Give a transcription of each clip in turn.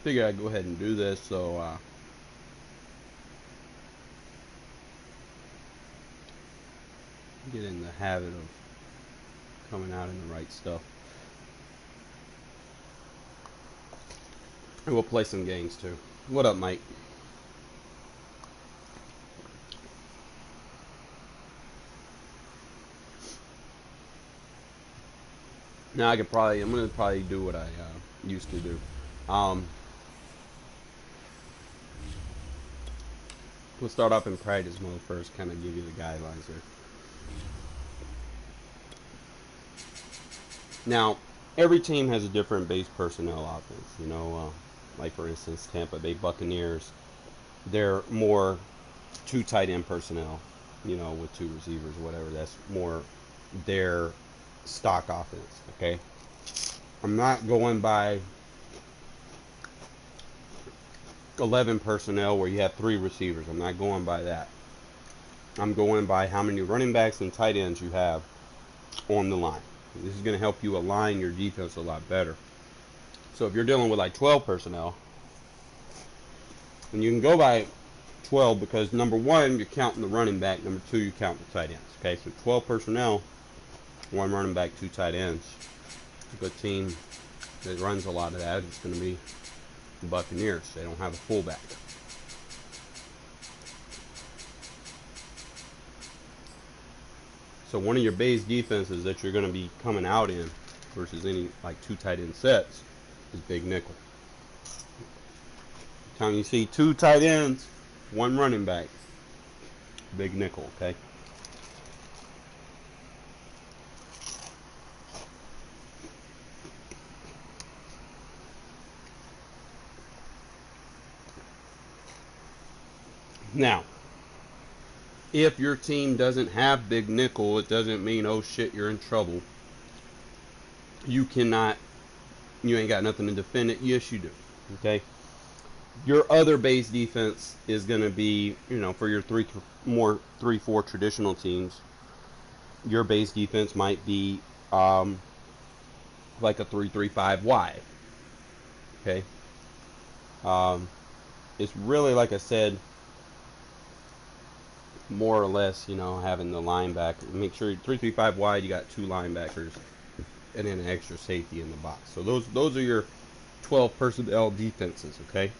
figure I'd go ahead and do this so get in the habit of coming out in the right stuff. And we'll play some games too. What up, Mike? Now I'm gonna probably do what I used to do. Um, we'll start off in practice mode first, kind of give you the guidelines here. Now, every team has a different base personnel offense. Like for instance, Tampa Bay Buccaneers, they're more two tight end personnel. With two receivers, or whatever. That's more their stock offense. Okay, I'm not going by 11 personnel where you have three receivers. I'm not going by that. I'm going by how many running backs and tight ends you have on the line. This is going to help you align your defense a lot better. So if you're dealing with like 12 personnel, and you can go by 12 because number one, you're counting the running back. Number two, you count the tight ends. Okay, so 12 personnel, one running back, two tight ends. A good team that runs a lot of that is going to be the Buccaneers. They don't have a fullback. So one of your base defenses that you're going to be coming out in versus any like two tight end sets is big nickel. Time you see two tight ends, one running back, big nickel. Okay. Now, if your team doesn't have big nickel, it doesn't mean, oh shit, you're in trouble. You ain't got nothing to defend it. Yes, you do. Okay. Your other base defense is going to be, for your 3-4 traditional teams, your base defense might be like a 3-3-5 wide. Okay. It's really, like I said, more or less, having the linebacker. Make sure 3-3-5 wide, you got two linebackers and then an extra safety in the box. So those are your 12 personnel defenses, okay?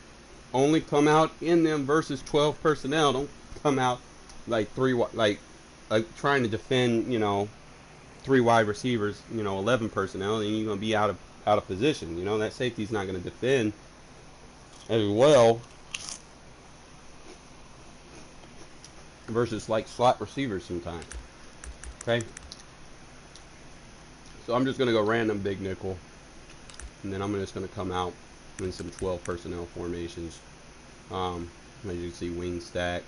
Only come out in them versus 12 personnel. Don't come out like like trying to defend, three wide receivers, 11 personnel, and you're going to be out of position. That safety's not going to defend as well versus like slot receivers sometimes. Okay? So I'm just going to go random big nickel, and then I'm just going to come out in some 12 personnel formations. As you can see, wing stack.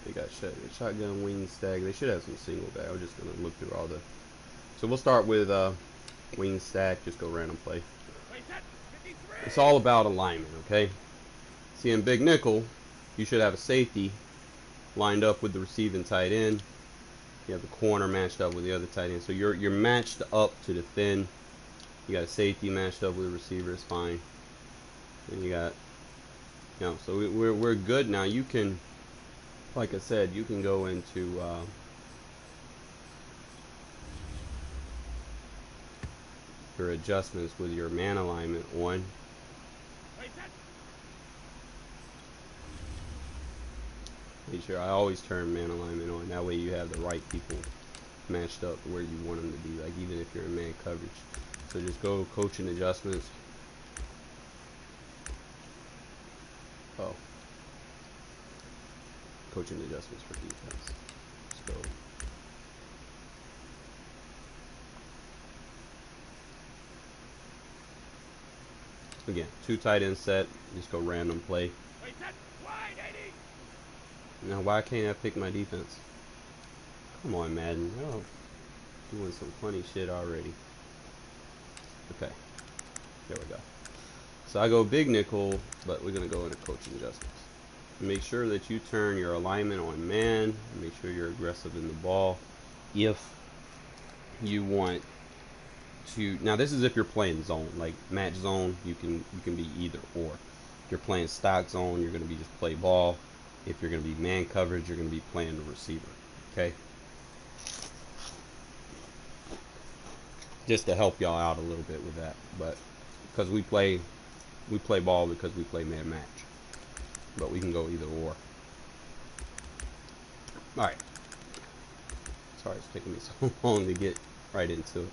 They got shotgun, wing stack. They should have some single back. I'm just going to look through all the... So we'll start with wing stack. Just go random play. It's all about alignment, okay? See, in big nickel, you should have a safety lined up with the receiving tight end. You have the corner matched up with the other tight end. So you're matched up to defend. You got a safety matched up with a receiver. It's fine. And you got, so we're good now. You can, like I said, you can go into your adjustments with your man alignment on. Make sure I always turn man alignment on. That way you have the right people matched up where you want them to be, like even if you're in man coverage. So just go coaching adjustments. Oh. Coaching adjustments for defense. Let's go. Again, two tight end set. Just go random play. Now, why can't I pick my defense? Come on, Madden. You're doing some funny shit already. Okay. There we go. So I go big nickel, but we're going to go into coaching adjustments. make sure that you turn your alignment on man. Make sure you're aggressive in the ball. If you want to, now this is if you're playing zone, like match zone, you can be either or. If you're playing stock zone, you're going to be just play ball. If you're going to be man coverage, you're going to be playing the receiver. Okay. Just to help y'all out a little bit with that, but because we play ball because we play man match, but we can go either or. All right. Sorry, it's taking me so long to get right into it.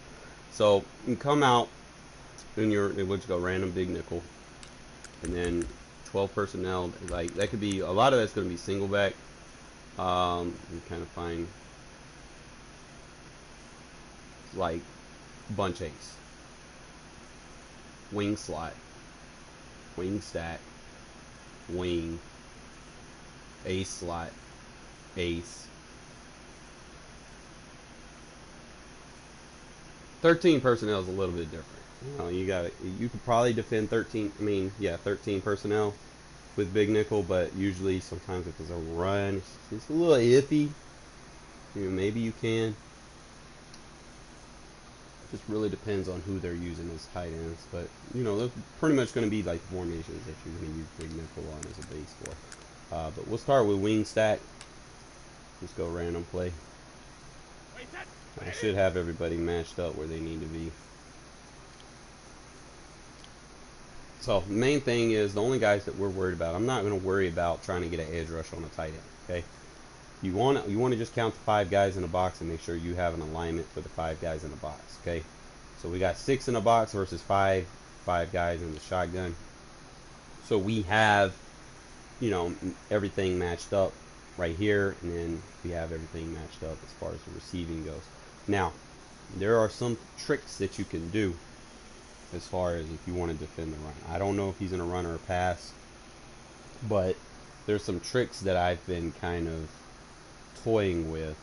So you come out and we'll just go random big nickel, and then 12 personnel. Like that could be a lot of that's going to be single back. You kind of find like bunch ace, wing slot, wing stack, wing, ace slot, ace. 13 personnel is a little bit different. You could probably defend 13. I mean, yeah, 13 personnel with big nickel, but usually sometimes if it's a run, it's a little iffy. Maybe you can. Just really depends on who they're using as tight ends, but they're pretty much going to be like formations that you're going to use big nickel on as a base for. But we'll start with wing stack. Just go random play. I should have everybody matched up where they need to be. So the main thing is the only guys that we're worried about. I'm not going to worry about trying to get an edge rush on a tight end. Okay, you want to just count the 5 guys in the box and make sure you have an alignment for the 5 guys in the box. Okay, so we got 6 in the box versus 5 guys in the shotgun. So we have everything matched up right here, and then we have everything matched up as far as the receiving goes. Now, there are some tricks that you can do as far as if you want to defend the run. I don't know if he's in a run or a pass, but there's some tricks that I've been kind of toying with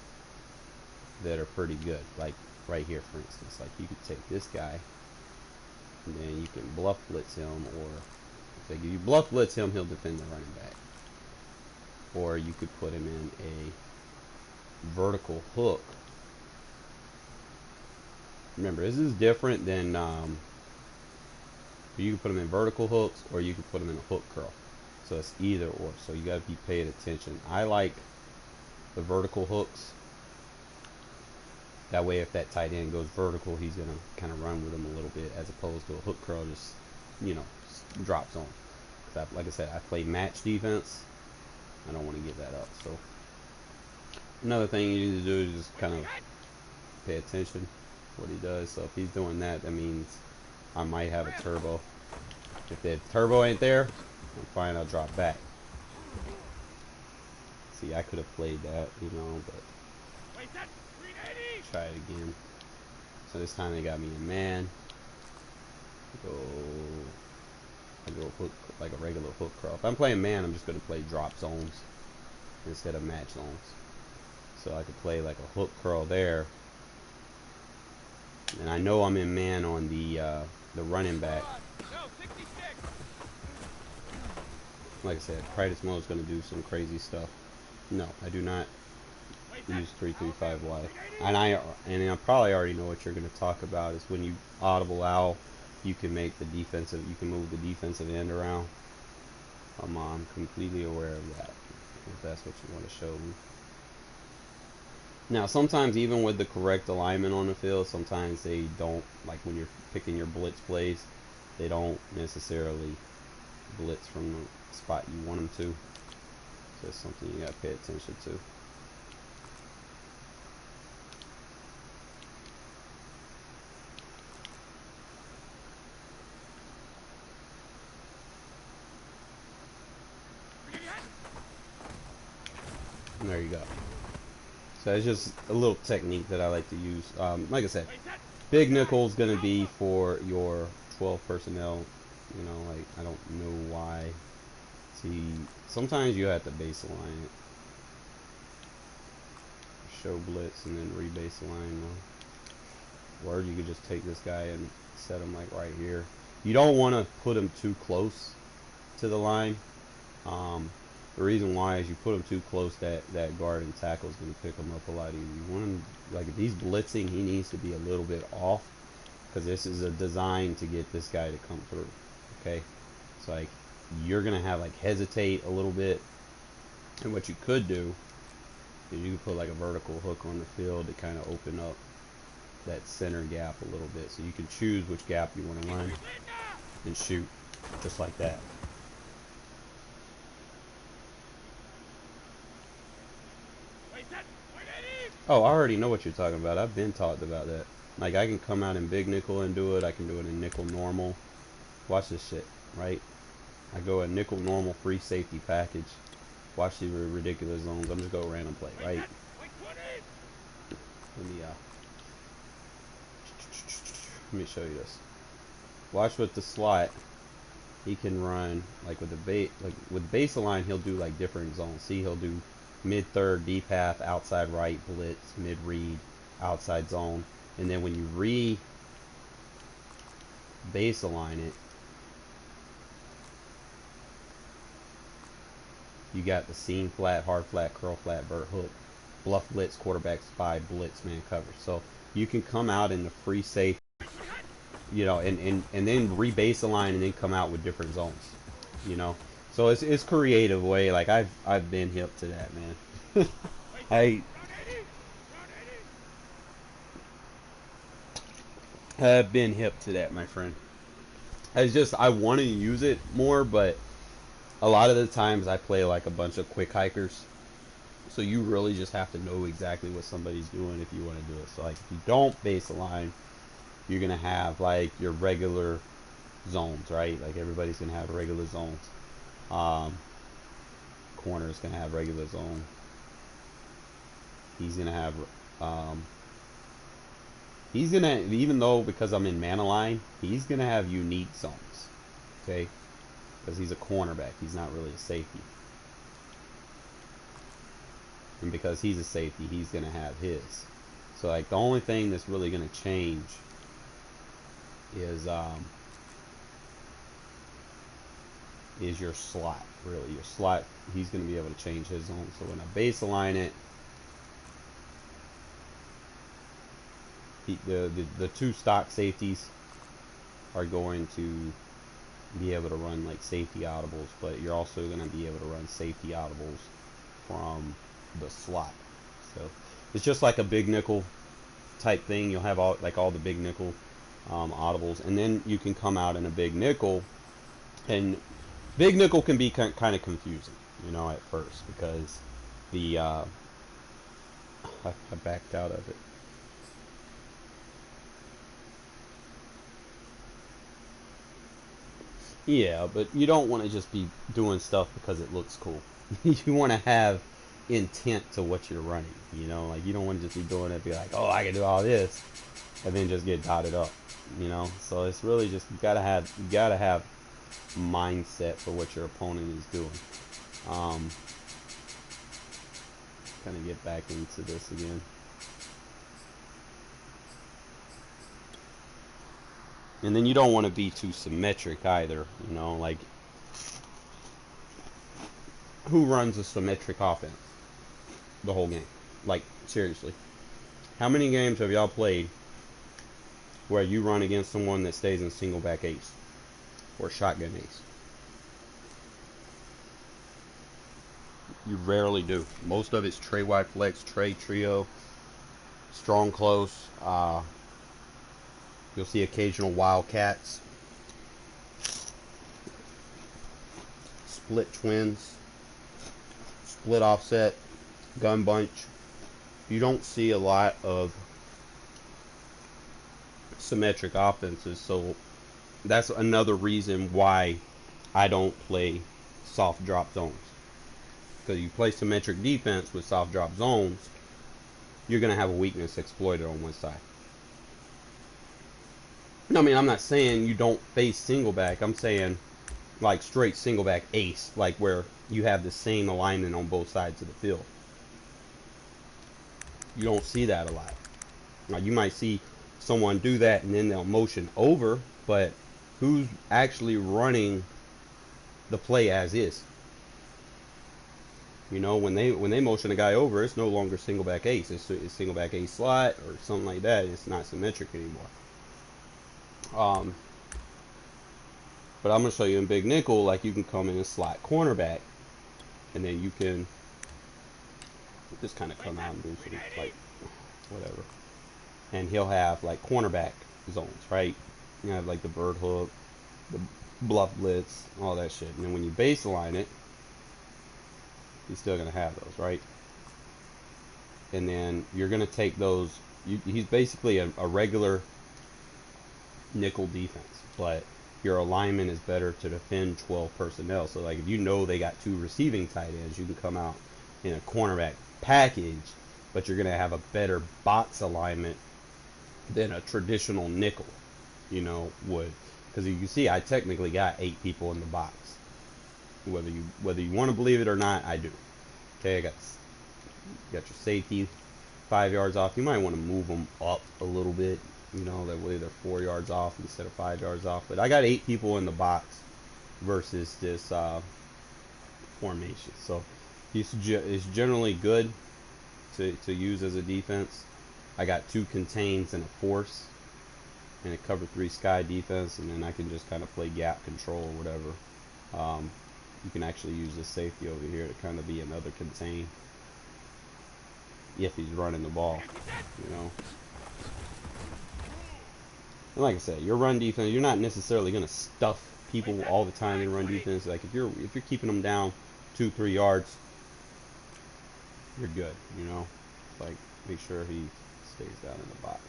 that are pretty good. Like right here, for instance, like you could take this guy, and then you can bluff blitz him, or if you bluff blitz him, he'll defend the running back. Or you could put him in a vertical hook. Remember, this is different than you can put them in vertical hooks, or you can put them in a hook curl. So it's either or. So you got to be paying attention. I like the vertical hooks. That way, if that tight end goes vertical, he's gonna kind of run with him a little bit, as opposed to a hook curl just drop zone. Like I said, I play match defense. I don't want to give that up. So another thing you need to do is just kind of pay attention to what he does. So if he's doing that, that means I might have a turbo. If the turbo ain't there, I'm fine, I'll drop back. See, I could have played that, but try it again. So this time they got me a man. I go hook, like a regular hook curl. If I'm playing man, I'm just going to play drop zones instead of match zones. So I could play like a hook curl there. And I know I'm in man on the running back. Like I said, practice mode is going to do some crazy stuff. No, I do not use 3-3-5 Y. And I probably already know what you're going to talk about is when you audible out, you can make the defensive, you can move the defensive end around. I'm completely aware of that, if that's what you want to show me. Now, sometimes even with the correct alignment on the field, sometimes they don't, like when you're picking your blitz plays, they don't necessarily blitz from the spot you want them to. So that's something you got to pay attention to. And there you go. So it's just a little technique that I like to use. Like I said, big nickel is going to be for your 12 personnel. Like I don't know why. See, sometimes you have to baseline it. Show blitz and then re-baseline. Or you could just take this guy and set him like right here. You don't want to put him too close to the line. The reason why is you put them too close, that guard and tackle is going to pick them up a lot easier. You want him, like if he's blitzing, he needs to be a little bit off, because this is a design to get this guy to come through. Okay, so like you're going to have like hesitate a little bit, and what you could do is you could put like a vertical hook on the field to kind of open up that center gap a little bit, so you can choose which gap you want to run and shoot, just like that. Oh, I already know what you're talking about. I've been taught about that. Like, I can come out in big nickel and do it. I can do it in nickel normal. Watch this shit, right? I go a nickel normal free safety package. Watch the ridiculous zones. I'm just go random play, right? Let me show you this. Watch with the slot. He can run like with the base, like with baseline. He'll do like different zones. See, he'll do mid third, deep half, outside right, blitz, mid read, outside zone, and then when you baseline it, you got the seam flat, hard flat, curl flat, vert hook, bluff blitz, quarterback spy, blitz, man cover. So you can come out in the free safety, you know, and then re-baseline and then come out with different zones, you know. So it's creative way. Like I've been hip to that, man. I've been hip to that, my friend. It's just I want to use it more, but a lot of the times I play like a bunch of quick hikers. So you really just have to know exactly what somebody's doing if you want to do it. So like if you don't baseline, you're gonna have like your regular zones, right? Like everybody's gonna have regular zones. Corner's gonna have regular zone. He's gonna have he's gonna, even though because I'm in mana line, he's gonna have unique zones. Okay? Because he's a cornerback, he's not really a safety. And because he's a safety, he's gonna have his. So like the only thing that's really gonna change is your slot. Really, your slot, he's gonna be able to change his zone. So when I baseline it, the two stock safeties are going to be able to run like safety audibles, but you're also going to be able to run safety audibles from the slot. So it's just like a big nickel type thing. You'll have all the big nickel audibles, and then you can come out in a big nickel, and big nickel can be kind of confusing, you know, at first, because the I backed out of it. Yeah, but you don't want to just be doing stuff because it looks cool. You want to have intent to what you're running, you know? Like, you don't want to just be doing it, be like, oh, I can do all this, and then just get dotted up, you know? So it's really just, you gotta have mindset for what your opponent is doing. Kind of get back into this again. And then you don't want to be too symmetric either, you know, like who runs a symmetric offense the whole game? Like, seriously. How many games have y'all played where you run against someone that stays in single back ace or shotgun ace? You rarely do. Most of it's tray wide flex, tray trio, strong close. You'll see occasional wildcats, split twins, split offset, gun bunch. You don't see a lot of symmetric offenses, so that's another reason why I don't play soft drop zones. Because you play symmetric defense with soft drop zones, you're going to have a weakness exploited on one side. No, I mean, I'm not saying you don't face single back. I'm saying like straight single back ace, like where you have the same alignment on both sides of the field. You don't see that a lot. Now, you might see someone do that and then they'll motion over, but who's actually running the play as is? You know, when they motion a guy over, it's no longer single back ace. It's single back ace slot or something like that. It's not symmetric anymore. But I'm gonna show you in big nickel, like you can come in and slot cornerback, and then you can just kind of come out and do some like whatever. And he'll have like cornerback zones, right? You have like the bird hook, the bluff blitz, all that shit. And then when you baseline it, he's still gonna have those, right? And then you're gonna take those. He's basically a regular nickel defense, but your alignment is better to defend 12 personnel. So like if you know they got 2 receiving tight ends, you can come out in a cornerback package, but you're gonna have a better box alignment than a traditional nickel, you know, would. Because you can see I technically got 8 people in the box. Whether you want to believe it or not, I do. Okay, I got your safety 5 yards off. You might want to move them up a little bit, you know, that way they're 4 yards off instead of 5 yards off. But I got 8 people in the box versus this formation. So it's generally good to use as a defense. I got 2 contains and a force and a cover 3 sky defense, and then I can just kind of play gap control or whatever. You can actually use the safety over here to kind of be another contain if he's running the ball, you know. And like I said, your run defense, you're not necessarily going to stuff people all the time in run defense. Like if you're keeping them down 2-3 yards, you're good, you know. Like make sure he stays down in the box.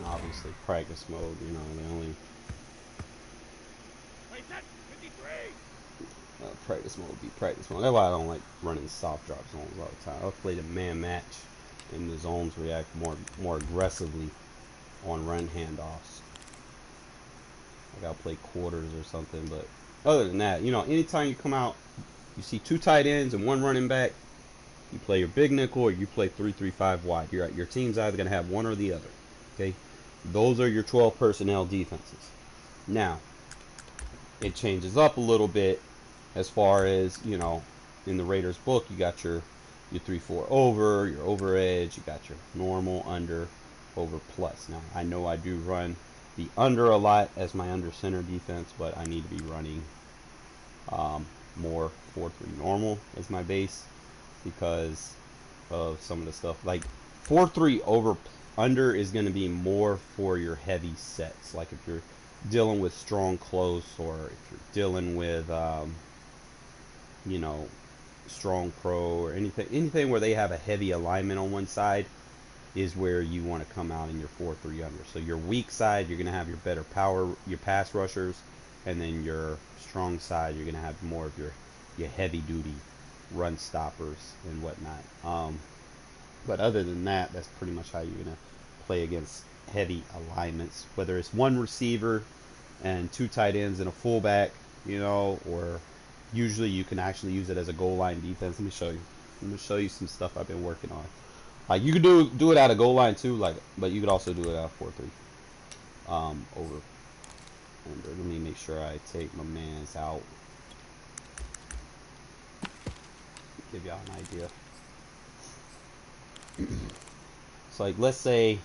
Obviously practice mode, you know, they only practice mode would be practice mode. That's why I don't like running soft drop zones all the time. I'll play the man match, and the zones react more aggressively on run handoffs. Like I'll play quarters or something, but other than that, you know, anytime you come out, you see 2 tight ends and 1 running back, you play your big nickel or you play 3-3-5 wide. Your team's either going to have one or the other. Okay, those are your 12 personnel defenses. Now, it changes up a little bit as far as, you know, in the Raiders book, you got your 3-4 over, your over edge, you got your normal, under, over, plus. Now, I know I do run the under a lot as my under center defense, but I need to be running more 4-3 normal as my base because of some of the stuff. Like 4-3 over under is going to be more for your heavy sets. Like if you're dealing with strong close, or if you're dealing with you know, strong pro, or anything where they have a heavy alignment on one side is where you want to come out in your 4-3 under. So your weak side, you're going to have your better power, your pass rushers, and then your strong side, you're going to have more of your heavy duty run stoppers and whatnot. But other than that, that's pretty much how you're going to play against heavy alignments, whether it's 1 receiver and 2 tight ends and a fullback, you know, or usually you can actually use it as a goal line defense. Let me show you. Let me show you some stuff I've been working on. Like you could do it out of goal line too, like, but you could also do it out of 4-3 over under. Let me make sure I take my man's out. Give y'all an idea. It's like, let's say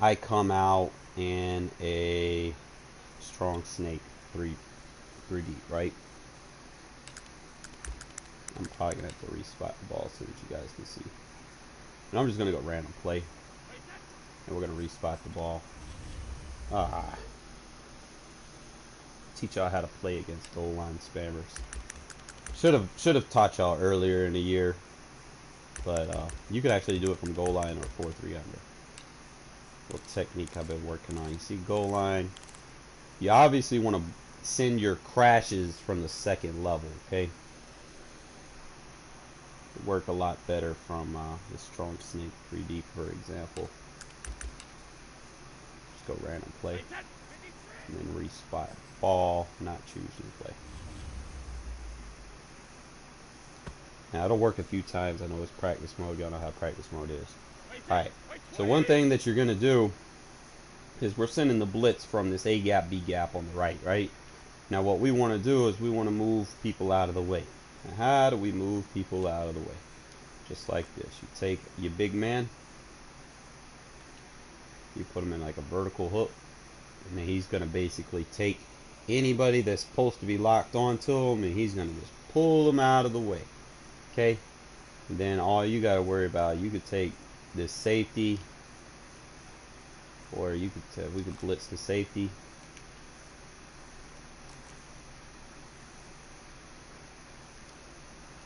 I come out in a strong snake 3 deep, right? I'm probably gonna have to respot the ball so that you guys can see. And I'm just gonna go random play, and we're gonna respot the ball. Teach y'all how to play against goal line spammers. Should have taught y'all earlier in the year, but you could actually do it from goal line or 4-3 under. Little technique I've been working on. You see goal line. You obviously want to send your crashes from the second level, okay? It work a lot better from the strong snake 3 deep, for example. Just go random play, and then respot ball, not choose new play. Now it'll work a few times. I know it's practice mode. Y'all know how practice mode is. Alright, so one thing that you're going to do is we're sending the blitz from this A gap, B gap on the right, right? Now what we want to do is we want to move people out of the way. Now how do we move people out of the way? Just like this. You take your big man, you put him in like a vertical hook, and then he's going to basically take anybody that's supposed to be locked onto him, and he's going to just pull them out of the way. Okay? And then all you got to worry about, you could take this safety, or you could we could blitz the safety.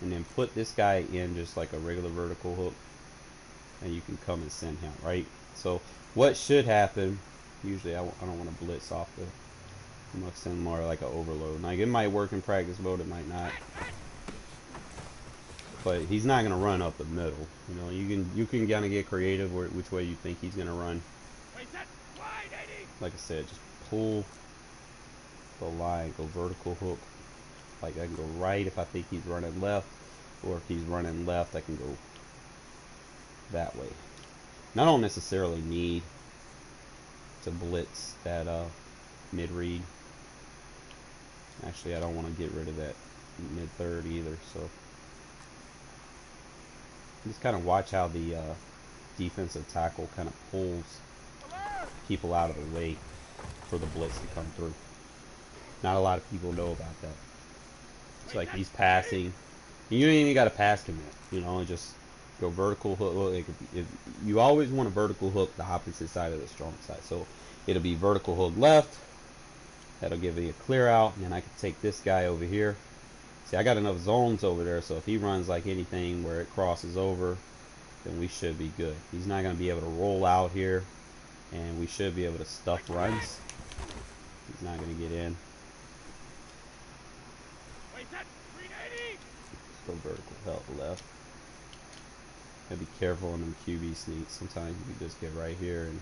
And then put this guy in just like a regular vertical hook, and you can come and send him, right? So what should happen, usually I don't want to blitz off the, I'm going to send more like an overload. Like it might work in practice mode, it might not. But he's not going to run up the middle. You know, you can kind of get creative which way you think he's going to run. Like I said, just pull the line, go vertical hook. Like I can go right if I think he's running left, or if he's running left, I can go that way. And I don't necessarily need to blitz that mid read. Actually, I don't want to get rid of that mid third either. So just kind of watch how the defensive tackle kind of pulls people out of the way for the blitz to come through. Not a lot of people know about that. It's like he's passing. You don't even got to pass commit, you know, and just go vertical hook. You always want a vertical hook the opposite side of the strong side. So it'll be vertical hook left. That'll give me a clear out, and then I can take this guy over here. See, I got enough zones over there, so if he runs like anything where it crosses over, then we should be good. He's not going to be able to roll out here, and we should be able to stuff runs. He's not going to get in. Let's go vertical help left. Gotta be careful on them QB sneaks. Sometimes you can just get right here and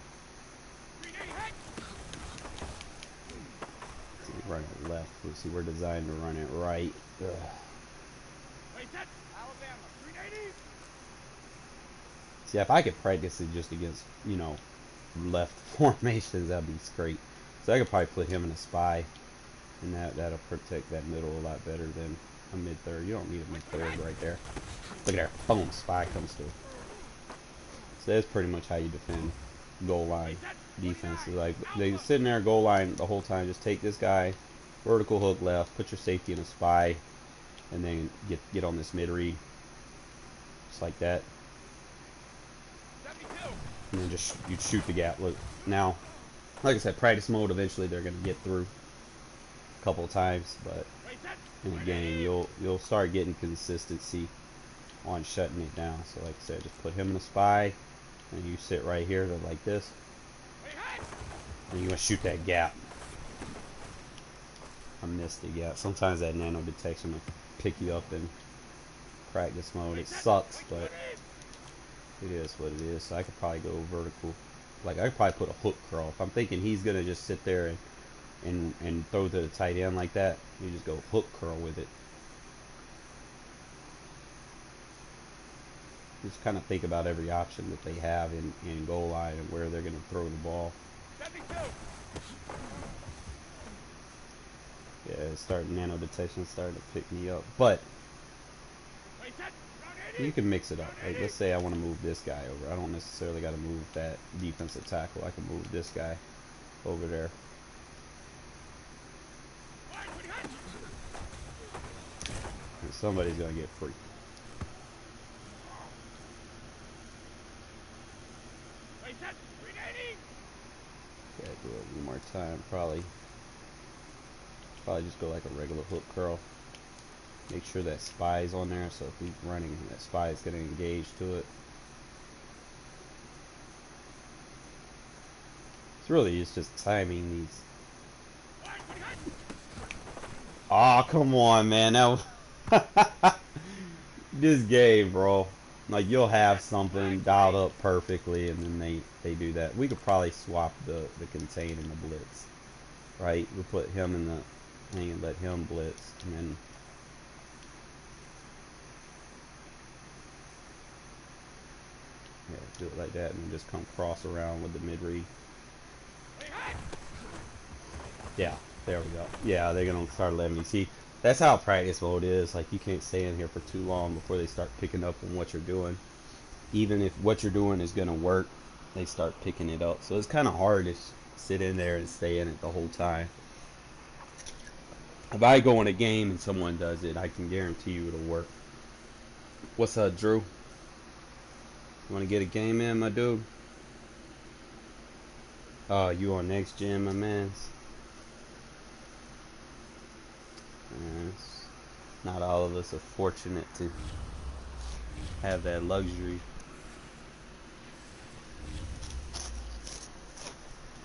run it left. Let's see, we're designed to run it right. Ugh. See, if I could practice it just against, you know, left formations, that'd be great. So I could probably put him in a spy, and that'll protect that middle a lot better than a mid third. You don't need a mid third right there. Look at there, boom, spy comes through. So that's pretty much how you defend goal line defenses. Like they sitting there goal line the whole time. Just take this guy, vertical hook left, put your safety in a spy, and then get on this mid read, just like that. And then just you shoot the gap. Look now, like I said, practice mode. Eventually they're gonna get through a couple of times, but in the game you'll start getting consistency on shutting it down. So like I said, just put him in a spy, and you sit right here like this, and you want to shoot that gap. I missed the gap. Sometimes that nano detection will pick you up in practice mode. It sucks, but it is what it is. So I could probably go vertical. Like I could probably put a hook curl. If I'm thinking he's gonna just sit there and throw to the tight end like that, you just go hook curl with it. Just kind of think about every option that they have in goal line and where they're going to throw the ball. Yeah, nano detection starting to pick me up, but you can mix it up. Like let's say I want to move this guy over. I don't necessarily got to move that defensive tackle. I can move this guy over there. And somebody's going to get free. Yeah, do it one more time. Probably just go like a regular hook curl. Make sure that spy's on there, so if he's running, that spy is going to engage to it. It's just timing these. Oh, come on, man. That was this game, bro. Like you'll have something dialed up perfectly, and then they do that. We could probably swap the contain and the blitz, right? We'll put him in the thing and let him blitz, and then yeah, do it like that, and then just come cross around with the mid read. Yeah, there we go. Yeah, they're gonna start letting me see. That's how practice mode is. Like, you can't stay in here for too long before they start picking up on what you're doing. Even if what you're doing is gonna work, they start picking it up. So it's kind of hard to sit in there and stay in it the whole time. If I go in a game and someone does it, I can guarantee you it'll work. What's up, Drew? You want to get a game in, my dude? Oh, you on next gen, my mans? Yes. Not all of us are fortunate to have that luxury.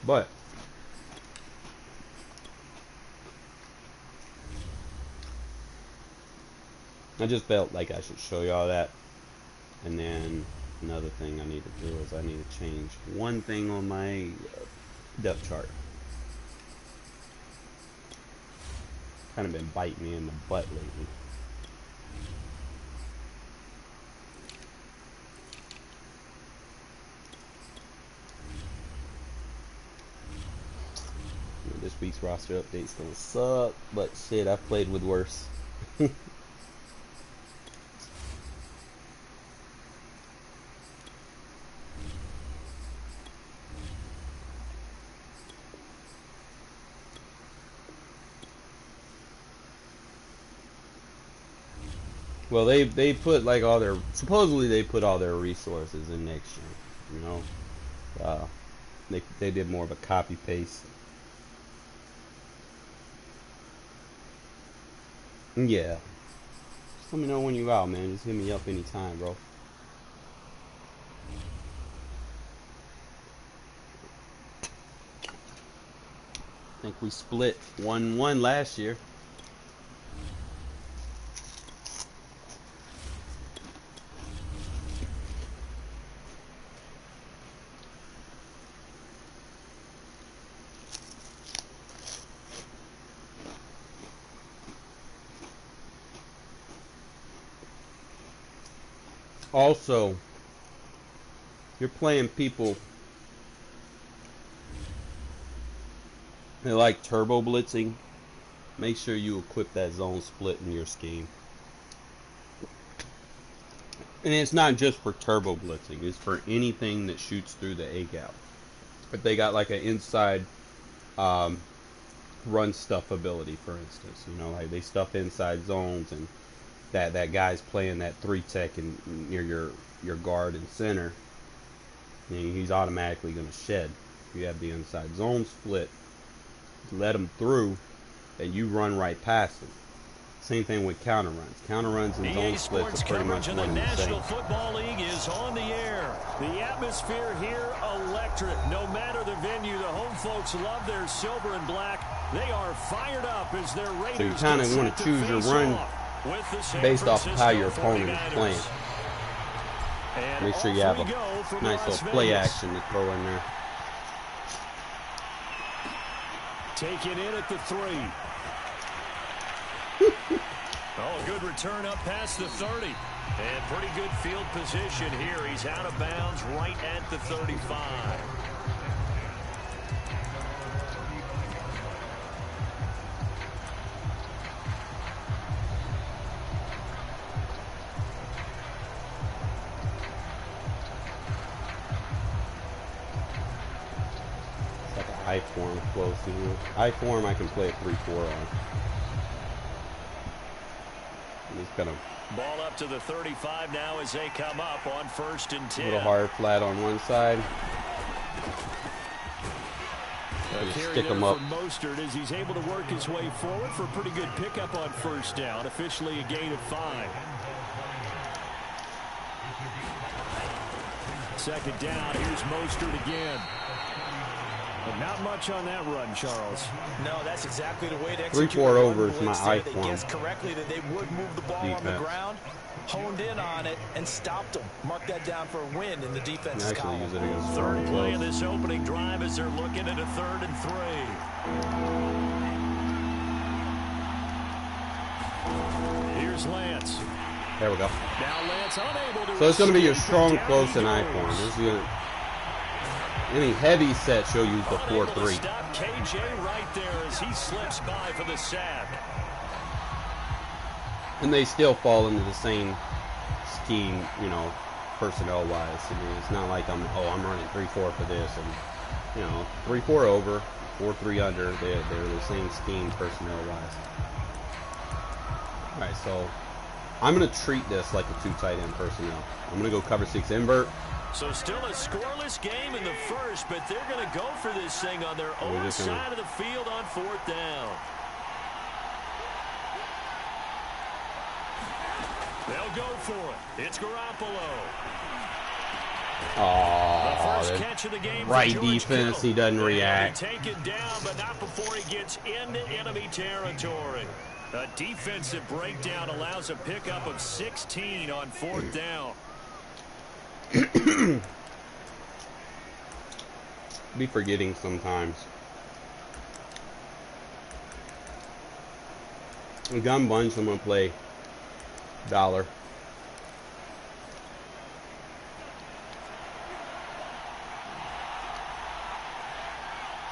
But I just felt like I should show y'all that. And then another thing I need to do is I need to change one thing on my depth chart. Kind of been biting me in the butt lately. This week's roster update's gonna suck, but shit, I've played with worse. Well, they put like all their, supposedly they put all their resources in next year, you know. They did more of a copy paste. Yeah. Just let me know when you out, man. Just hit me up anytime, bro. I think we split 1-1 last year. Also, you're playing people that like turbo blitzing. Make sure you equip that zone split in your scheme. And it's not just for turbo blitzing, it's for anything that shoots through the A gap. If they got like an inside run stuff ability, for instance, you know, like they stuff inside zones, and that guy's playing that 3-tech near your guard and center, and he's automatically going to shed. You have the inside zone split, let him through, and you run right past him. Same thing with counter runs. Counter runs and zone splits are pretty much one and the same. National Football League is on the air. The atmosphere here electric. No matter the venue, the home folks love their silver and black. They are fired up as their Raiders. So you kind of want to choose your run based off of how your opponent is playing. Make sure you have a nice little play action to throw in there. Taken in at the 3. Oh, good return up past the 30. And pretty good field position here. He's out of bounds right at the 35. It's like an I-form close to you. I-form I can play a 3-4 on. Just gonna ball up to the 35 now as they come up on 1st and 10. A little hard flat on one side. Stick him up. Mostert as he's able to work his way forward for a pretty good pickup on 1st down. Officially a gain of 5. 2nd down. Here's Mostert again. But not much on that run, Charles. No, that's exactly the way to execute. 3-4 over is my I-form. Guessed correctly that they would move the ball on the ground, honed in on it, and stopped them. Mark that down for a win in the defense's column. Use it against third play of this opening drive as they're looking at a 3rd and 3. Here's Lance. There we go. Now Lance unable to. So it's going to be your strong, close, and I-form. This is gonna, I mean, heavy sets, you'll use the 4-3. Stop KJ right there as he slips by for the sack. And they still fall into the same scheme, you know, personnel-wise. I mean, it's not like I'm running 3-4 for this, and you know, 3-4 over, 4-3 under. They're the same scheme personnel-wise. All right, so I'm gonna treat this like a 2 tight end personnel. I'm gonna go cover 6 invert. So still a scoreless game in the first, but they're going to go for this thing on their own side of the field on 4th down. They'll go for it. It's Garoppolo. Oh, the first catch of the game right for George defense. Kittle. He doesn't react. Take it down, but not before he gets into enemy territory. A defensive breakdown allows a pickup of 16 on 4th down. Be forgetting sometimes. A gun bunch, I'm gonna play dollar.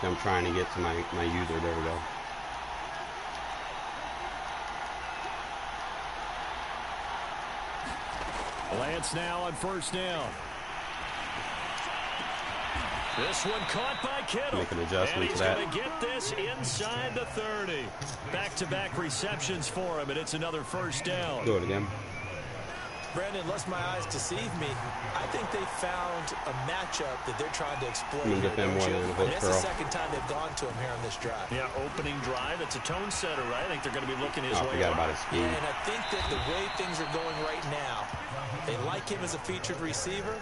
I'm trying to get to my user. There we go. Lance now on 1st down. This one caught by Kittle. Make an adjustment to that. And he's going to get this inside the 30. Back-to-back receptions for him, and it's another 1st down. Do it again. Brandon, lest my eyes deceive me, I think they found a matchup that they're trying to exploit. I'm gonna defend more than a hook It's curl. the second time they've gone to him here on this drive. Yeah, opening drive. It's a tone setter, right? I think they're going to be looking his way. Forgot about his speed. And I think that the way things are going right now, they like him as a featured receiver.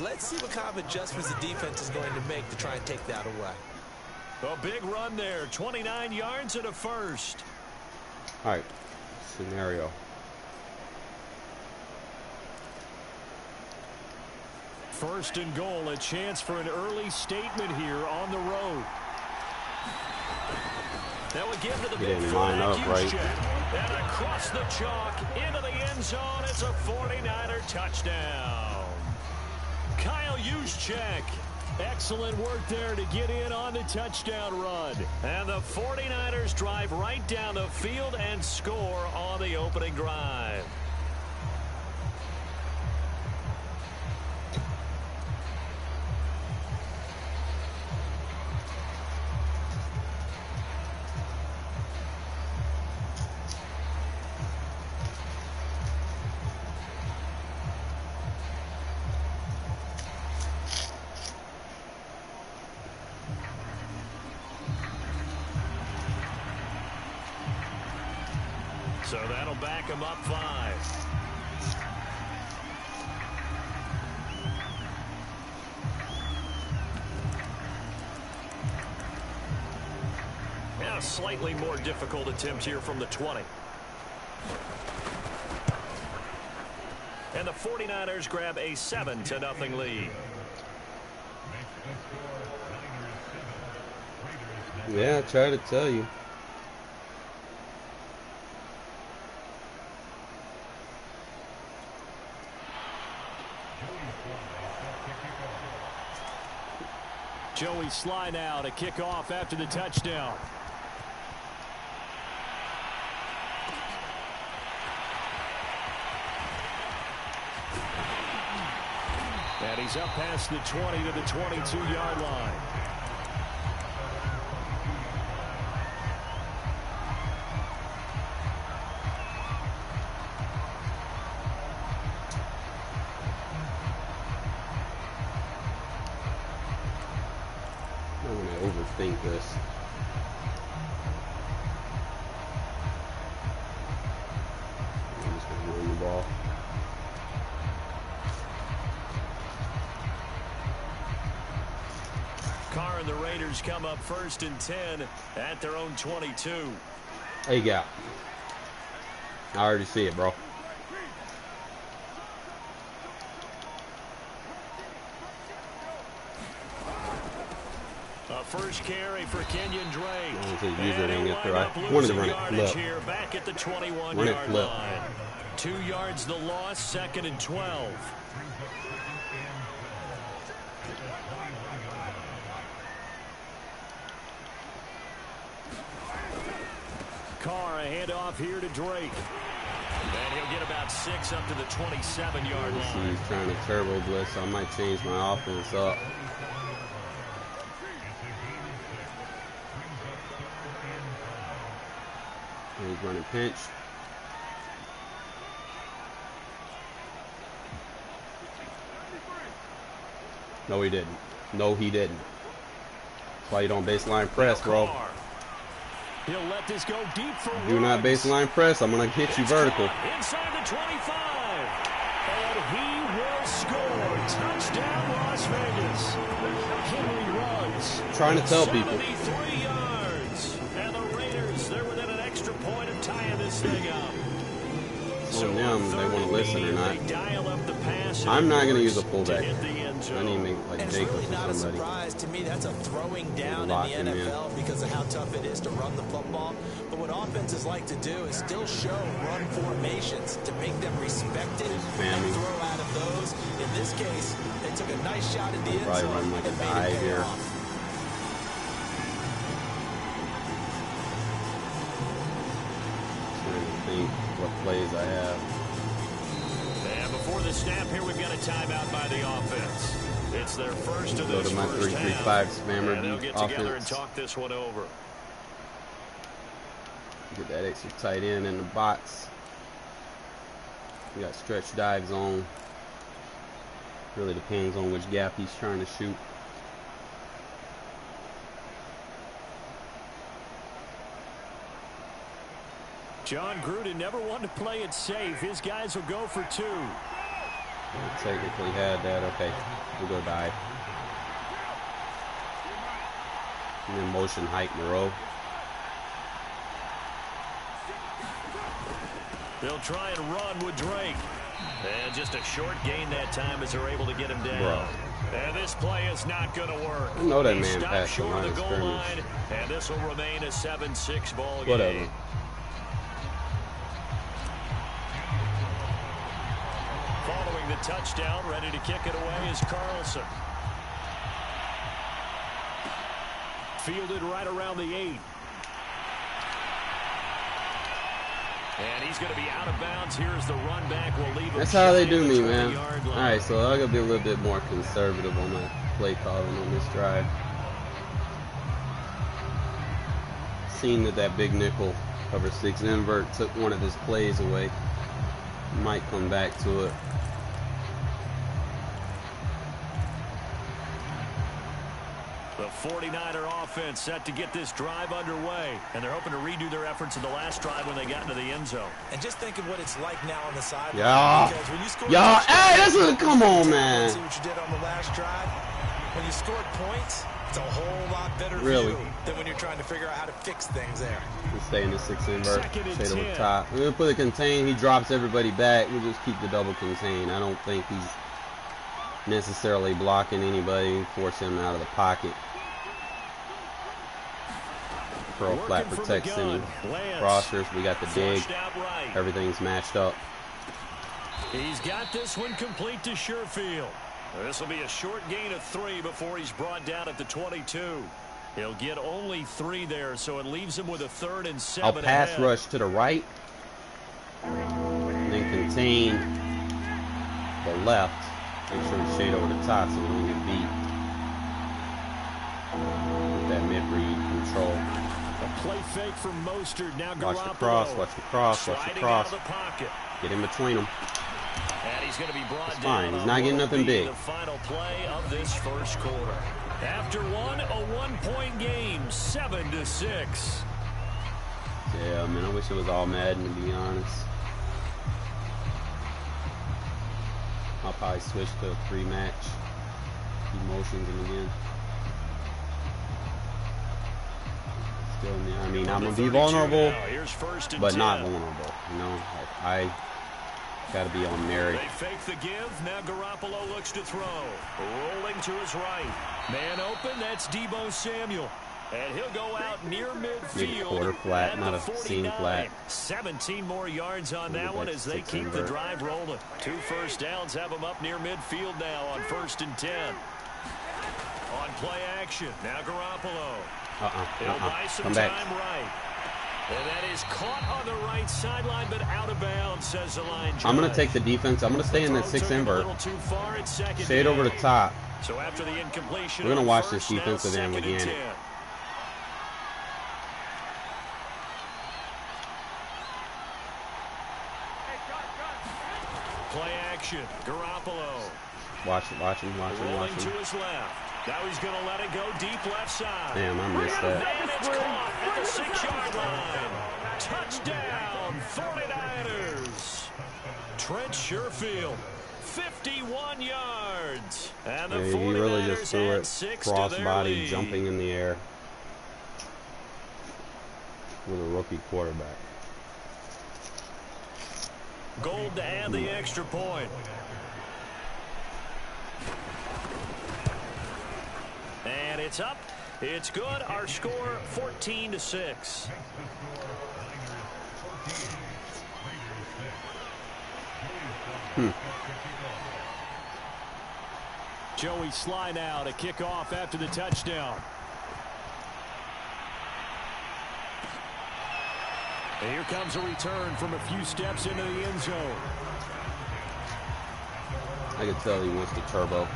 Let's see what kind of adjustments the defense is going to make to try and take that away. A big run there. 29 yards and a first. All right. Scenario. First and goal, a chance for an early statement here on the road. That would give to the big line up, right? And across the chalk into the end zone. It's a 49er touchdown. Kyle Juszczyk. Excellent work there to get in on the touchdown run. And the 49ers drive right down the field and score on the opening drive. So that'll back him up 5. Now a slightly more difficult attempt here from the 20. And the 49ers grab a 7-0 lead. Yeah, I try to tell you. Joey Sly now to kick off after the touchdown. And he's up past the 20 to the 22-yard line. Overthink this. I'm just going to run the ball. Carr and the Raiders come up 1st and 10 at their own 22. There you go. I already see it, bro. First carry for Kenyon Drake. I wanted to run it flip. Here, back at the 21-yard line. 2 yards the loss, 2nd and 12. Carr, a handoff here to Drake. And he'll get about 6 up to the 27-yard line. He's trying to turbo blitz, so I might change my offense up. And he's running pinch. No, he didn't. No, he didn't. That's why you don't baseline press, bro. He'll let this go deep for Do not baseline press. I'm going to hit you vertical. Inside the 25. And he will score. Touchdown, Las Vegas. Henry runs. Trying to tell people. 73 yards. And the Raiders, they're within an extra point of tying this thing up. So them, they want to listen or not. They dial up the pass. I'm not going to use a fullback. I need to make like Jacobs really not or somebody. a surprise to me. That's a throwing down in the NFL because of how tough it is to run the football. But what offenses like to do is still show run formations to make them respected and throw out of those. In this case, they took a nice shot at the end zone run like and a made dive it pay here. off. Trying to think what plays I have. And before the snap here, we've got a timeout by the offense. It's their first of Go this to my first 3-3-5 half. spammer And they'll get together and offense. talk this one over. Get that extra tight end in the box. We got stretch dives on. Really depends on which gap he's trying to shoot. John Gruden never wanted to play it safe. His guys will go for 2. Technically had that. Okay, we'll go dive. And then motion hike Moreau. They'll try and run with Drake. And just a short gain that time as they're able to get him down. Bro. And this play is not going to work. I know that He man stopped passed the short line of of the goal scrimmage. line, and this will remain a 7-6 ball game. Whatever. Following the touchdown, ready to kick it away is Carlson. Fielded right around the 8. And he's going to be out of bounds. Here's the run back. We'll leave him. That's how they do shy of me, the man. 20-yard line. Alright, so I'm going to be a little bit more conservative on my play calling on this drive. Seeing that big nickel cover 6 invert took one of his plays away. Might come back to it. The 49er offense set to get this drive underway, and they're hoping to redo their efforts in the last drive when they got into the end zone. And just think of what it's like now on the sideline. Yeah. Because when you score Yeah. Hey, that's a come on, man. See what you did on the last drive. When you scored points, it's a whole lot better Really? view than when you're trying to figure out how to fix things there. We'll stay in the 6 invert. Second and Shade over 10. top. We're going to put a contain. He drops everybody back. We'll just keep the double contain. I don't think he's necessarily blocking anybody. Force him out of the pocket. Pearl flat Working from protects the any gun. Lance crossers. We got the dig. flushed out right. Everything's matched up. He's got this one complete to Sherfield. This will be a short gain of 3 before he's brought down at the 22. He'll get only 3 there, so it leaves him with a 3rd and 7 I'll pass ahead. rush to the right. And then contain the left. Make sure we shade over the top so we don't get beat. With that mid-read control. A play fake from Mostert. Now Watch the Garoppolo. cross, watch the cross, watch the Sliding cross. out of the pocket. Get in between them. And he's going to be brought It's down. fine. He's on not getting what will nothing be big. The final play of this first quarter. After a 1-point game, 7-6. Yeah, man, I wish it was all Madden, to be honest. I'll probably switch to a 3-match. Emotions and again. Still, I mean, I'm going to be vulnerable, Here's 1st and but 10. not vulnerable. You know, like, I got to be on Mary. They fake the give. Now Garoppolo looks to throw. Rolling to his right. Man open. That's Deebo Samuel. And he'll go out near midfield. Maybe quarter flat, at not the a seam 49. flat. 17 more yards on that one as they Six keep the invert. drive rolling. 2 first downs have them up near midfield now on 1st and 10. On play action. Now Garoppolo. He'll buy some Come back. time right. And that is caught on the right sideline, but out of bounds, says the line judge. I'm going to take the defense. I'm going to stay in that 6 invert. Shade over the top. So after the incompletion, we're going to watch this defensive end again. Play action. Garoppolo. Watch him. Rolling to his left. Now he's going to let it go deep left side. Damn, I missed that. And it's caught at the 6-yard line. Touchdown, 49ers. Trent Sherfield, 51 yards. And the 49ers he really just threw it cross-body, lead. jumping in the air with a rookie quarterback. Gold to add the extra point. And it's up. It's good. Our score 14-6. Joey Sly now to kick off after the touchdown. And here comes a return from a few steps into the end zone. I can tell he wants the turbo.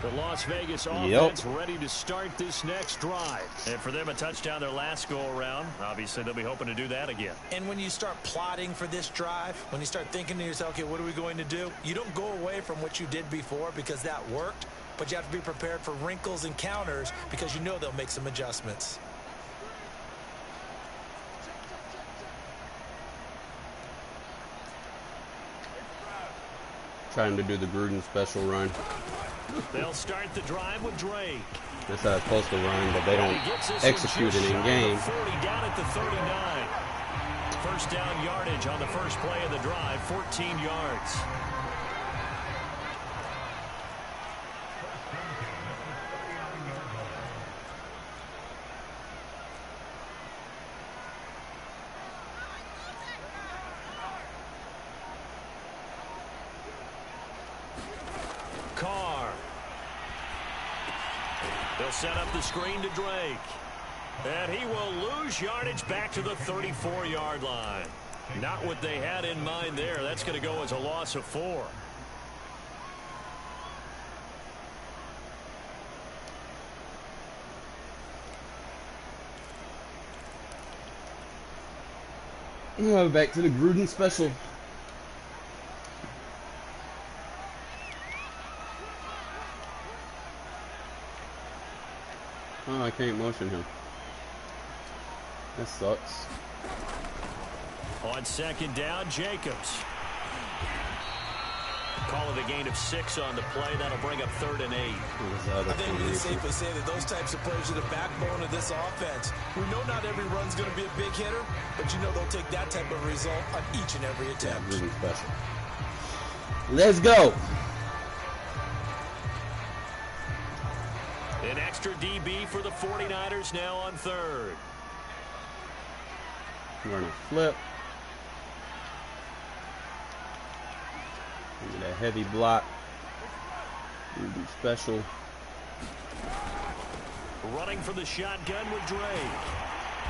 The Las Vegas offense ready to start this next drive. And for them, a touchdown their last go-around. Obviously, they'll be hoping to do that again. And when you start plotting for this drive, when you start thinking to yourself, okay, what are we going to do? You don't go away from what you did before because that worked, but you have to be prepared for wrinkles and counters because you know they'll make some adjustments. Trying to do the Gruden special run. They'll start the drive with Drake. That's how it's supposed to run, but they don't execute it in game. 40 down at the 39. First down yardage on the first play of the drive, 14 yards. They'll set up the screen to Drake. And he will lose yardage back to the 34-yard line. Not what they had in mind there. That's going to go as a loss of 4. Back to the Gruden special. Oh, I can't motion him. That sucks. On second down, Jacobs. Call it a gain of 6 on the play. That'll bring up 3rd and 8. I think we can safely say that those types of plays are the backbone of this offense. We know not every run's going to be a big hitter, but you know they'll take that type of result on each and every attempt. Really special. Let's go. An extra DB for the 49ers now on 3rd. We're going to flip. Get a heavy block. Gruden special. Running for the shotgun with Drake.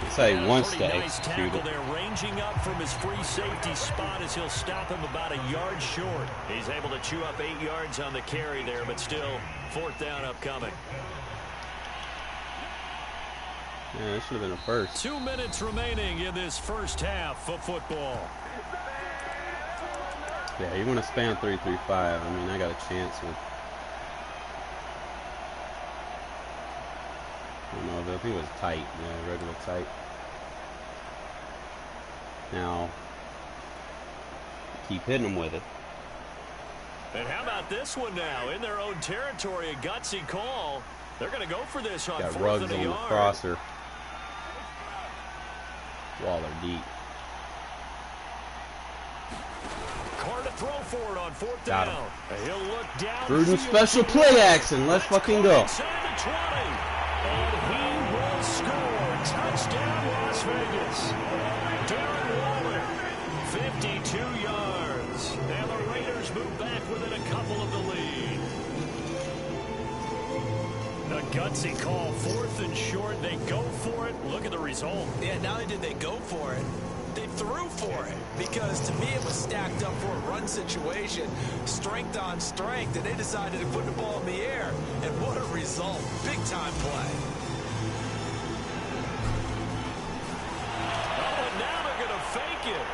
That's how he wants to nice tackle there, ranging up from his free safety spot as he'll stop him about a yard short. He's able to chew up 8 yards on the carry there, but still 4th down upcoming. Yeah, that should have been a first. 2 minutes remaining in this first half of football. Yeah, you want to span 3-3-5. I mean, I got a chance with. I don't know, I think it was tight. Yeah, regular tight. Now, keep hitting them with it. And how about this one now? In their own territory, a gutsy call. They're going to go for this on 4th and a yard. Got Ruggs on the crosser. Waller deep. Carr to throw for it on 4th down. He'll look down. Gruden special play action. Let's fucking go. And he will score. Touchdown, Las Vegas. Darren Waller, 52 yards. And the Raiders move back within a couple of the lead. Gutsy call, 4th and short. They go for it. Look at the result. Yeah, not only did they go for it, they threw for it. Because to me, it was stacked up for a run situation. Strength on strength. And they decided to put the ball in the air. And what a result. Big time play. Oh, and now they're going to fake it.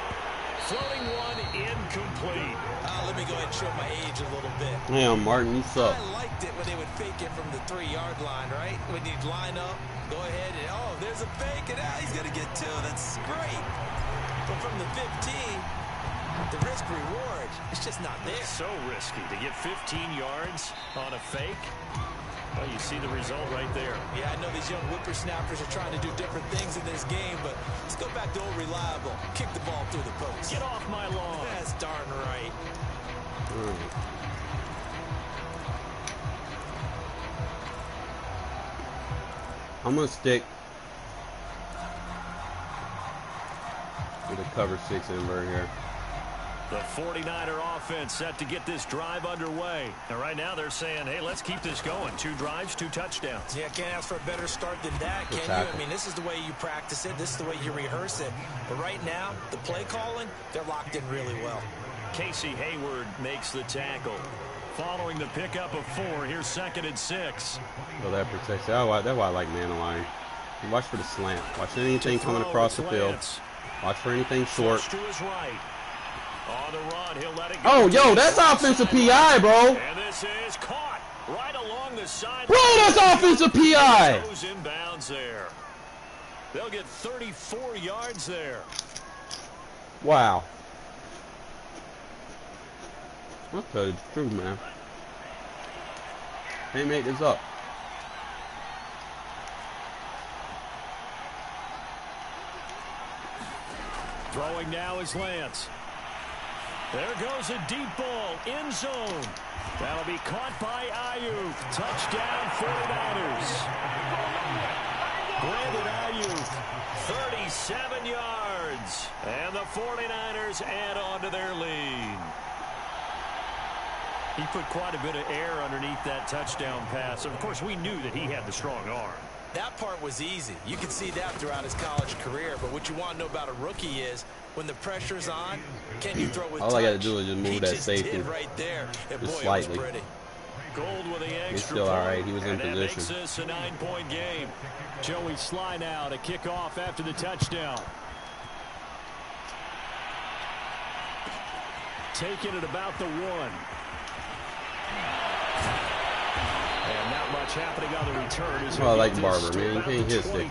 Floating one incomplete. Let me go ahead and show my age a little bit. Damn, Martin, you suck. I liked it when they would fake it from the 3-yard line, right? When you'd line up, go ahead and, oh, there's a fake, and he's going to get 2. That's great. But from the 15, the risk-reward, it's just not there. So risky to get 15 yards on a fake. Well, you see the result right there. Yeah, I know these young whippersnappers are trying to do different things in this game, but let's go back to old reliable. Kick the ball through the post. Get off my lawn. That's darn right. I'm going to stick with a cover 6 invert here. The 49er offense set to get this drive underway. And right now they're saying, hey, let's keep this going. 2 drives, 2 touchdowns. Yeah, can't ask for a better start than that, can you? I mean, this is the way you practice it. This is the way you rehearse it. But right now, the play calling, they're locked in really well. Casey Hayward makes the tackle. Following the pickup of 4, here's 2nd and 6. So that protects. That's why I like man aligned. Watch for the slant. Watch anything coming across the field. Watch for anything short. To his right. On the run, he'll let it go. Oh, yo, that's offensive PI, bro. And this is caught right along the side. Bro, that's offensive PI. Goes inbounds there. They'll get 34 yards there. Wow. I'll tell you the truth, man. Can't make this up. Throwing now is Lance. There goes a deep ball, end zone. That'll be caught by Ayuk. Touchdown 49ers. Brandon Ayuk, 37 yards. And the 49ers add on to their lead. He put quite a bit of air underneath that touchdown pass. Of course, we knew that he had the strong arm. That part was easy. You could see that throughout his college career. But what you want to know about a rookie is when the pressure's on, can you throw with all touch? I got to do is just move that safety did right there. And just boy, slightly. It was pretty. Gold with the extra He's still all right. He was in and position. That makes this a 9-point game. Joey Sly now to kick off after the touchdown. Taking it about the 1. And not much happening on the return. Oh, I like Barber, man. You can't hit stick.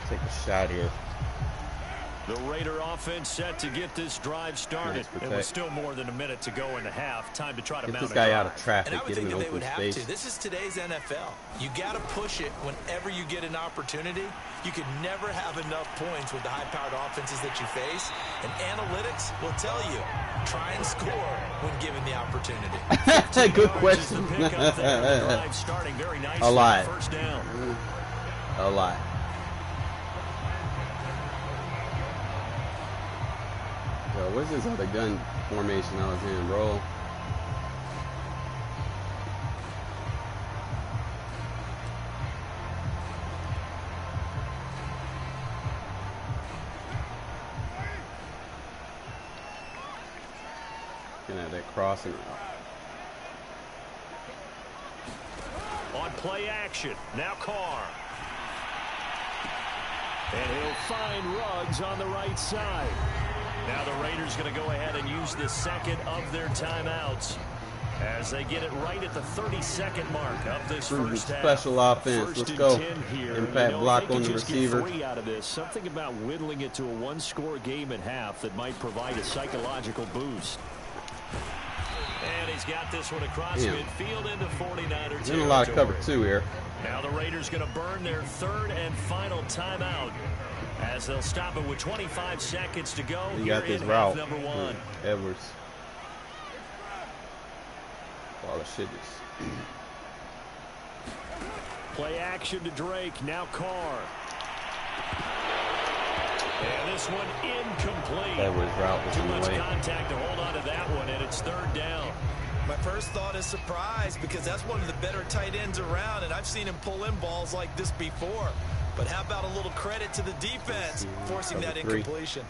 Take a shot here. The Raider offense set to get this drive started. It was still more than a minute to go in the half. Time to try to mount this guy out drive. of traffic. And I would Get him think in that they open would space. have to. This is today's NFL. You got to push it whenever you get an opportunity. You could never have enough points with the high-powered offenses that you face. And analytics will tell you, try and score when given the opportunity. Good question. A lot. First down. A lot. Yo, what's this other gun formation I was in, bro? Looking at that crossing. On play action, now Carr. And he'll find Ruggs on the right side. Now the Raiders going to go ahead and use the second of their timeouts as they get it right at the 32nd mark of this first half. Special offense. Let's go. Here. Impact block on the receiver. 3 out of this. Something about whittling it to a 1-score game at half that might provide a psychological boost. And he's got this one across midfield into 49er territory. There's a lot of cover 2 here. Now the Raiders going to burn their 3rd and final timeout as they'll stop it with 25 seconds to go. You got this route. Number 1. Edwards. All the shit is. Play action to Drake. Now Carr. And this one incomplete. That was route was Too in the much way. contact to hold on to that one, and it's third down. My first thought is surprise because that's one of the better tight ends around, and I've seen him pull in balls like this before. But how about a little credit to the defense forcing that incompletion?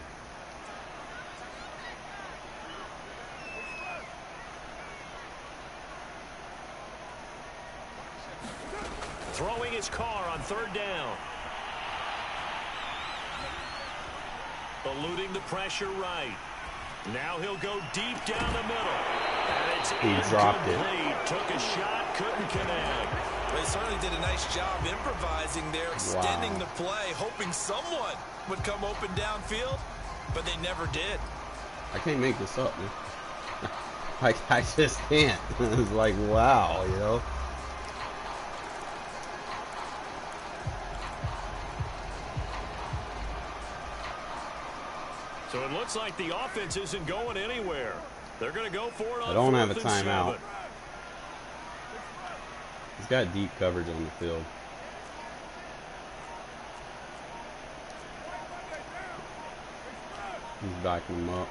Throwing his car on third down. Eluding the pressure right. Now he'll go deep down the middle. And it's He dropped it. Took a shot, couldn't connect. They certainly did a nice job improvising there, extending the play, hoping someone would come open downfield, but they never did. I can't make this up, man. I just can't. It's like, wow, you know. So it looks like the offense isn't going anywhere. They're going to go for it on I don't have a 4th and timeout. 7. He's got deep coverage on the field. He's backing him up.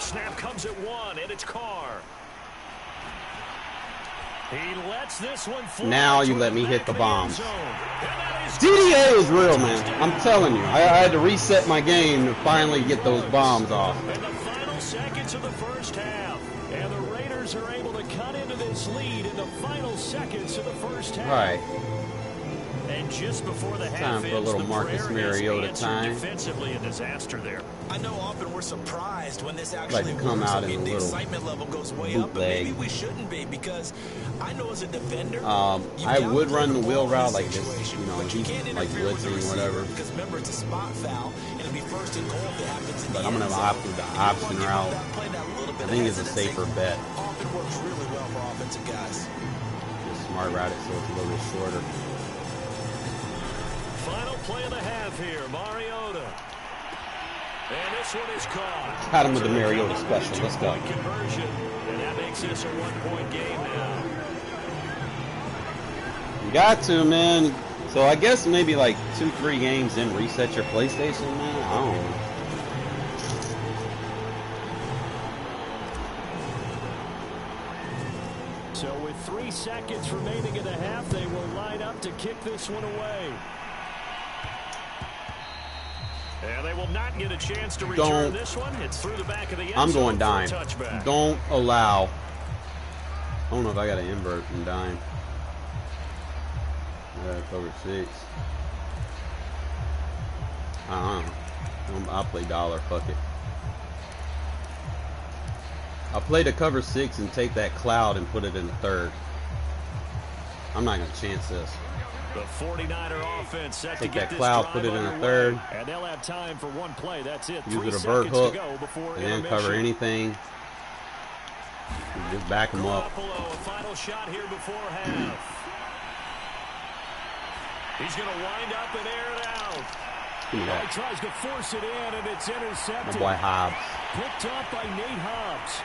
Snap comes at 1, and it's Carr. He lets this one fly. Now you let me hit the bombs. DDA is real, man. I'm telling you. I had to reset my game to finally get those bombs off. In the final seconds of the first half. And the Raiders are able to cut into this lead in the final seconds of the first half. Right. And just before the half Time for a ends, little the Marcus prayer has Mariota answered time. Defensively, a disaster there. I know often we're surprised when this Like actually to come works. out I in mean, a the little excitement level goes way up, but bootleg. maybe we shouldn't be because I know as a defender, I would run the wheel route like this, you know, he's like blitzing or whatever. Because remember, it's a spot foul, and it'll be first and goal if it happens in But the I'm end gonna zone. opt with the option route. I think it's a safer bet. Often works really well for offensive guys. Just smart route it so it's a little bit shorter. Final play of the half here, Mariota. And this one is caught. Got him with the Mariota special. Let's go. Conversion, and that makes this a 1-point game now. You got to, man. So I guess maybe like 2-3 games in, reset your PlayStation, man. I don't know. So with 3 seconds remaining in the half, they will line up to kick this one away. And they will not get a chance to return this one. It's through the back of the end zone. I'm going dime. Touchback. Don't allow. I don't know if I got to invert and dime. Cover 6. I'll play dollar. Fuck it. I'll play the cover 6 and take that cloud and put it in the third. I'm not going to chance this. The 49er offense set Take to get that cloud, put it in a third. And they'll have time for one play. That's it. Use it a vert hook, and then cover anything. Just back them up. A final shot here before half. He's going to wind up and air it out. Give me that. He tries to force it in, and it's intercepted. My boy Hobbs. Picked up by Nate Hobbs.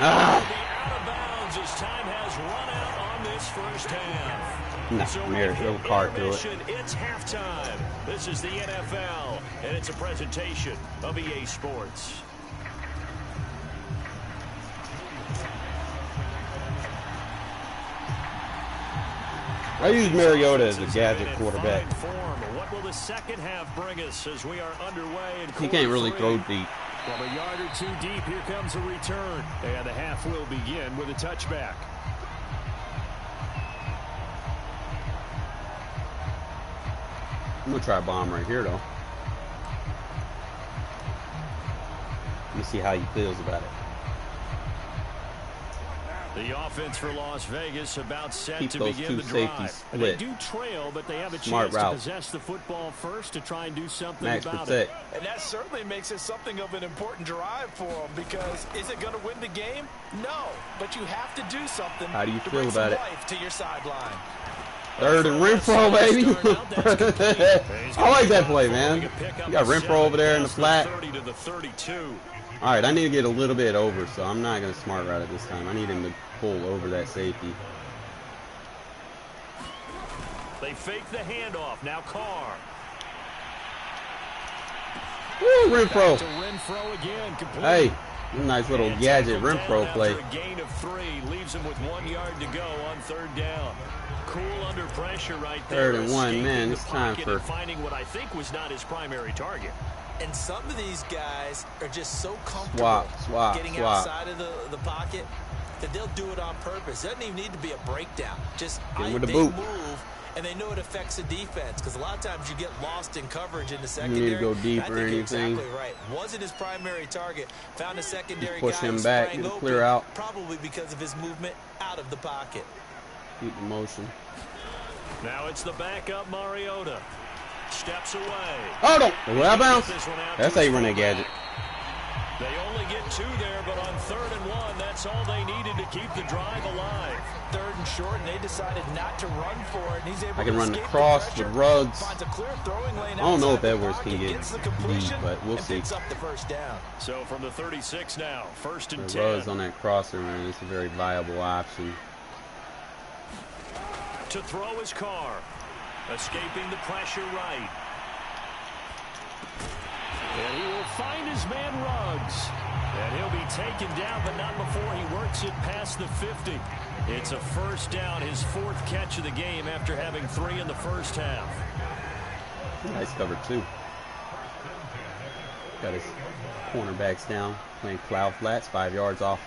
Ah! Out of bounds as time has run out on this first half. Nah, So Mayor's no card through it. It's halftime. This is the NFL, and it's a presentation of EA Sports. I use Mariota as a gadget quarterback. What will the second half bring us as we are underway? He can't really throw deep. From a yard or 2 deep, here comes a return. And the half will begin with a touchback. I'm going to try a bomb right here, though. Let me see how he feels about it. The offense for Las Vegas about set Keep to those begin two the drive. safeties They split. do trail, but they have a Smart chance route. to possess the football first to try and do something Max about protect. it. And that certainly makes it something of an important drive for them because is it going to win the game? No, but you have to do something. How do you to feel bring about some it? life to your sideline. Third and Renfro, baby. I like that play, man. You got Renfro over there in the flat. 30 to the 32. All right, I need to get a little bit over, so I'm not going to smart route it this time. I need him to pull over that safety. They fake the handoff. Now Carr. Woo, Renfro. To Renfro again. Complete. Hey, nice little gadget Renfro play. A gain of 3 leaves him with 1 yard to go on 3rd down. Cool under pressure right there. 3rd and 1, man. It's time for finding what I think was not his primary target. And some of these guys are just so comfortable getting outside of the pocket that they'll do it on purpose. It doesn't even need to be a breakdown. Just they move, and they know it affects the defense. Because a lot of times you get lost in coverage in the secondary. You need to go deep or anything. Exactly right. Wasn't his primary target. Found a secondary push guy him back and clear out. Probably because of his movement out of the pocket. Keep the motion. Now it's the backup Mariota. Steps away. Oh, no. Well, bounce. That's how you run that gadget. They only get 2 there, but on 3rd and 1, that's all they needed to keep the drive alive. 3rd and short, and they decided not to run for it. And he's able I can to run the cross with Ruggs. Finds a clear throwing lane. I don't know if Edwards can get deep, but we'll see. Picks up the 1st down. So from the 36 now, 1st and 10. Ruggs on that crosser, man, it's a very viable option. To throw his Carr. Escaping the pressure right. And he will find his man Ruggs. And he'll be taken down, but not before he works it past the 50. It's a 1st down, his 4th catch of the game after having 3 in the 1st half. Nice cover, too. Got his cornerbacks down, playing cloud flats, 5 yards off.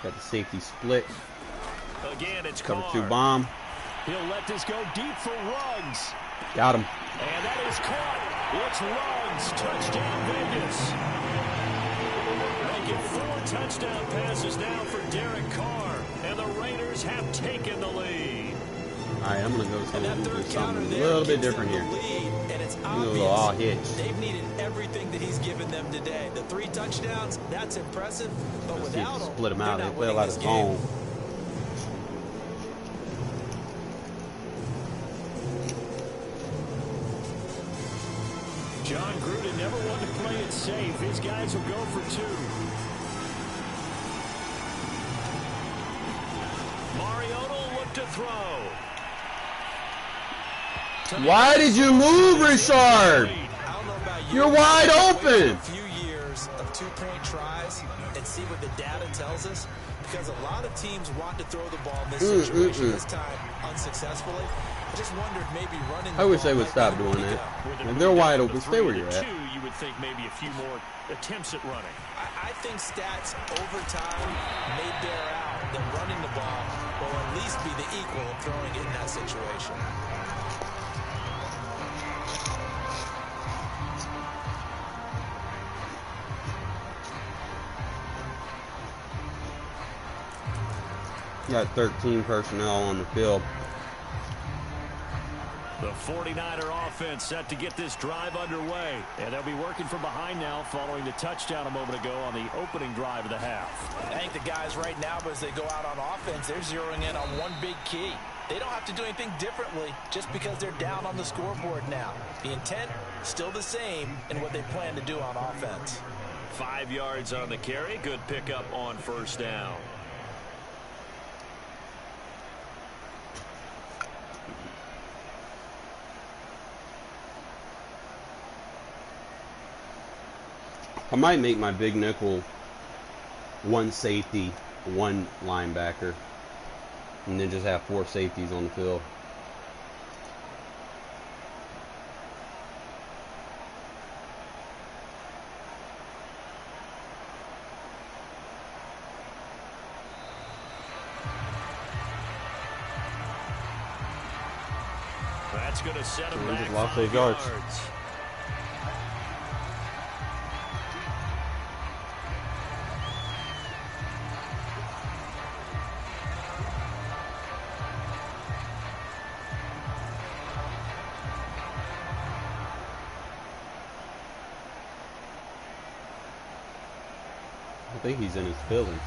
Got the safety split. Again, it's cover Carr. 2 bomb. He'll let this go deep for Ruggs. Got him. And that is caught. It's Ruggs. Touchdown, Vegas. Making 4 touchdown passes now for Derek Carr. And the Raiders have taken the lead. All right, I'm going to go something a little bit different here. And it's obvious all hitch. They've needed everything that he's given them today. The 3 touchdowns, that's impressive. But without him, split them out. They play a lot of zone. John Gruden never wanted to play it safe. His guys will go for 2. Mariota will look to throw. Why did you move, Richard? You're wide open. A few years of 2-point tries and see what the data tells us. Because a lot of teams want to throw the ball in this situation. This time unsuccessfully. I just wondered maybe running the I wish they would stop doing that. If they're wide open, stay where you're at. You would think maybe a few more attempts at running. I think stats over time may bear out that running the ball will at least be the equal of throwing it in that situation. Got 13 personnel on the field. The 49er offense set to get this drive underway. And they'll be working from behind now following the touchdown a moment ago on the opening drive of the half. I think the guys right now, as they go out on offense, they're zeroing in on one big key. They don't have to do anything differently just because they're down on the scoreboard now. The intent, still the same in what they plan to do on offense. 5 yards on the carry. Good pickup on 1st down. I might make my big nickel 1 safety, 1 linebacker, and then just have 4 safeties on the field. That's going to set him back lost 5 8 yards. I think he's in his feelings.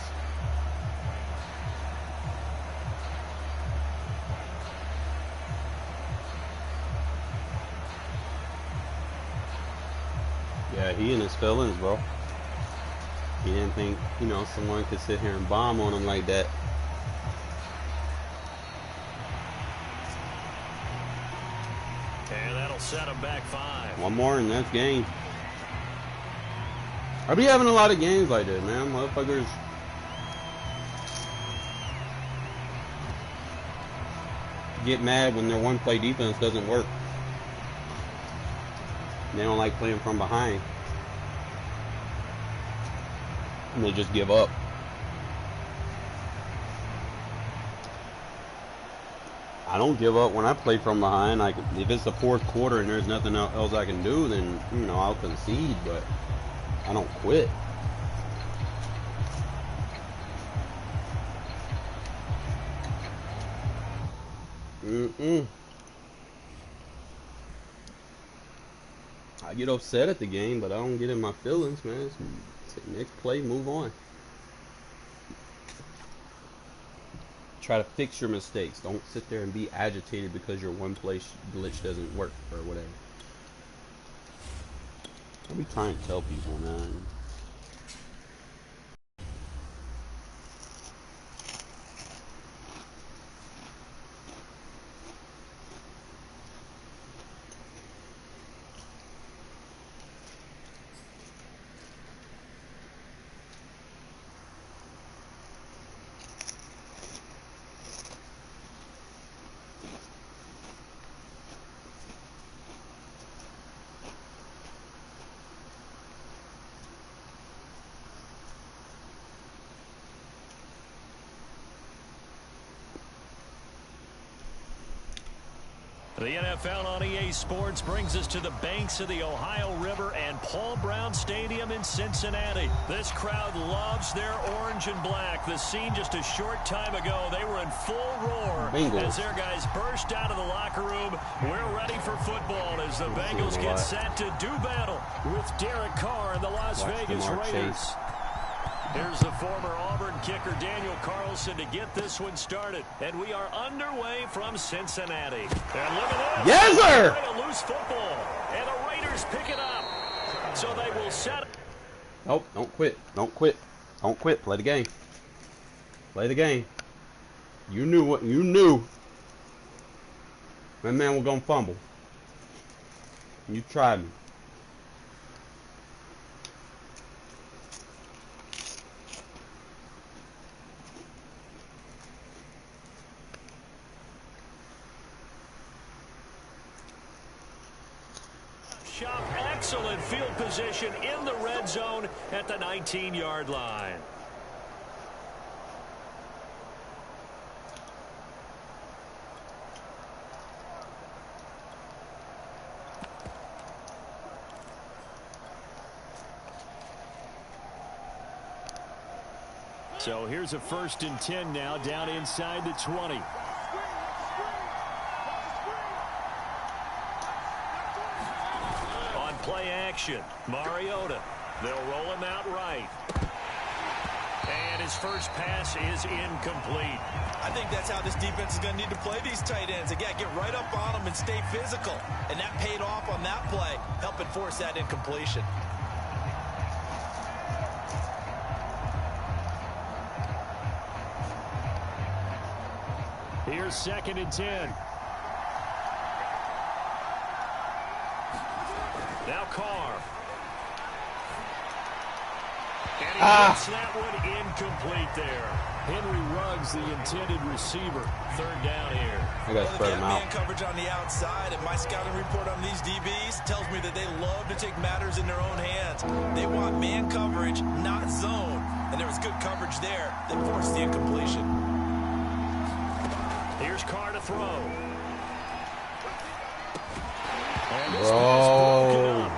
Yeah, he in his feelings, bro. He didn't think, you know, someone could sit here and bomb on him like that. That'll set them back 5. One more and that's game. I be having a lot of games like that, man. Motherfuckers get mad when their one-play defense doesn't work. They don't like playing from behind. And they just give up. I don't give up when I play from behind. Like, if it's the fourth quarter and there's nothing else I can do, then, you know, I'll concede, but I don't quit. I get upset at the game, but I don't get in my feelings, man. It's next play, move on. Try to fix your mistakes. Don't sit there and be agitated because your one play glitch doesn't work or whatever. I be trying to tell people, man. The NFL on EA Sports brings us to the banks of the Ohio River and Paul Brown Stadium in Cincinnati. This crowd loves their orange and black. The scene just a short time ago, they were in full roar as their guys burst out of the locker room. We're ready for football as the Bengals get set to do battle with Derek Carr and the Las Vegas Raiders. Here's the former Auburn kicker Daniel Carlson to get this one started. And we are underway from Cincinnati. And look at this. Yes, sir! A loose football. And the Raiders pick it up. So they will set. Nope, don't quit. Don't quit. Don't quit. Play the game. Play the game. You knew what you knew. That man was gonna fumble. You tried me. Excellent field position in the red zone at the 19-yard line. So here's a 1st and 10 now down inside the 20. Play action. Mariota. They'll roll him out right. And his first pass is incomplete. I think that's how this defense is going to need to play these tight ends. Again, get right up on them and stay physical. And that paid off on that play, helping force that incompletion. Here's 2nd and 10. Now Carr. And he gets that one incomplete there. Henry Ruggs, the intended receiver. 3rd down here. I got to spread them out. Man coverage on the outside, and my scouting report on these DBs tells me that they love to take matters in their own hands. They want man coverage, not zone. And there was good coverage there that forced the incompletion. Here's Carr to throw. Bro.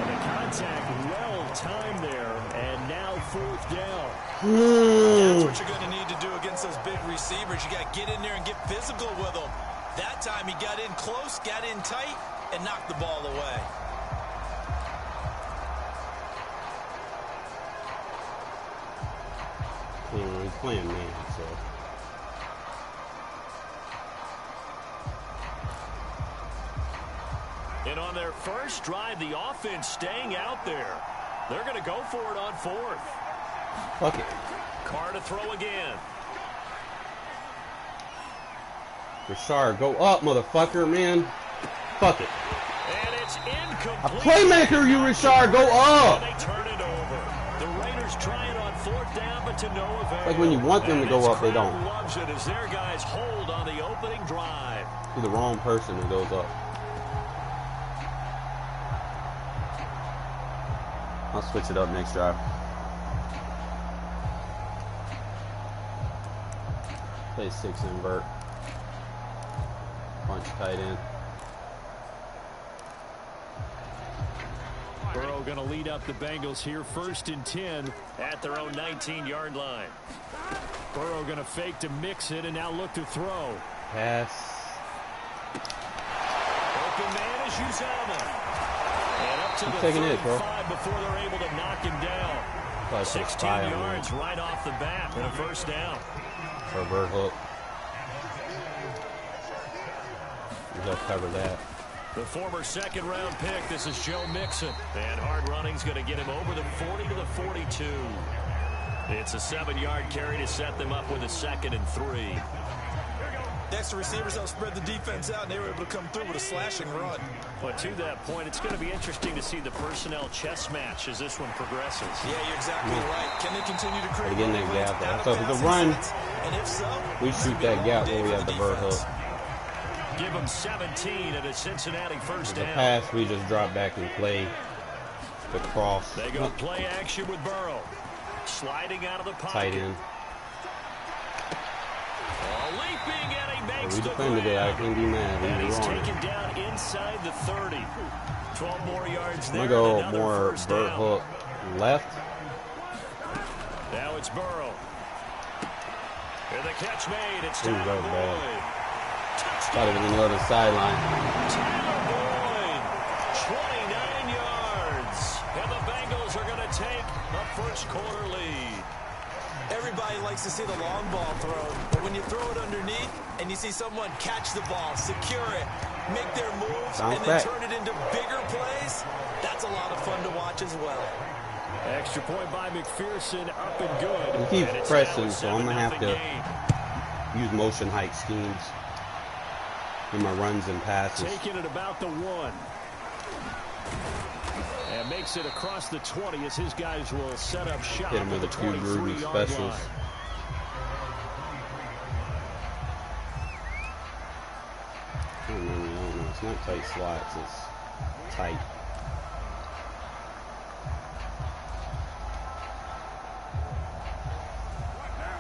The contact well-timed there, and now 4th down. That's what you're going to need to do against those big receivers. You got to get in there and get physical with them. That time he got in close, got in tight, and knocked the ball away. He's playing man, so. And on their first drive, the offense staying out there. They're going to go for it on 4th. Fuck it. Carr to throw again. Rashard, go up, motherfucker, man. Fuck it. And it's incomplete. A playmaker, you Richard, go up. And they turn it over. The Raiders trying on fourth down, but to no avail. Like when you want them to go up, they don't. Loves it as their guys hold on the opening drive. You're the wrong person who goes up. I'll switch it up next drive. Play 6 invert. Bunch tight end. Burrow going to lead up the Bengals here, 1st and 10 at their own 19-yard line. Burrow going to fake to mix it and now look to throw. Pass. Open man is Uzama. And up to the 35 before they're able to knock him down. 16 yards right off the bat and a first down. For a bird hook. He'll cover that. The former second-round pick, this is Joe Mixon. And hard running's going to get him over the 40 to the 42. It's a 7-yard carry to set them up with a 2nd and 3. Next, the receivers help spread the defense out, and they were able to come through with a slashing run. But to that point, it's going to be interesting to see the personnel chess match as this one progresses. Yeah, you're exactly right. Can they continue to create again that gap there? So if it's a run, and if so, we shoot that gap where we have the bird hook. Give them 17 at a Cincinnati first down. The pass, we just drop back and play the cross. They go play action with Burrow. Sliding out of the pocket. Tight end. Leaping, and he makes we defended it. I can't be mad. And he's taken down inside the 30. 12 more yards there. I'm going to go more bird hook left. Now it's Burrow. And the catch made. It's Ooh, Tyler Boyd. Thought it was on the other sideline. Tyler Boyd, 29 yards. And the Bengals are going to take a first-quarter lead. Everybody likes to see the long ball throw, but when you throw it underneath and you see someone catch the ball, secure it, make their moves, and then turn it into bigger plays, that's a lot of fun to watch as well. Extra point by McPherson, up and good. He keeps pressing, so I'm going to have to use motion hike schemes in my runs and passes. Taking it about the 1. And makes it across the 20 as his guys will set up shop. Hit him with a few Gruden specials. I don't know. It's not tight slots. It's tight.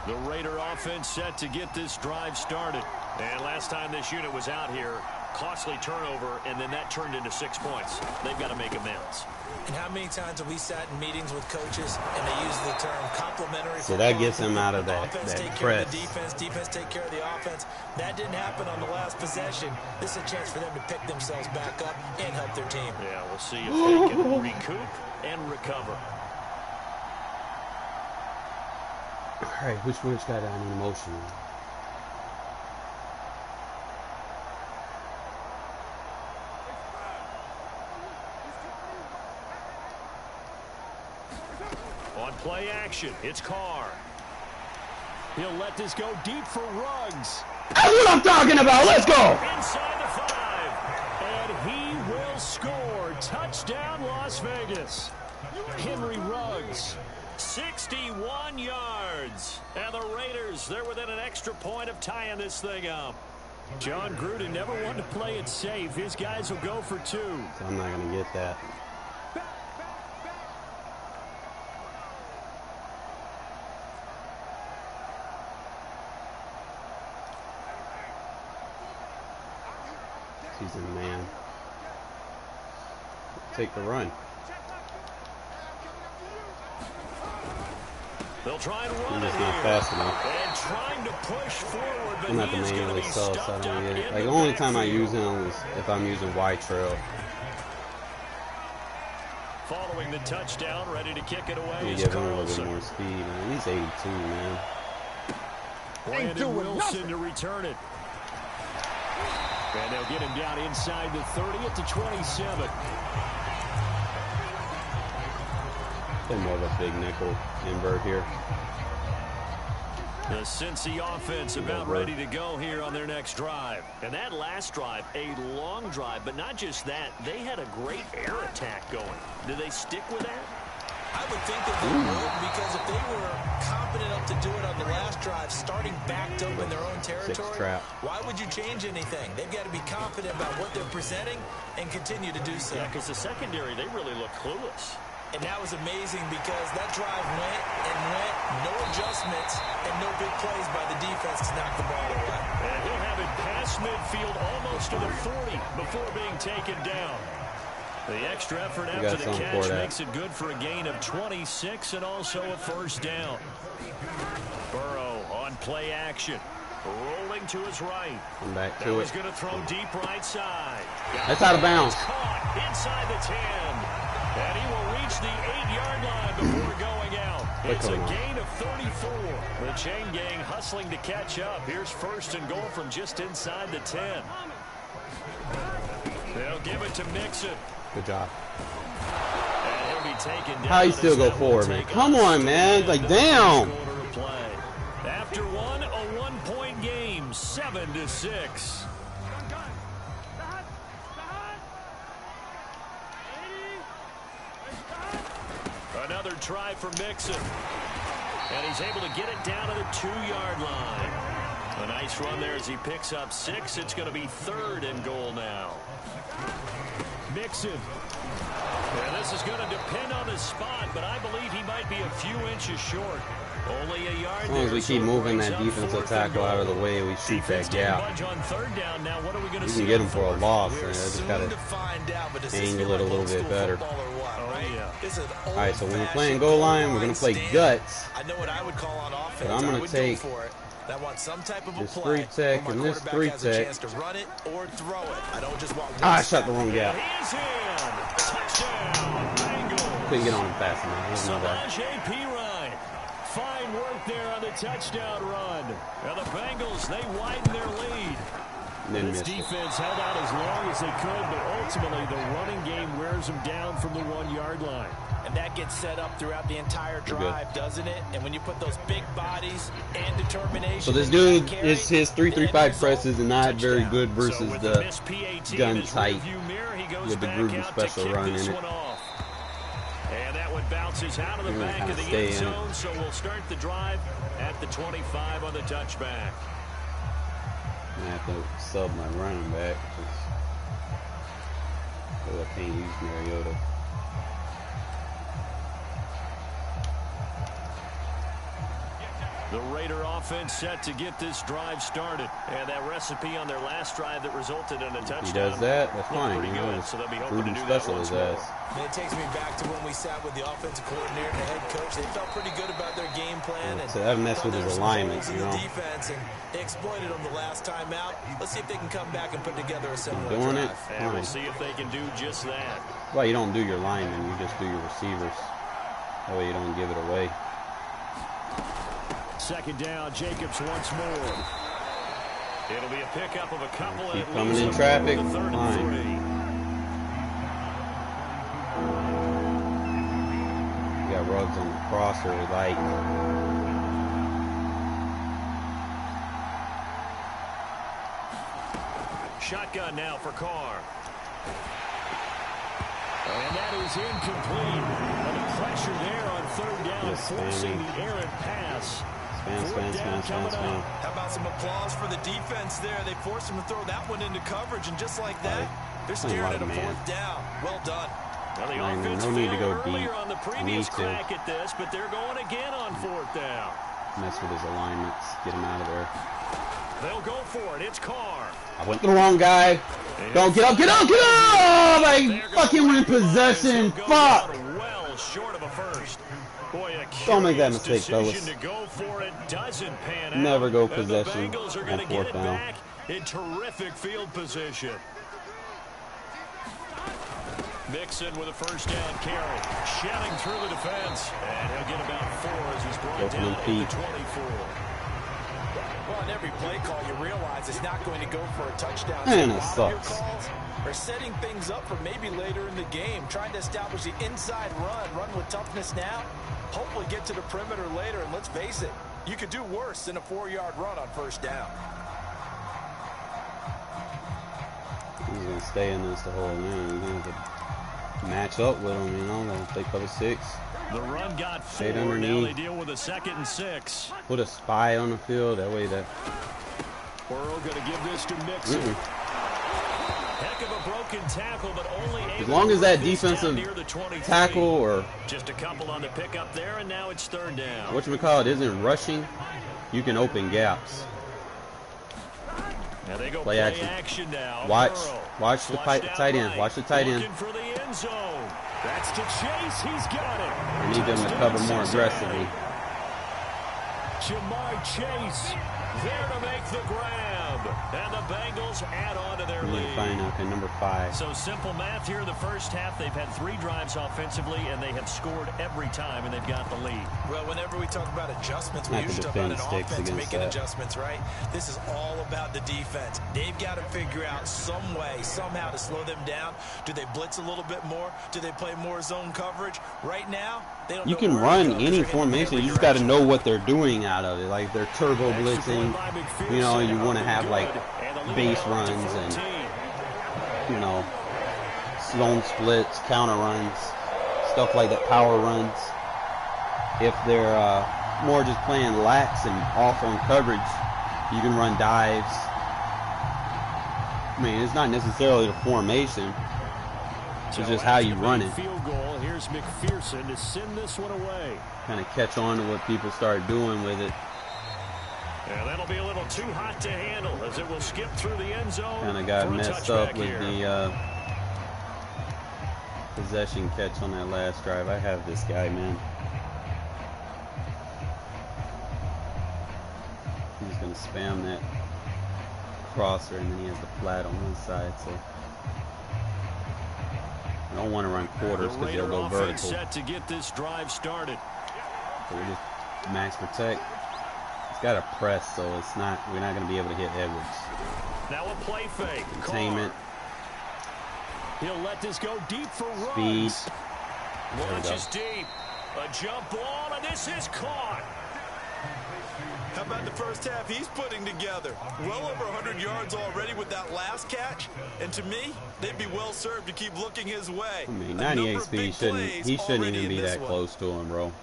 The Raider offense set to get this drive started. And last time this unit was out here, costly turnover, and then that turned into 6 points. They've got to make amends. And how many times have we sat in meetings with coaches and they use the term complementary? So that gets them out of that press. Defense take care of the offense. That didn't happen on the last possession. This is a chance for them to pick themselves back up and help their team. Yeah, we'll see if they can recoup and recover. All right, which got on emotion? On play action, it's Carr. He'll let this go deep for Ruggs. That's what I'm talking about. Let's go. Inside the 5. And he will score. Touchdown, Las Vegas. Henry Ruggs. 61 yards. And the Raiders, they're within an extra point of tying this thing up. John Gruden never wanted to play it safe. His guys will go for 2. So I'm not going to get that. He's a man. Take the run. They'll try and run He's just not fast enough. And trying to push forward, but I'm not the manually so I don't get it. Like the only time I use him is if I'm using wide trail. Following the touchdown, ready to kick it away. You give him a little bit more speed, man. He's 82, man. Brandon Wilson to return it. And they'll get him down inside the 30 at the 27. They're more of a big nickel invert here. The Cincy offense about ready to go here on their next drive. And that last drive, a long drive, but not just that. They had a great air attack going. Do they stick with that? I would think that they would, because if they were confident enough to do it on the last drive, starting backed up in their own territory, why would you change anything? They've got to be confident about what they're presenting and continue to do so. Yeah, because the secondary, they really look clueless. And that was amazing because that drive went and went, no adjustments, and no big plays by the defense to knock the ball away. And he'll have it past midfield almost to the 40 before being taken down. The extra effort after the catch makes it good for a gain of 26 and also a first down. Burrow on play action. Rolling to his right. Come back to it. He's going to throw deep right side. That's out of bounds. Caught inside the 10. And he will reach the 8-yard line before going out. It's a gain of 34. The chain gang hustling to catch up. Here's first and goal from just inside the 10. They'll give it to Mixon. Good job. And he'll be taken down. How you still go forward, man? Come on, man. Like, damn. After one, a 1-point game, 7-6. Another try for Mixon. And he's able to get it down to the 2-yard line. A nice run there as he picks up 6. It's going to be 3rd and goal now. Mixon. And this is going to depend on his spot, but I believe he might be a few inches short. Only a yard. As long as we keep moving that defensive tackle out of the way, we shoot that gap. We can get him for a loss, and I just got to angle it a little bit better. Alright, so when we're playing goal line, we're going to play guts. But I'm going to take this 3-tech and this 3-tech. I shot the wrong gap. Couldn't get on him fast enough. Fine work there on the touchdown run. Now the Bengals, they widen their lead. This defense held out as long as they could, but ultimately the running game wears them down from the 1-yard line. And that gets set up throughout the entire drive, doesn't it? And when you put those big bodies and determination. So this dude, his 3-3-5 presses are not very good versus the gun tight with the Gruden special run in it. And that one bounces out of the back of the end zone, so we'll start the drive at the 25 on the touchback. I have to sub my running back because I can't use Mariota. The Raider offense set to get this drive started. And that recipe on their last drive that resulted in a touchdown. He does that, that's fine. You know, so they'll be hoping to do special that his ass. And it takes me back to when we sat with the offensive coordinator and the head coach. They felt pretty good about their game plan. So that messed with his alignment, you know. Defense, and they exploited them the last time out. Let's see if they can come back and put together a similar doing drive. it. And we'll see if they can do just that. Well, you don't do your linemen, you just do your receivers. That way you don't give it away. Second down, Jacobs once more. It'll be a pickup of a couple. Keep coming in traffic. Fine. You got Ruggs on the crosser, like. Shotgun now for Carr. And that is incomplete. And the pressure there on 3rd down, forcing the errant pass. How about some applause for the defense there? They forced him to throw that one into coverage, and just like that, they're staring at a 4th down. Well done. Well, the offense failed earlier on the previous crack at this, but they're going again on 4th down. Mess with his alignments. Get him out of there. They'll go for it. It's Carr. I went the wrong guy. Don't get up, get up, get up! I fucking win possession. Fuck! Well short of a first. Boy, don't make that mistake, fellas. To go for it doesn't pan out. Never go possession on 4th down. Back in terrific field position. Mixon with a first down carry. Shedding through the defense. And he'll get about 4 as he's brought down at the 24. Well, in every play call, you realize it's not going to go for a touchdown. Man, that sucks. Are setting things up for maybe later in the game, trying to establish the inside run with toughness now, hopefully get to the perimeter later, and let's face it, You could do worse than a 4-yard run on first down. He's going to stay in this the whole game. He's going to match up with him, you know, if they cover 6. The run got 4. underneath. Now they deal with a 2nd and 6. Put a spy on the field. That way that... Burrow going to give this to Mixon. Heck of a broken tackle, but only as long as that defensive tackle or... Just a couple on the pickup there, and now it's 3rd down. Whatchamacallit isn't rushing, you can open gaps. Now they go play action now. Watch the tight end. Right. Watch the tight end. For the end zone. That's to Chase. He's got it. We need them to cover more aggressively. Jamar Chase there to make the grab. And the Bengals add on to their lead. Okay, number 5. So simple math here in the first half. They've had 3 drives offensively, and they have scored every time, and they've got the lead. Well, whenever we talk about adjustments, we usually talk about an offense making adjustments, right? This is all about the defense. They've got to figure out some way, somehow to slow them down. Do they blitz a little bit more? Do they play more zone coverage? Right now, they don't know. You can run any formation. You just got to know what they're doing out of it. Like they're turbo blitzing. You know, you want to have like base runs and, you know, zone splits, counter runs, stuff like that, power runs. If they're more just playing lax and off on coverage, you can run dives. I mean, it's not necessarily the formation. It's just how you run it. Field goal. Here's McPherson to send this one away. Kind of catch on to what people start doing with it. Yeah, that'll be a little too hot to handle as it will skip through the end zone. Kind of got messed up with the possession catch on that last drive. I have this guy, man. He's going to spam that crosser, and then he has the flat on one side. So I don't want to run quarters because they'll go vertical. Set to get this drive started. So we just max protect. It's got to press, so it's not. We're not going to be able to hit Edwards. Now a play fake. Containment. He'll let this go deep for Speed. runs. Launches deep. A jump ball, and this is caught. How about the first half he's putting together? Well over 100 yards already with that last catch. And to me, they'd be well served to keep looking his way. I mean, 98 speed shouldn't even be that close to him, bro.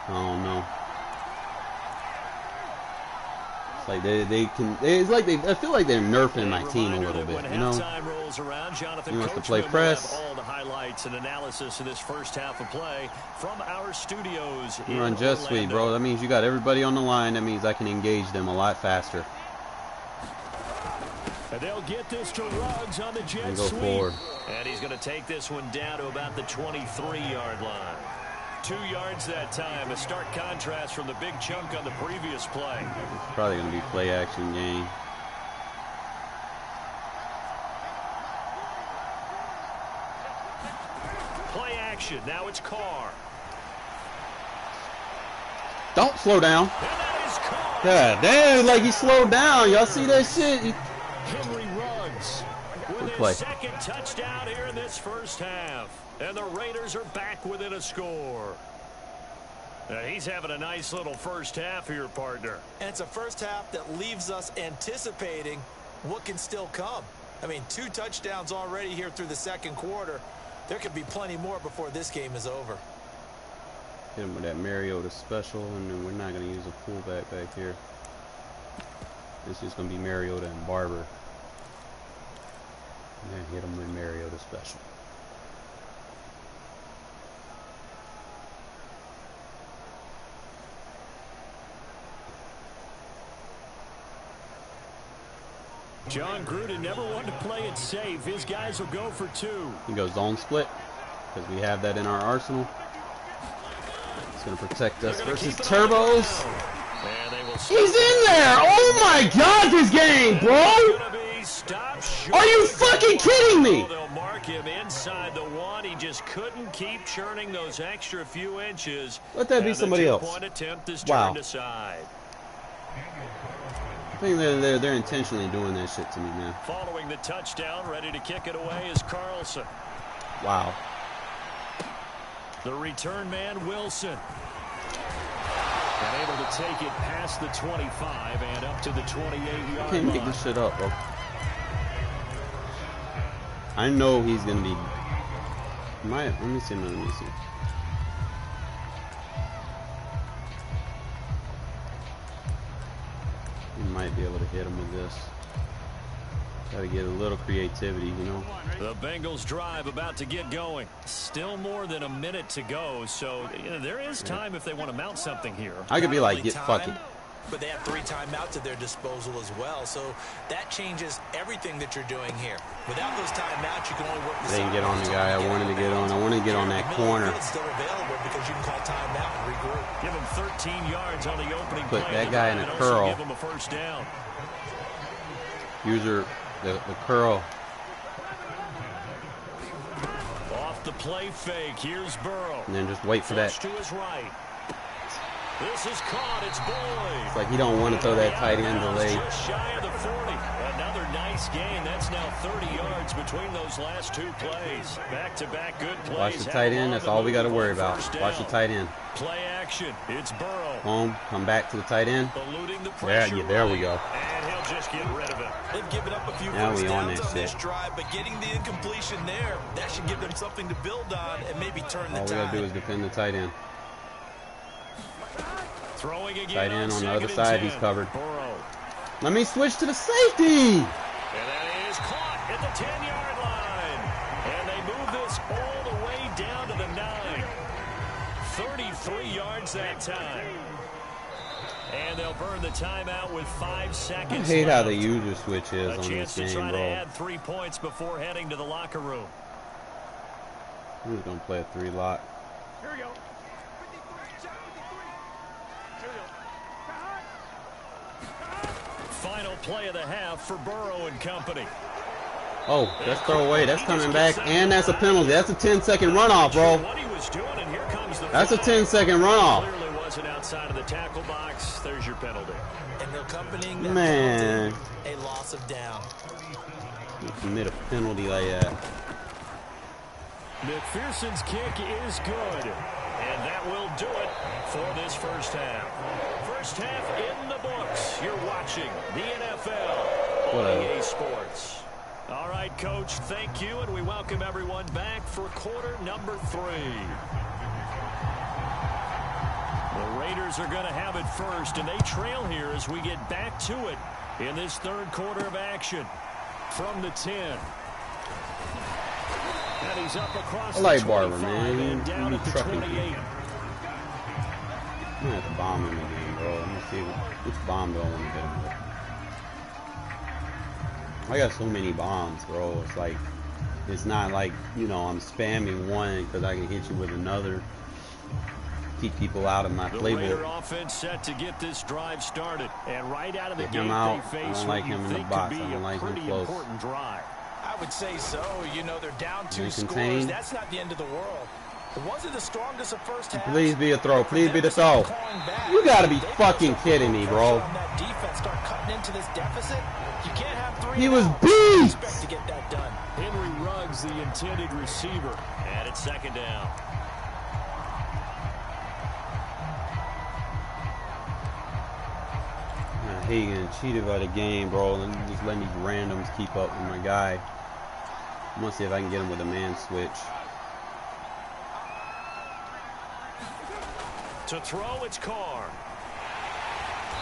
I don't know. It's like they can. It's like I feel like they're nerfing my team a little bit. You know. He wants to play press. All the highlights and analysis of this first half of play from our studios. You run jet sweep, bro. That means you got everybody on the line. That means I can engage them a lot faster. And they'll get this to Ruggs on the jet sweep. Forward. And he's going to take this one down to about the 23-yard line. 2 yards that time. A stark contrast from the big chunk on the previous play. It's probably going to be play action game. Play action. Now it's Carr. Don't slow down. God damn, like he slowed down. Y'all see that shit? Henry Ruggs with his second touchdown here in this first half. And the Raiders are back within a score. Now he's having a nice little first half here, partner. And it's a first half that leaves us anticipating what can still come. I mean, 2 touchdowns already here through the second quarter. There could be plenty more before this game is over. Hit him with that Mariota special, and then we're not going to use a fullback back here. It's just going to be Mariota and Barber. And then hit him with Mariota special. John Gruden never wanted to play it safe. His guys will go for 2. He goes zone split because we have that in our arsenal. It's going to protect us versus turbos. He's in there! Oh my God, this game, bro! Are you fucking kidding me? They'll mark him inside the 1. He just couldn't keep churning those extra few inches. Let that be somebody else. Point attempt is wow. turned aside. I think they're intentionally doing that shit to me, man. Following the touchdown, ready to kick it away is Carlson. Wow. The return man, Wilson. And able to take it past the 25 and up to the 28-yard line. Can't make this shit up, bro. I know he's gonna be. Let me see. He might be able to hit him with this. Gotta get a little creativity, you know. The Bengals drive about to get going. Still more than a minute to go, so there is time if they want to mount something here. I could be like, get fucking. But they have 3 timeouts at their disposal as well, so that changes everything that you're doing here. Without those timeouts, you can only work the They didn't get on the guy I wanted to get on. I wanted to get on that corner. It's still available because you can call timeout and regroup. Give him 13 yards on the opening Put play. that guy in a curl. Give him a first down. Use the curl. Off the play fake. Here's Burrow. And then just wait for that. To his right. This is caught. It's Boyd. It's like he don't want to throw that tight end delay. Just shy of the 40. Another nice gain. That's now 30 yards between those last 2 plays. Back-to-back good plays. Watch the tight end. That's all we got to worry about. Watch the tight end. Play action. It's Burrow. Home. Come back to the tight end. Eluding the Yeah, there we go. And he'll just get rid of it. They've given up a few Now first we on downs that on this shit. drive, but getting the incompletion there, that should give them something to build on and maybe turn the All we got to do is defend the tight end. Throwing again Tight end on the other 2nd side. and 10. He's covered. Burrow. Let me switch to the safety. And that is caught at the 10-yard line. And they move this all the way down to the 9. 33 yards that time. And they'll burn the timeout with 5 I seconds hate left. how the user switch is A on chance this to game, try to bro. add 3 points before heading to the locker room. I'm just going to play a 3 lot. Here we go. Final play of the half for Burrow and company. Oh, that's throw away. That's coming back. And that's a penalty. That's a 10-second runoff, bro. What he was doing, and here comes the That's a flag. 10-second runoff. Clearly wasn't outside of the tackle box. There's your penalty. And accompanying that Man. penalty, a loss of down. You commit a penalty like that. McPherson's kick is good. And that will do it for this first half. First half in the books. You're watching the NFL on EA Sports. All right, Coach, thank you, and we welcome everyone back for quarter number 3. The Raiders are going to have it first, and they trail here as we get back to it in this third quarter of action. From the 10. And he's up across I like the Barber, 25 man. and down You at the trucking 28. people. I'm going to have to bomb him again, bro. Let me see which bomb do I want to hit him with. I got so many bombs, bro. It's like, it's not like, you know, I'm spamming one because I can hit you with another. Keep people out of my The playbook. Raider offense set to get this drive started. And right out of the Get gate, him out. they I face don't what like you him in the think box. could be I don't a like him pretty close. important drive. I would say so. You know, they're down 2 They scores. contain. That's not the end of the world. It wasn't the strongest of first half. Please be a throw. Please be the throw. You gotta be fucking kidding me, bro. That defense start cutting into this deficit. You can't have 3. He was beast. beast. Expect to get that done. Henry Ruggs, the intended receiver. And it's second down. I hate getting cheated by the game, bro. And just letting these randoms keep up with my guy. I'm gonna see if I can get him with a man switch. To throw, it's Carr.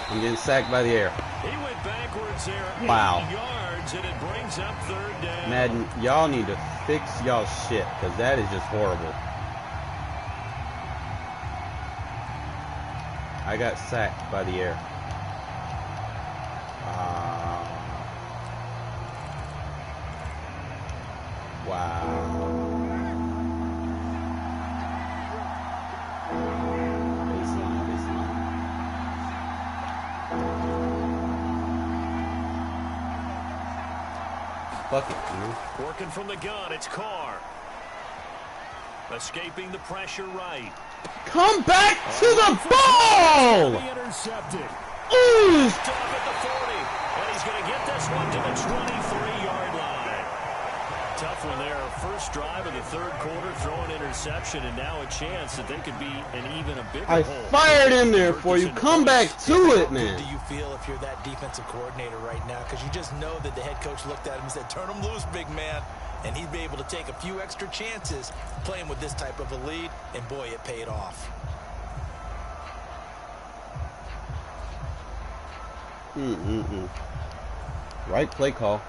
I'm getting sacked by the air. He went backwards there. Wow. 8 yards, and it brings up third down. Madden, y'all need to fix y'all shit, because that is just horrible. I got sacked by the air. Wow. Baseline. Fuck it, you know? Working from the gun, it's Carr. Escaping the pressure right. Come back to the ball! Intercepted. Ooh! Stop at the 40. And he's going to get this one to the 23-yard line. Tough one there. First drive of the third quarter, throwing interception. interception, and now a chance that they could be an even a bigger I hole. fired in there for you. Come back to it, man. How do you feel if you're that defensive coordinator right now? Because you just know that the head coach looked at him and said, turn him loose, big man. And he'd be able to take a few extra chances playing with this type of a lead, and boy, it paid off. Right play call.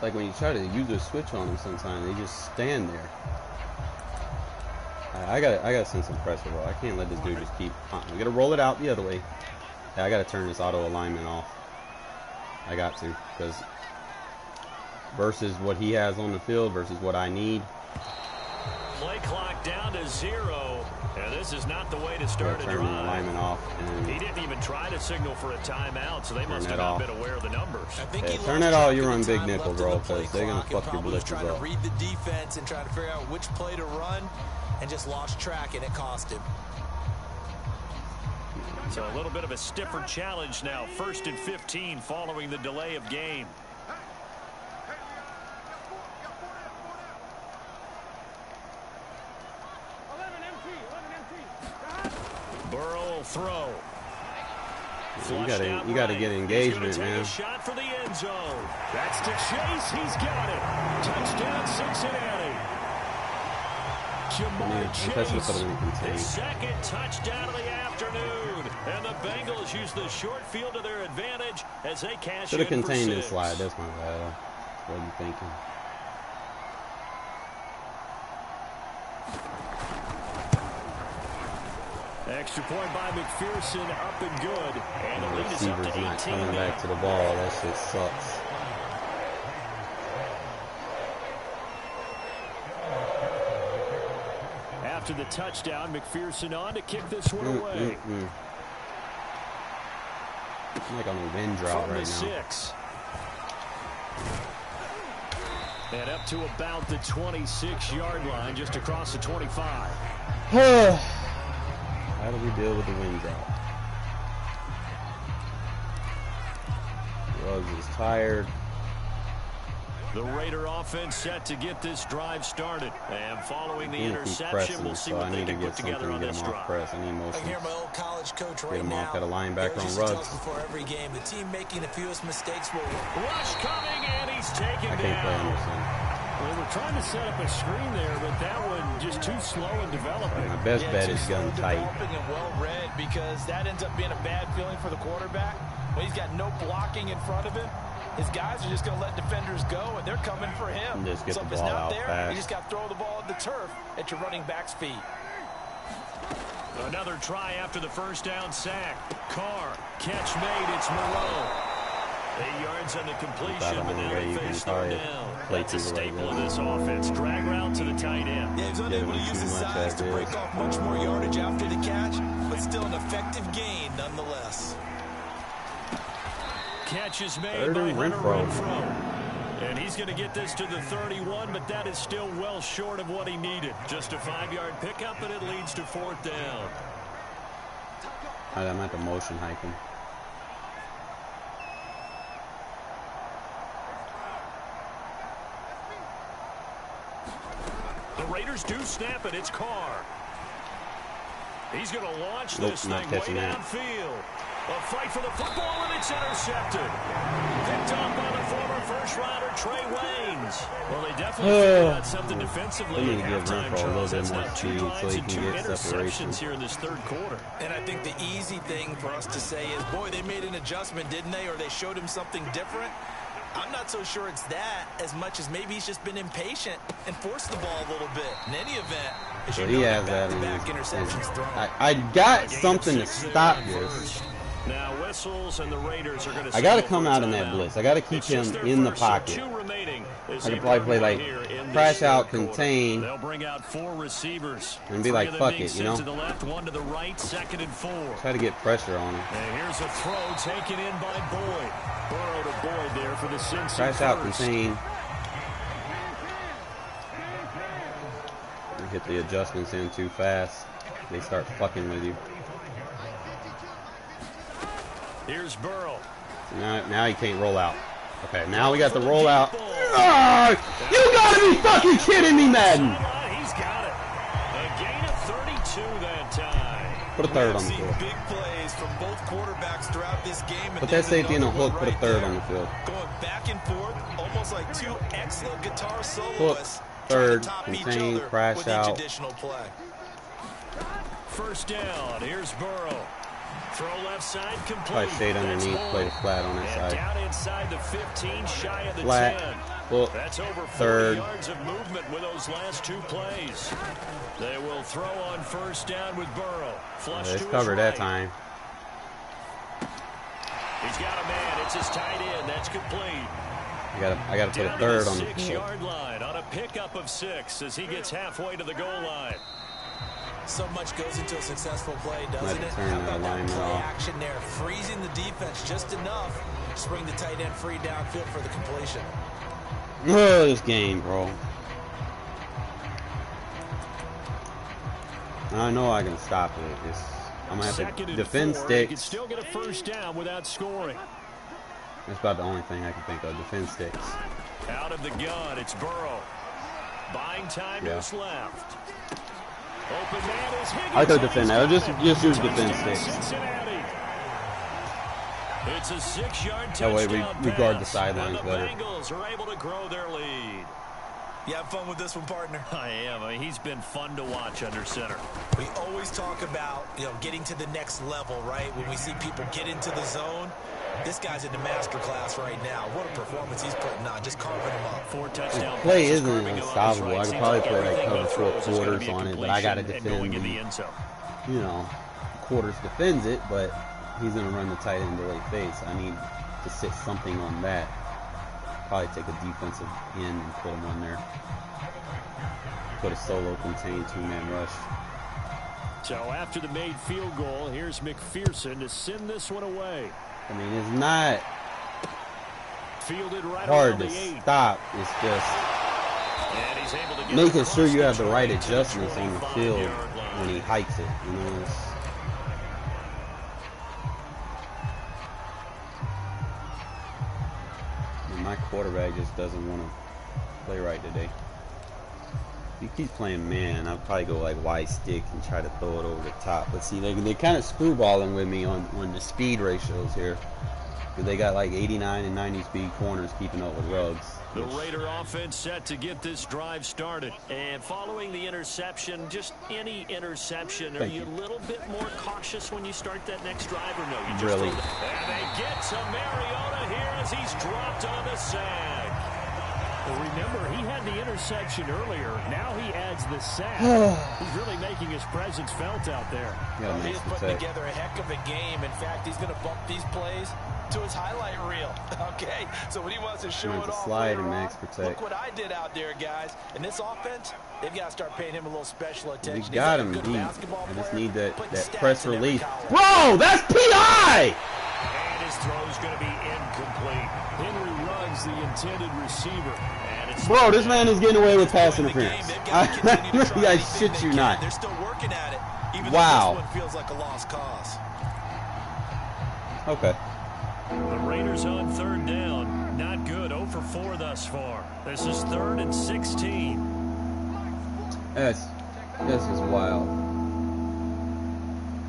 Like when you try to use a switch on them sometimes, they just stand there. I gotta send some pressure, bro. I can't let this dude just keep. We gotta roll it out the other way. Yeah, I gotta turn this auto alignment off. I got to, because versus what he has on the field versus what I need. Play clock down to 0, and this is not the way to start a drive. Turn the alignment off. And he didn't even try to signal for a timeout, so they must have not been aware of the numbers. I think he turn it off. You run big nickel, bro, because they're gonna fuck your blitzers trying up. to read the defense and trying to figure out which play to run, and just lost track, and it cost him. So a little bit of a stiffer challenge now. 1st and 15 following the delay of game. Burrow will throw. You gotta get engagement, man. Shot for the end zone. That's to Chase. He's got it. Touchdown, Cincinnati. Jamar Chase, his second touchdown of the afternoon. And the Bengals use the short field to their advantage as they cash in. Should have contained this slide. That's my bad. What are you thinking? Extra point by McPherson, up and good. And the lead is up to 18. Not coming back to the ball. That shit sucks. After the touchdown, McPherson on to kick this one away. I'm like on a wind drought right now. 6. And up to about the 26-yard line, just across the 25. How do we deal with the wind drought? Ruggs is tired. The Raider offense set to get this drive started. And following the interception, we'll see what they can put together on this drive. I need motion. I hear my old college coach right now. Get him off at a linebacker on Ruggs. Before every game, the team making the fewest mistakes will rush coming, and he's taken down. I can't play Anderson. Well, we're trying to set up a screen there, but that one just too slow in developing. My best bet is gun tight. Developing and well read, because that ends up being a bad feeling for the quarterback when he's got no blocking in front of him. His guys are just going to let defenders go, and they're coming for him. Just get so the if it's ball not out there, fast. you just got to throw the ball at the turf at your running back's feet. Another try after the first down sack. Carr, catch made. It's Moreau. 8 yards on the completion, but now they face third down. That's a staple of this offense. Drag route to the tight end. Yeah, he's unable to use his size to break off much more yardage after the catch, but still an effective gain nonetheless. Catch is made by Hunter Renfrow. And he's going to get this to the 31, but that is still well short of what he needed. Just a 5-yard pickup, and it leads to 4th down. I'm at the motion hiking. The Raiders do snap it. It's Carr. He's going to launch this thing way downfield. A fight for the football, and it's intercepted. Picked off by the former first-rounder Trey Waynes. Well, they definitely figured out something defensively at halftime, Charles. That's now 2 drives and 2 interceptions here in this third quarter. And I think the easy thing for us to say is, boy, they made an adjustment, didn't they? Or they showed him something different. I'm not so sure it's that as much as maybe he's just been impatient and forced the ball a little bit. In any event, so he has that in I got something to stop this. Now whistles and the Raiders are going to. I got to come out in that blitz. I got to keep him in the pocket. I can probably play like crash out, contain. They'll bring out 4 receivers and be like, fuck it, you know. To the left, 1 to the right, 2nd and 4. Try to get pressure on him. And here's a throw taken in by Boyd. Burrow to Boyd there for the Cincy. Crash out, contain. You hit the adjustments in too fast. They start fucking with you. Here's Burrow. Now he can't roll out. Okay, now we got the rollout. You gotta be fucking kidding me, Madden. He's got it. A gain of 32 that time. Put a third on the field. Big plays from both quarterbacks throughout this game. Put that safety in a hook. Put a third on the field. Going back and forth, almost like two excellent guitar Hook, soloists. third, contain, crash out. Play. First down. Here's Burrow. Throw left side complete. Probably shade underneath, play the flat on his side. Down inside the 15, shy of the flat. 10. Hook, That's over 40 third. yards of movement with those last two plays. They will throw on first down with Burrow. Flush to his covered right. that time. He's got a man. It's his tight end. That's complete. I gotta put a third on the field. 6-yard line on a pickup of 6 as he gets halfway to the goal line. So much goes into a successful play, doesn't it? Turn How about that play off. action there? Freezing the defense just enough to bring the tight end free downfield for the completion. Oh, this game, bro. I know I can stop it. I'm gonna have to defend sticks. He can still get a first down without scoring. That's about the only thing I can think of. Defend sticks. Out of the gun, it's Burrow. Buying time to his left. Open man is Higgins. I could defend that. Just use defend sticks. Cincinnati. It's a 6-yard That way touchdown we guard the pass, sidelines and the better. Bengals are able to grow their lead. You have fun with this one, partner? I am. I mean, he's been fun to watch under center. We always talk about, getting to the next level, right? When we see people get into the zone. This guy's in the master class right now. What a performance he's putting on, just carving him up. 4 touchdown The play passes isn't curving to unstoppable. right. I could Seems probably like play like everything cover he 4 throws is gonna quarters be a on it, but I gotta completion and defend going in the the, end zone. quarters defends it, but he's gonna run the tight end delay face. I need to sit something on that. Probably take a defensive end and put him on there. Put a solo contain 2-man rush. So after the made field goal, here's McPherson to send this one away. I mean, it's not Fielded right hard around to the 8. stop. It's just And he's able to get making across sure you have the right 20 to adjustments on the field 25-yard line. when he hikes it. My quarterback just doesn't want to play right today. If he keeps playing man, I'll probably go like wide stick and try to throw it over the top. But see, they're kind of screwballing with me on the speed ratios here. Because they got like 89 and 90 speed corners keeping up with Ruggs. The Raider offense set to get this drive started. And following the interception, just any interception, are you a little bit more cautious when you start that next drive or no? You just Really? And they get to Mariota here as he's dropped on the sack. Well, remember, he had the interception earlier. Now he adds the sack. He's really making his presence felt out there. Yeah, He's putting together a heck of a game. In fact, he's going to bump these plays to his highlight reel. Okay, so when he wants to show it off slide later and max on, protect. look what I did out there, guys. And this offense, they've got to start paying him a little special attention. We got him He's a deep. good basketball I just player, need that putting stats press in every release. column. Bro, that's PI! And his throw is going to be incomplete. Henry Ruggs, the intended receiver. And it's Bro, this man is getting away with pass interference. I shit you not. They're still working at it. Even Wow. though this one feels like a lost cause. Okay. The Raiders on third down. Not good. 0 for 4 thus far. This is 3rd and 16. This is wild.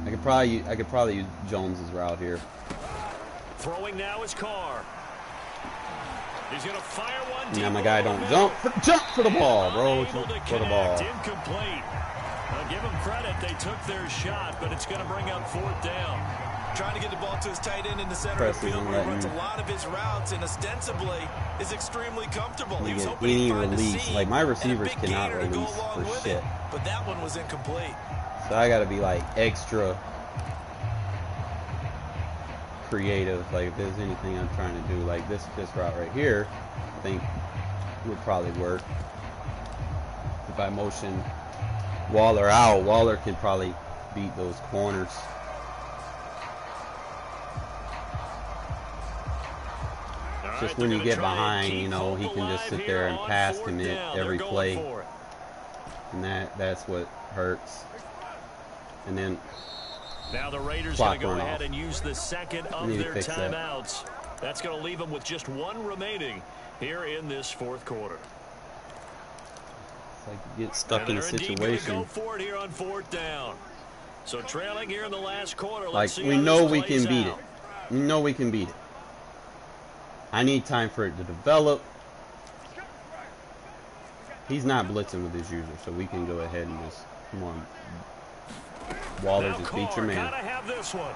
I could probably use Jones's route here. Throwing now is Carr. He's going to fire one deep. Now my guy don't jump for the ball, bro. Unable to For the ball. connect. Incomplete. I'll give them credit. They took their shot, but it's going to bring up 4th down. Trying to get the ball to his tight end in the center of the field where he runs a lot of his routes and ostensibly is extremely comfortable. He was hoping he'd find a seam like my receivers and a big cannot gainer to go release along for with shit. it, but that one was incomplete. So I gotta be like extra creative. Like if there's anything I'm trying to do, like this route right here, I think would probably work. If I motion Waller out, Waller could probably beat those corners. Just when you get behind, you know, he can just sit there and pass commit every play. And that's what hurts. And then now the Raiders going to go ahead and use the second of their timeouts. That's going to leave them with just 1 remaining. here in this fourth quarter. It's like you get stuck in a situation. Go for it here on fourth down. So trailing here in the last quarter. Like, we know we can beat it. We know we can beat it. I need time for it to develop. He's not blitzing with his user, so we can go ahead and just, come on. Waller, just beat your man. Gotta have this one.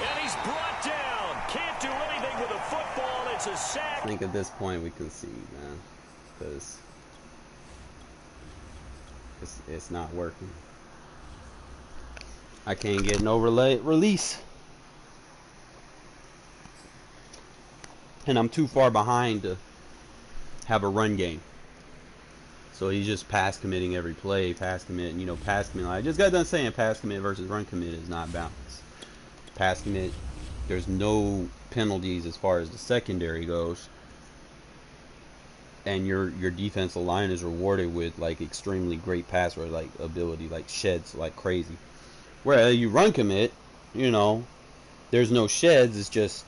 And he's brought down. Can't do anything with a football. It's a sack. I think at this point we concede, man, because it's not working. I can't get no release. And I'm too far behind to have a run game. So he's just pass committing every play, pass commit, and, you know, pass commit. I just got done saying pass commit versus run commit is not balanced. Pass commit, there's no penalties as far as the secondary goes. And your defensive line is rewarded with, like, extremely great pass rush, like, ability, like, sheds like crazy. Whereas you run commit, you know, there's no sheds, it's just,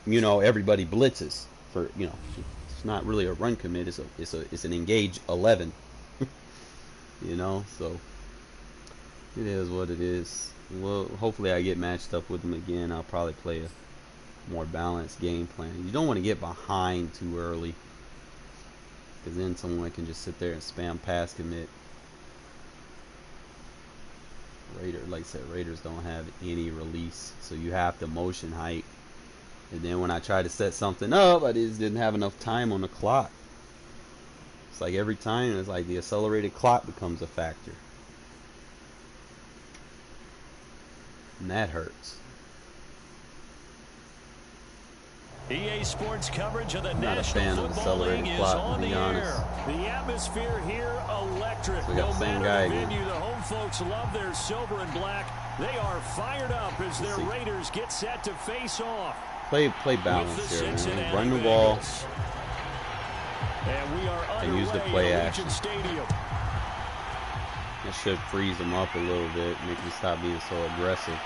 you know, everybody blitzes for, you know, it's not really a run commit, it's an engage 11. You know, so it is what it is. Well, hopefully I get matched up with them again. I'll probably play a more balanced game plan. You don't want to get behind too early, because then someone can just sit there and spam pass commit. Like I said, Raiders don't have any release, so you have to motion height. And then when I try to set something up, I just didn't have enough time on the clock. It's like every time, it's like the accelerated clock becomes a factor. And that hurts. EA Sports coverage of the Not a fan of accelerated clock, to be honest. The atmosphere here electric. So we got the same guy again. The home folks love their silver and black. They are fired up as their Raiders get set to face off. Play balance here, man. Run the ball and use the play action. It should freeze them up a little bit, make them stop being so aggressive.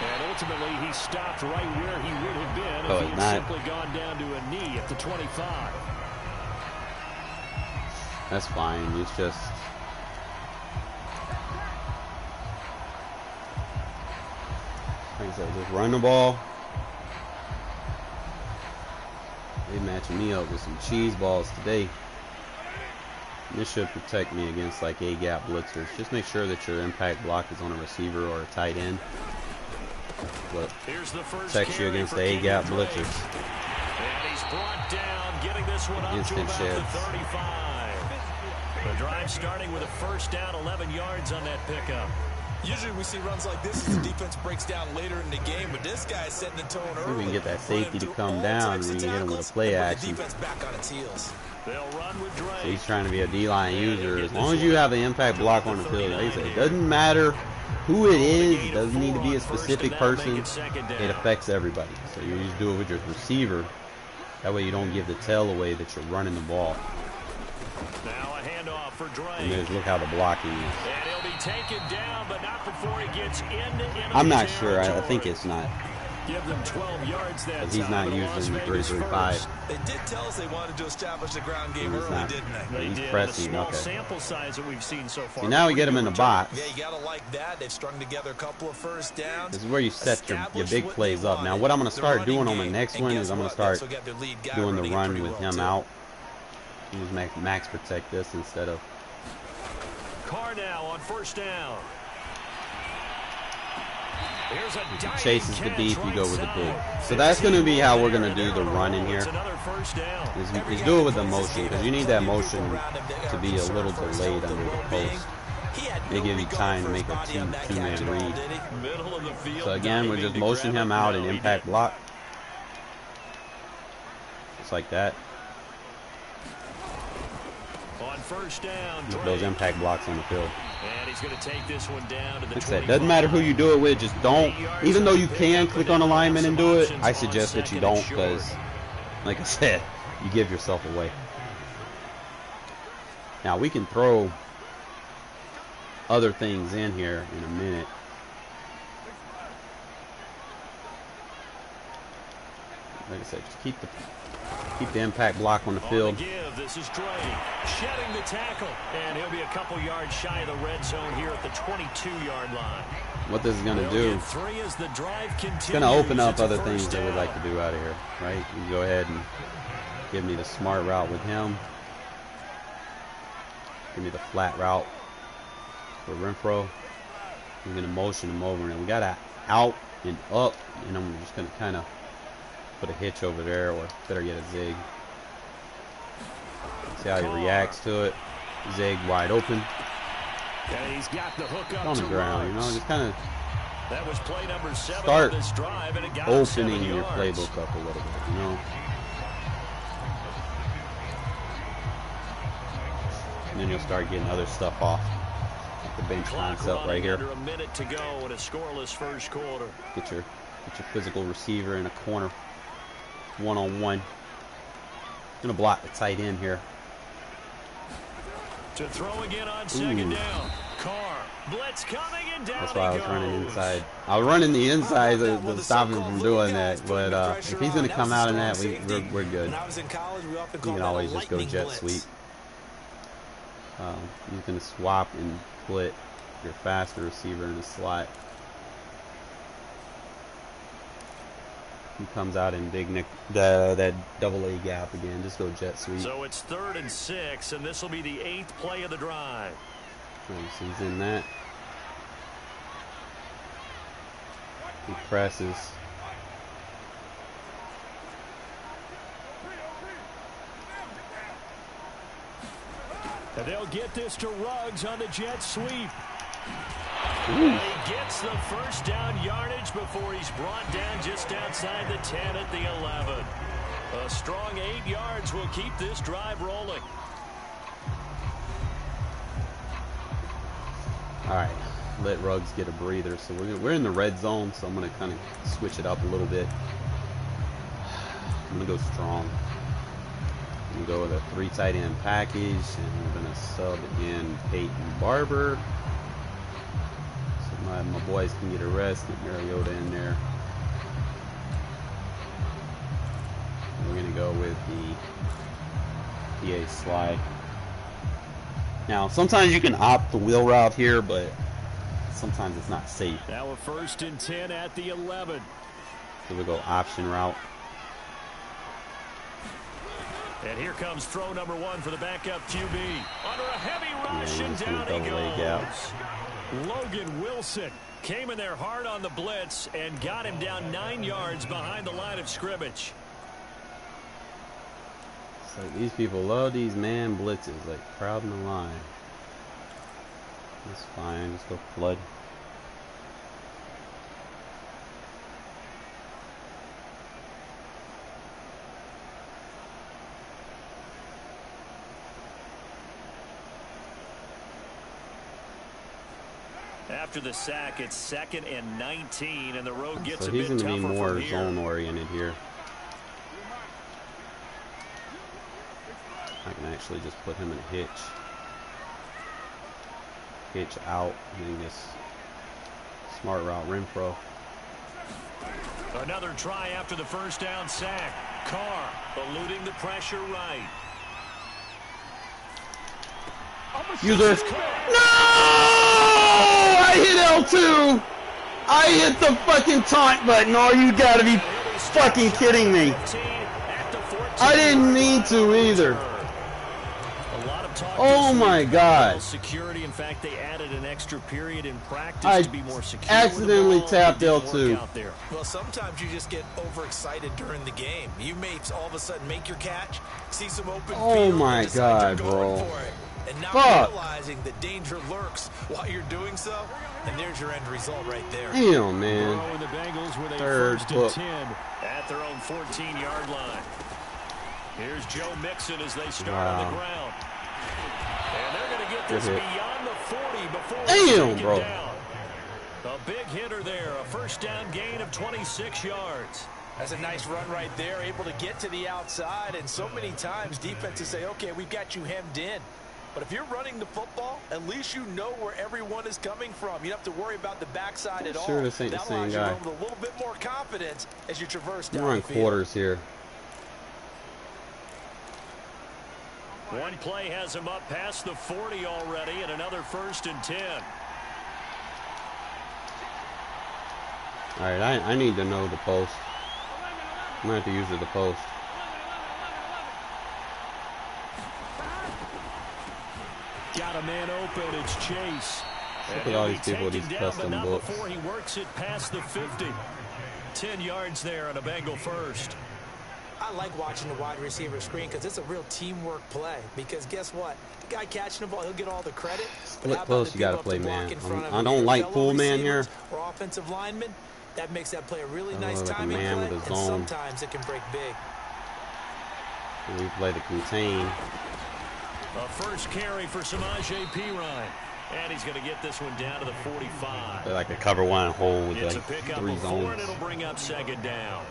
And ultimately, he stopped right where he would have been if he had simply gone down to a knee at the 25. That's fine. It's just, like I said, just run the ball. They matching me up with some cheese balls today. And this should protect me against like A-gap blitzers. Just make sure that your impact block is on a receiver or a tight end. But protects you against the A-gap blitzers. And he's brought down, getting this one up to about the 35. The drive starting with a first down, 11 yards on that pickup. Usually we see runs like this as the defense breaks down later in the game, but this guy's setting the tone early. We can get that safety to come down and we can hit him with a play action. Back on its heels. They'll run with Drake. So he's trying to be a D-line user. As long as you have an impact block on the field, like I said, it doesn't matter who it is. It doesn't need to be a specific person. It affects everybody. So you just do it with your receiver. That way you don't give the tell away that you're running the ball. Now a handoff for Drake. And just look how the blocking is. And he'll be taken down, but not before he gets into I'm not sure. I think it's not. Give them 12 yards that he's not using the 3-3-5. They did tell us they wanted to establish the ground game early, didn't they? He's pressing. Small sample size that we've seen so far. See, now we get him in the box. Yeah, you gotta like that. They've strung together a couple of first downs. This is where you set your big plays up. Now, what I'm going to start doing on the next one is I'm going to start doing the run with him out. Use max protect this instead of. Carr now on first down. Chases the deep, you go with the big. So that's going to be how we're going to do the run in here. Is do it with the motion, because you need that motion to be a little delayed under the post. They give you time to make a two-man read. So again, we'll just motion him out and impact block. Just like that. On first down, with those impact blocks on the field. And he's going to take this one down to the like I said, doesn't matter who you do it with, just don't. Even though you can click on alignment and do it, I suggest that you don't, because, like I said, you give yourself away. Now, we can throw other things in here in a minute. like I said, just keep the impact block on the field. This is Drake shedding the tackle, and he'll be a couple yards shy of the red zone here at the 22-yard line. What this is going to do, it's going to open up other things that we'd like to do out of here, right? You go ahead and give me the smart route with him. Give me the flat route for Renfro. We're going to motion him over, and we got to out and up, and I'm just going to kind of put a hitch over there, or better yet, a zig. See how he reacts to it. Zig wide open. And he's got the hook up on the ground, you know, just kind of that was play number 7 start of this drive, and it got opening your playbook up a little bit, you know. And then you'll start getting other stuff off. Like the bench concept right here. Under a minute to go in a scoreless first quarter. Get your physical receiver in a corner, one-on-one. Gonna block the tight end here. To throw again on second down. Carr, blitz coming, and down. That's why I was running inside. I was running the inside to stop him from doing that. But if he's gonna come out in that, we're good. You can always just go jet sweep. You can swap and split your faster receiver in the slot. He comes out in big nick, that double A gap again. Just go jet sweep. So it's 3rd and 6, and this will be the 8th play of the drive. Right, so he's in that. He presses. And they'll get this to Ruggs on the jet sweep. Ooh. He gets the first down yardage before he's brought down just outside the 10 at the 11. A strong 8 yards will keep this drive rolling. All right, let Ruggs get a breather. So we're in the red zone, so I'm going to kind of switch it up a little bit. I'm going to go strong. I'm going to go with a 3 tight end package, and we're going to sub in Peyton Barber. So my boys can get a rest, get Mariota in there. And we're going to go with the PA slide. Now, sometimes you can opt the wheel route here, but sometimes it's not safe. Now a 1st and 10 at the 11. So we'll go option route. And here comes throw number 1 for the backup QB. Under a heavy rush, and down he goes. Logan Wilson came in there hard on the blitz and got him down 9 yards behind the line of scrimmage. So these people love these man blitzes, like crowding the line. That's fine, just go flood. After the sack, it's 2nd and 19, and the road gets so a bit tougher. So he's going to be more zone-oriented here. I can actually just put him in a hitch. Hitch out, and then just smart route Renfro. Another try after the first down sack. Carr eluding the pressure right. User. No! I hit L2! I hit the fucking taunt button. Oh, you gotta be fucking kidding me. I didn't mean to either. Oh my God! Security. In fact, they added an extra period in practice to be more secure. Accidentally tapped L2. Well, sometimes you just get overexcited during the game. You may all of a sudden make your catch, see some open field, my God, bro! And now realizing the danger lurks while you're doing so, and there's your end result right there. Damn, man. The Bengals with a 3rd and 10 at their own 14-yard line. Here's Joe Mixon as they start on the ground. And they're going to get this beyond the 40 before damn, bro. Down. A big hitter there, a first down gain of 26 yards. That's a nice run right there, able to get to the outside, and so many times defenses say, okay, we've got you hemmed in. But if you're running the football, at least you know where everyone is coming from. You don't have to worry about the backside at all. Sure, this ain't the same guy. With a little bit more confidence as you traverse down We're on the field. quarters here. One play has him up past the 40 already, and another 1st and 10. All right, I need to know the post. I'm going to have to use the post. Got a man open. It's Chase. Look at all these people with these custom books. Before he works it past the 50. 10 yards there on a Bengal first. I like watching the wide receiver screen because it's a real teamwork play. Because guess what? The guy catching the ball, he'll get all the credit. Split post, you got to play man. I don't like full man here. Or offensive lineman. That makes that play a really nice like timing man play. with a And zone. sometimes it can break big. We play the contain. A first carry for Samaje Perine. And he's going to get this one down to the 45. They're like a cover one hole with It's like a pickup 3 of 4, zones. and it'll bring up 2nd down.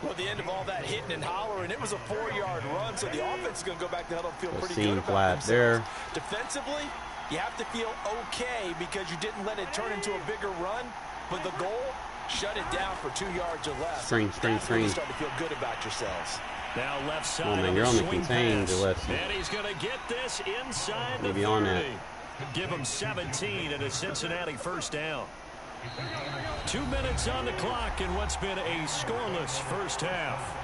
Well, at the end of all that hitting and hollering, it was a 4-yard run, so the offense is going to go back to huddle and feel pretty good about flat themselves. there. Defensively, you have to feel okay because you didn't let it turn into a bigger run, but the goal, shut it down for 2 yards or less. String. You start to feel good about yourselves. Now left side. Oh man, you're on the contain, Gillespie. And he's going to get this inside the 30. Maybe on that. Give him 17 and a Cincinnati first down. 2 minutes on the clock in what's been a scoreless first half.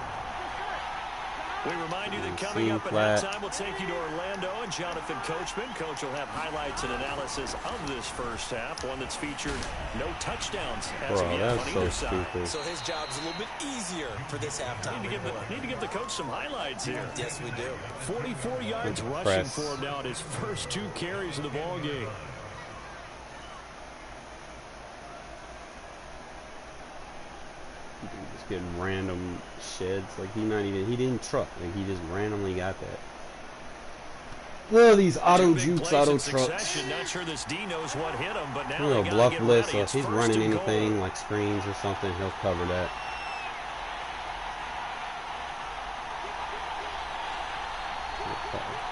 We remind you that coming up at halftime, we'll take you to Orlando and Jonathan Coachman. Coach will have highlights and analysis of this first half, one that's featured no touchdowns as of yet on either side. So his job's a little bit easier for this halftime. Need to give the coach some highlights here. Yes, we do. 44 yards rushing for him now in his first 2 carries of the ball game. Just getting random sheds. Like he didn't truck. Like he just randomly got that. Oh, these auto jukes, auto trucks. Not sure this D knows what hit him, but now You know, bluff blitz. So if he's running anything like screens or something, he'll cover that.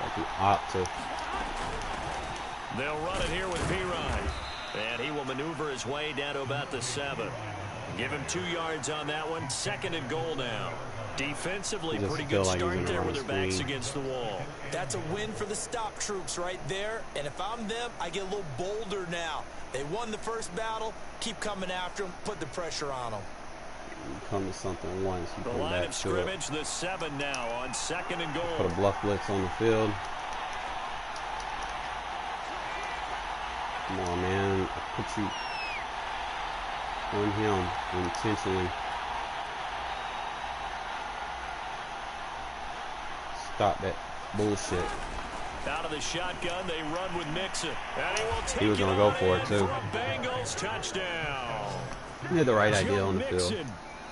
Like an opt to. They'll run it here with Perine. And he will maneuver his way down to about the 7. Give him 2 yards on that one. 2nd and goal now. Defensively, pretty good start there with their backs against the wall. That's a win for the stop troops right there. And if I'm them, I get a little bolder now. They won the first battle. Keep coming after them. Put the pressure on them. You come to something once. You the line of scrimmage, the 7 now on 2nd and goal. Put a bluff blitz on the field. Come on, man. I put you on him intentionally. Stop that bullshit. Out of the shotgun, they run with Mixon. And he will take he was going to go for it, too. For a Bengals touchdown. He had the right idea on the field.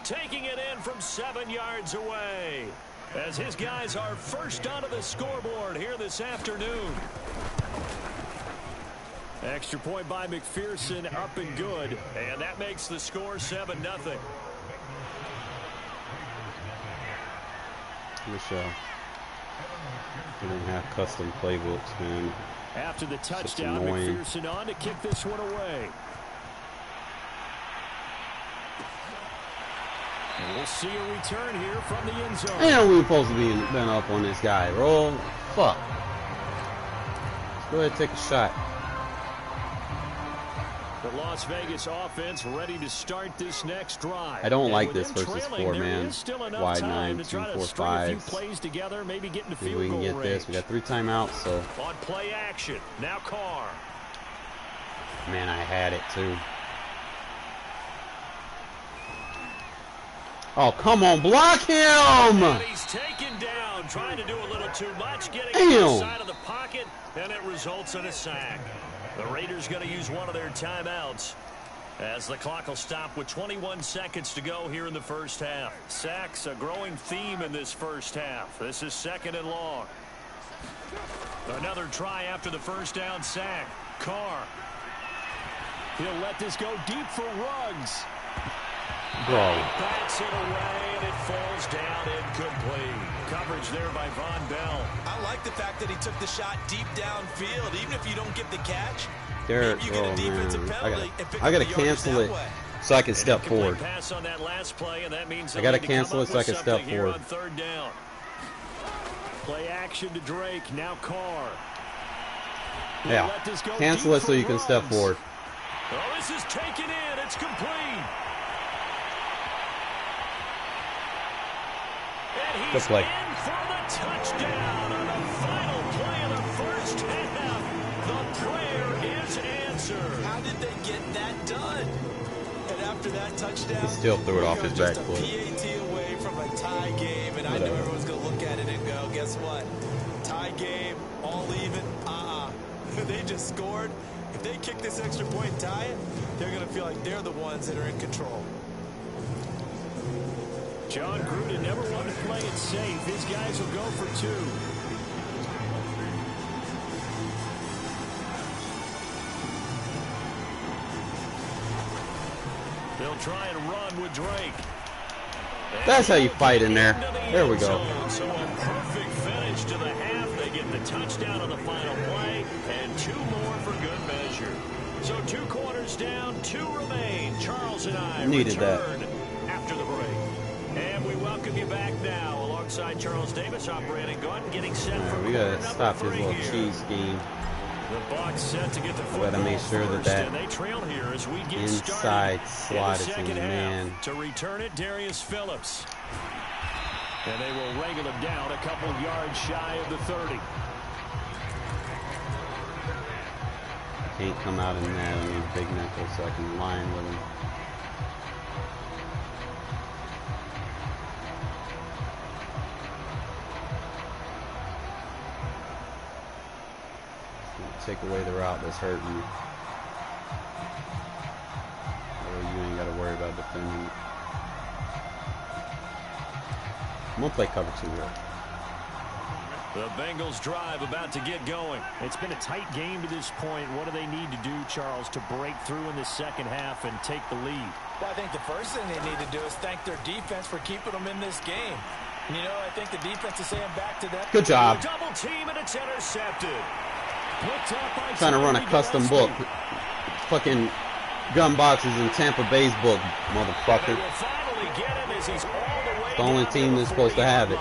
Taking it in from 7 yards away. As his guys are first onto the scoreboard here this afternoon. Extra point by McPherson, up and good. And that makes the score 7-0. Wish they didn't have custom playbooks, man. After the touchdown, McPherson on to kick this one away. And we'll see a return here from the end zone. And we were supposed to be been up on this guy. Roll. Fuck. Let's go ahead and take a shot. The Las Vegas offense ready to start this next drive. I don't like this versus 4 man. Wide 9, 2, 4, 5. Plays together, maybe get into field we can get range. this. We got 3 timeouts, so. On play action. Now Carr. Man, I had it too. Oh, come on, block him! And he's taken down, trying to do a little too much, getting outside of the pocket, and it results in a sack. The Raiders going to use one of their timeouts as the clock will stop with 21 seconds to go here in the first half. Sacks, a growing theme in this first half. This is 2nd and long. Another try after the first down sack. Carr. He'll let this go deep for Ruggs. Bro. Bats it away, and it falls down incomplete. Coverage there by Von Bell. I like the fact that he took the shot deep downfield. Even if you don't get the catch, Derek, maybe you get a defensive penalty and pick I up gotta the cancel yardage it that way. so I can step forward. Pass on that last play, and that means I gotta cancel it so I can step forward. On third down. Play action to Drake. Now Carr. Yeah. Cancel it so you can step forward. Oh, this is taken in. It's complete. And he's Good play. in for the touchdown on the final play of the first half. The prayer is answered. How did they get that done? And after that touchdown, He still threw it off his back foot. Just a PAT away from a tie game, and I know everyone's going to look at it and go, guess what? Tie game, all even, They just scored. If they kick this extra point and tie it, they're going to feel like they're the ones that are in control. John Gruden never wanted to play it safe. His guys will go for two. They'll try and run with Drake. That's how you fight in there. There we go. So a perfect finish to the half. They get the touchdown on the final play, and two more for good measure. So 2 quarters down, 2 remain. Charles and I Needed return after the break. And we welcome you back now alongside Charles Davis, operating gun, getting set for We gotta quarter stop number this 3 little here. cheese scheme. The Bucs set to get the football Gotta make sure first, that and they trail here as we get inside started slot in is the in second the man. half. To return it, Darius Phillips. And they will wrangle him down a couple yards shy of the 30. Can't come out in that. I need big nickel so I can line with him. Take away the route that's hurting you. Or you ain't got to worry about defending it. I'm going to play cover 2 here. The Bengals drive about to get going. It's been a tight game to this point. What do they need to do, Charles, to break through in the second half and take the lead? Well, I think the first thing they need to do is thank their defense for keeping them in this game. And, you know, I think the defense is saying back to them. Good job. Double team, and it's intercepted. Picked up by Trying to run a custom book. Fucking gun boxes in Tampa Bay's book, motherfucker. It's the only team that's supposed to have it.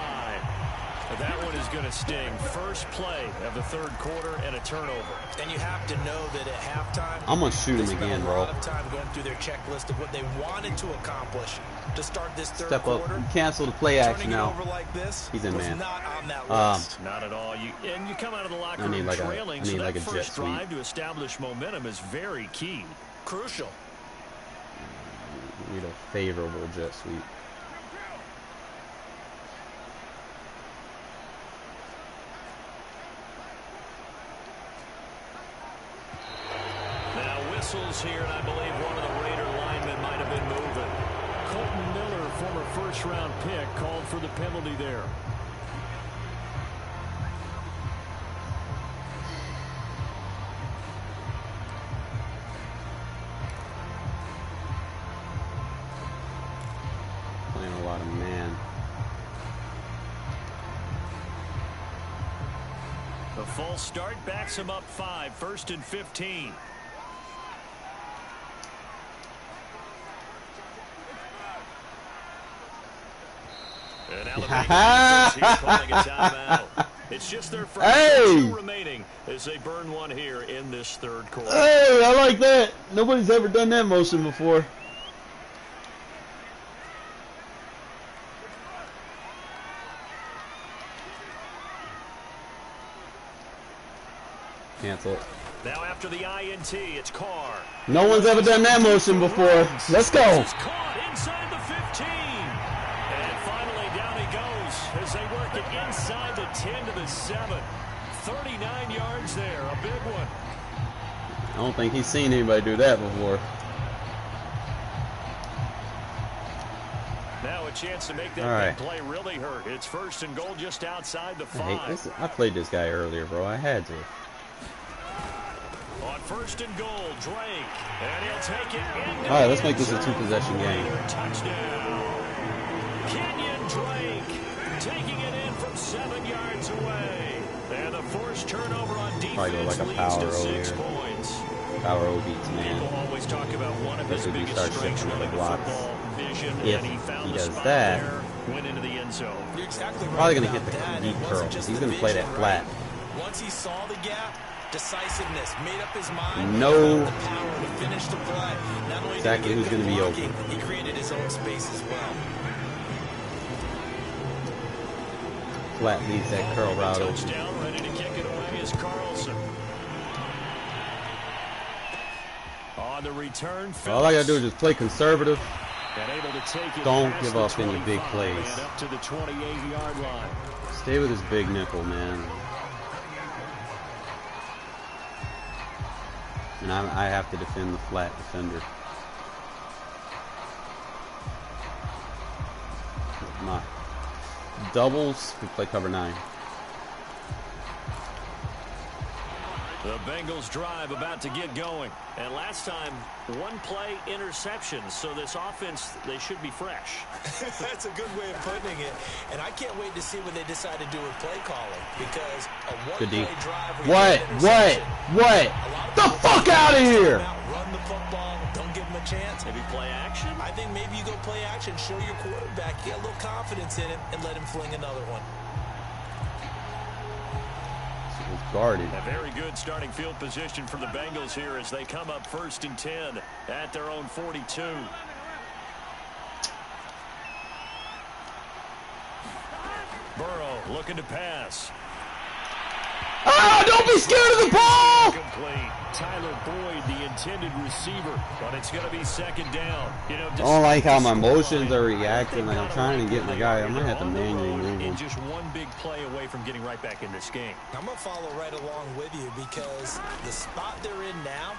That one is going to sting. First play of the third quarter and a turnover. And you have to know that at halftime, I'm going to shoot him again, bro. a lot of time going through their checklist of what they wanted to accomplish to start this third Step up. quarter. Cancel the play action Turning it now. over like this He's in, was man. not on that list. Not at all. And you come out of the locker I need room like trailing, so a that jet first sweep. drive to establish momentum is very key. Crucial. Need a favorable jet sweep. Whistles here, and I believe one of the Raider linemen might have been moving. Colton Miller, former first-round pick, called for the penalty there. Playing a lot of man. The false start backs him up 5, 1st and 15. And Alabama here calling a timeout. It's just their first 2 remaining as they burn one here in this third quarter. Hey, I like that. Nobody's ever done that motion before. Cancel it. Now after the INT, it's Carr. No one's ever done that motion before. Let's go. He's caught inside the 15. And finally down he goes as they work it inside the 10 to the 7. 39 yards there, a big one. I don't think he's seen anybody do that before. Now a chance to make that big play really hurt. It's 1st and goal just outside the 5. I played this guy earlier, bro. I had to. On first and goal, Drake. And he'll take it in. All right, let's make this a two-possession game. Touchdown. Kenyon Drake taking it in from 7 yards away. And the forced turnover on defense Probably go like a leads power to 6 here. points. Power O beats man. People always talk about one of his Especially if you biggest start strengths shifting running the the blocks. football vision, If and he found he the does spot that, there, went into the end zone. You're exactly right. Probably gonna hit about that. the deep It curl. wasn't just He's the gonna play that vision, flat. right? Once he saw the gap, decisiveness, made up his mind. No. The power to finish the play. Not only Exactly did he who's get gonna be good open. blocking, he created his own space as well. Flat leaves that curl route open. Touchdown, ready to kick it away is Carlson. On the return, All I gotta do is just play conservative. and able to take it Don't past give the up any big 25 plays. and up to the 28-yard line. Stay with his big nickel, man. And I have to defend the flat defender. My doubles, we play cover 9. The Bengals drive about to get going. And last time, one play interception. So this offense, they should be fresh. That's a good way of putting it. And I can't wait to see what they decide to do with play calling. Because a one-play drive... What? The fuck out of here! Run the football. Don't give them a chance. Maybe play action? I think maybe you go play action, show your quarterback, get a little confidence in him, and let him fling another one. Guarded. A very good starting field position for the Bengals here as they come up 1st and 10 at their own 42. Burrow looking to pass. Ah, don't be scared of the ball! Complete. Tyler Boyd, the intended receiver, but it's going to be 2nd down. You know, I don't like how my motions are reacting. Like I'm trying to get my guy. I'm gonna have to manually move him. Just one big play away from getting right back in this game. I'm going to follow right along with you because the spot they're in now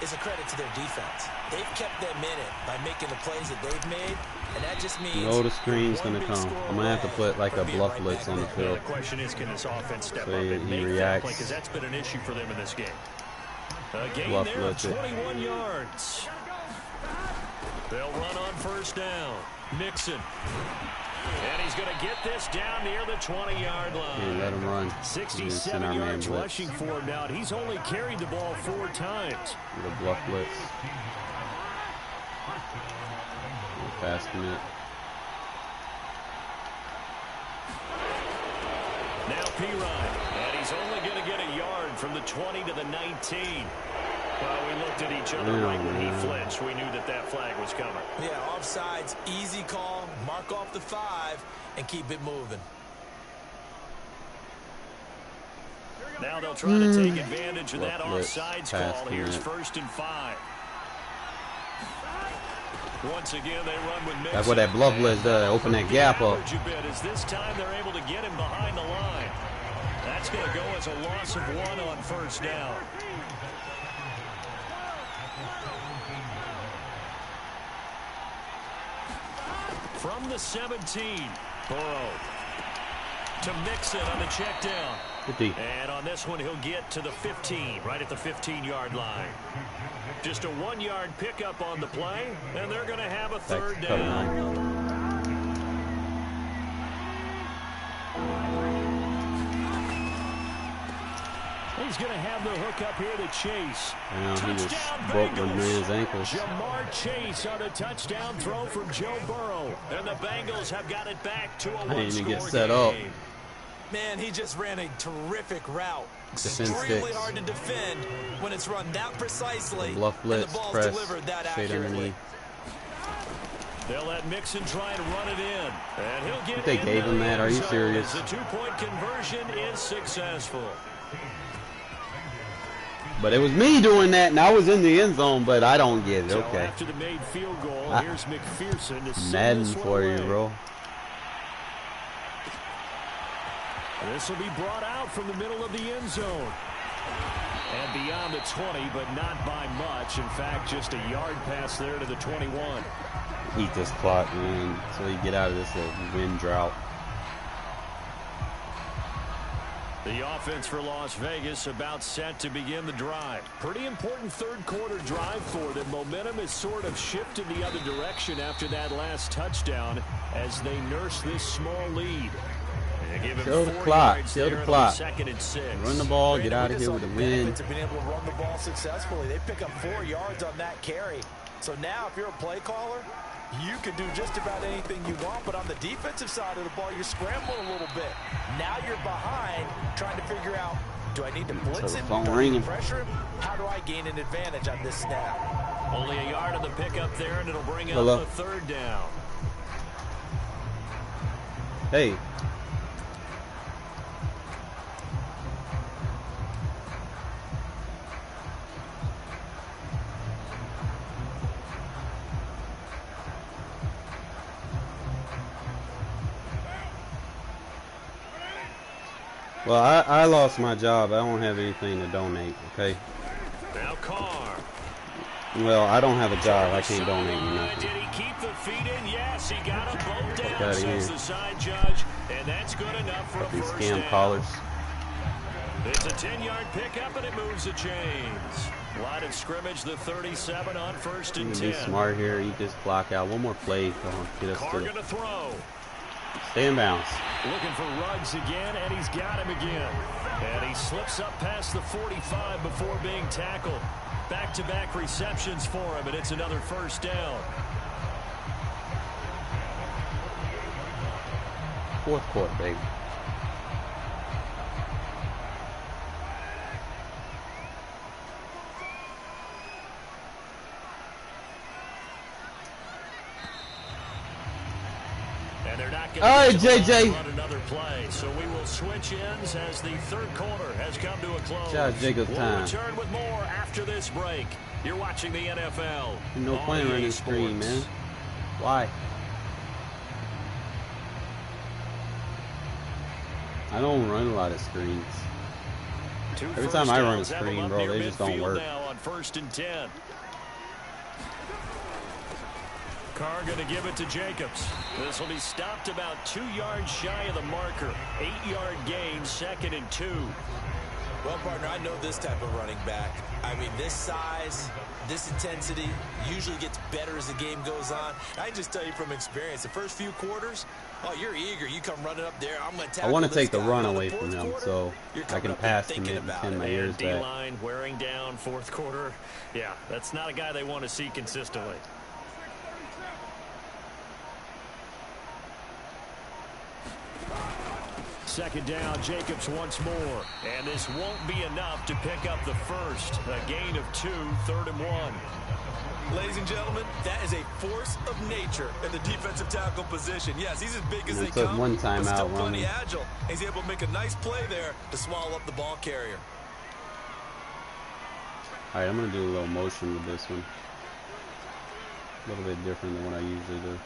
is a credit to their defense. They've kept them in it by making the plays that they've made, and that just means... You know the screen's gonna come. I'm gonna have to put like a bluff blitz on the field. The question is, can this offense step So up and he make that reacts. play? Because that's been an issue for them in this game. A gain Bluff there of blitz it. 21 yards. They'll run on 1st down. Mixon. And he's going to get this down near the 20-yard line. Yeah, let him run. 67 yards rushing for him now. He's only carried the ball 4 times. The bluff blitz. Fast commit. Now P-Ryan. And he's only going to get a yard from the 20 to the 19. Well, we looked at each other right when he flinched. We knew that that flag was coming. Yeah, offsides, easy call, mark off the 5, and keep it moving. Now they'll try to take advantage of that blitz, offsides pass call. Here's commit. 1st and 5. Once again, they run with Mixon. That's what that bluff blitz does. Open that gap up. Is this time they're able to get him behind the line. That's going to go as a loss of 1 on 1st down. From the 17, Burrow to Mixon on the check down. And on this one, he'll get to the 15, right at the 15-yard line. Just a 1-yard pickup on the play, and they're going to have a 3rd down. He's going to have the hook up here to Chase. He just broke one man's ankles. Jamar Chase on a touchdown throw from Joe Burrow. And the Bengals have got it back to a one-score game. I didn't even get set up. Man, he just ran a terrific route. Defense Extremely sticks. hard to defend when it's run that precisely. Bluff blitz, and the ball's press, delivered that straight accurately. underneath. They'll let Mixon try and run it in. And he'll get They gave him that? Are you serious? The 2-point conversion is successful. But it was me doing that, and I was in the end zone, but I don't get it. So Okay. after the made field goal, here's McPherson to send Madden this one for you, away. bro. This will be brought out from the middle of the end zone. And beyond the 20, but not by much. In fact, just a yard pass there to the 21. Eat this clock, man, so you get out of this wind drought. The offense for Las Vegas about set to begin the drive. Pretty important third quarter drive for them. Momentum has sort of shifted the other direction after that last touchdown as they nurse this small lead. Kill the clock. Kill the clock. Second and 6. Run the ball. Get out of here with a win. Have been able to run the ball successfully. They pick up 4 yards on that carry. So now if you're a play caller, you can do just about anything you want, but on the defensive side of the ball, you're scrambling a little bit. Now you're behind, trying to figure out, do I need to blitz him? Do I need to pressure him? How do I gain an advantage on this snap? Only a yard of the pickup there, and it'll bring up a third down. Hey. Well, I lost my job. I don't have anything to donate, okay? Now Carr. Well, I don't have a job. I can't donate nothing. Did he keep the feet in? Yes, he got them both down, says the side judge, and that's good enough for a first scam down. callers. It's a 10-yard pickup, and it moves the chains. Line of scrimmage, the 37 on first and 10. Be smart here. You just block out. One more play. Get us Carr to gonna throw. Stay in bounds. Looking for Ruggs again, and he's got him again. And he slips up past the 45 before being tackled. Back-to-back receptions for him, and it's another first down. Fourth quarter, baby. All right, JJ. Run another play, so we will switch ends as the third quarter has come to a close. Josh Jacobs we'll time. return with more after this break. You're watching the NFL. No point running screen, man. Why? I don't run a lot of screens. Every time I run a screen, bro, they just don't work. Now on first and 10. Carr going to give it to Jacobs. This will be stopped about 2 yards shy of the marker. 8-yard gain, second and 2. Well, partner, I know this type of running back. I mean, this size, this intensity usually gets better as the game goes on. I can just tell you from experience, the first few quarters, oh, you're eager. You come running up there. I'm going to tackle. I want to take the guy. run away from him so I can pass him and pin my ears back. D-line wearing down fourth quarter. Yeah, that's not a guy they want to see consistently. Second down, Jacobs once more. And this won't be enough to pick up the first. A gain of 2, third and 1. Ladies and gentlemen, that is a force of nature in the defensive tackle position. Yes, he's as big as they come, one time but still out plenty agile. He's able to make a nice play there to swallow up the ball carrier. All right, I'm going to do a little motion with this one. A little bit different than what I usually do.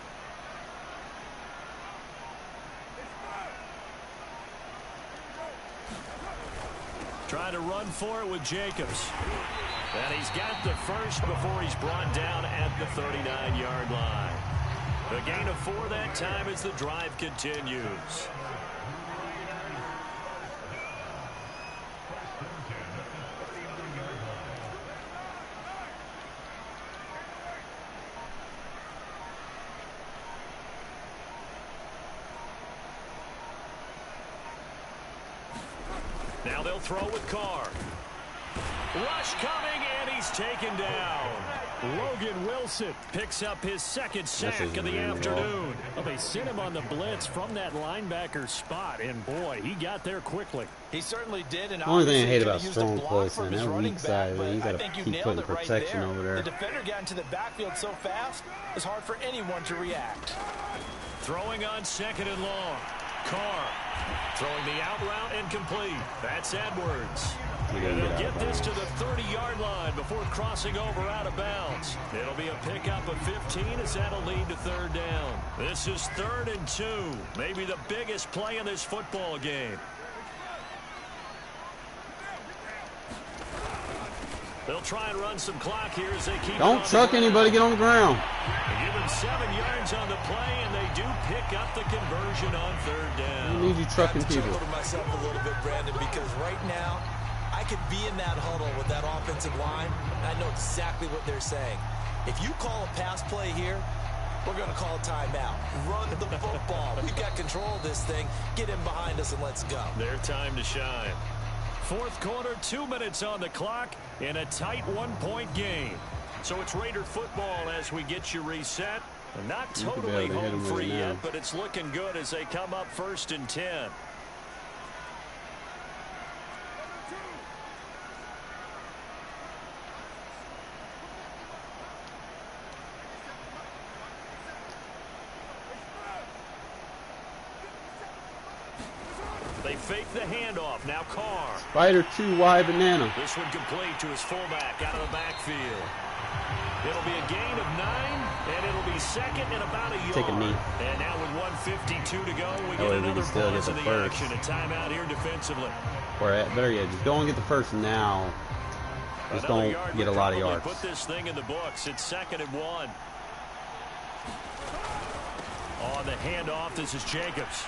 Trying to run for it with Jacobs. And he's got the first before he's brought down at the 39-yard line. The gain of 4 that time as the drive continues. Now they'll throw with Carr. Rush coming, and he's taken down. Logan Wilson picks up his second sack of the afternoon. Well, they sent him on the blitz from that linebacker spot, and boy, he got there quickly. He certainly did. And the only thing I hate about strong close, man, that weak side, man, you got to keep putting protection over there. The defender got into the backfield so fast, it's hard for anyone to react. Throwing on second and long. Carr throwing the out route and complete. That's Edwards. They'll get this to the 30-yard line before crossing over out of bounds. It'll be a pickup of 15 as that'll lead to third down. This is 3rd and 2. Maybe the biggest play in this football game. They'll try and run some clock here as they keep. Don't truck anybody. Get on the ground. They give them 7 yards on the play, and they do pick up the conversion on 3rd down. I need you trucking people. I have to chuckle to myself a little bit, Brandon, because right now I could be in that huddle with that offensive line, and I know exactly what they're saying. If you call a pass play here, we're going to call a timeout. Run the football. We've got control of this thing. Get in behind us and let's go. Their time to shine. 4th quarter, 2 minutes on the clock in a tight 1-point game. So it's Raider football as we get you reset. Not totally home free yet, but it's looking good as they come up 1st and 10. They fake the handoff. Now Carr. Spider 2 wide banana. This one complete to his fullback out of the backfield. It'll be a gain of 9, and it'll be 2nd and about a yard. Take a knee. And now with 1:52 to go, we get another pause in the action. A timeout here defensively. Or better yet, just don't get the first now. Just don't get a lot of yards. Put this thing in the books. It's 2nd and 1. On the handoff, this is Jacobs.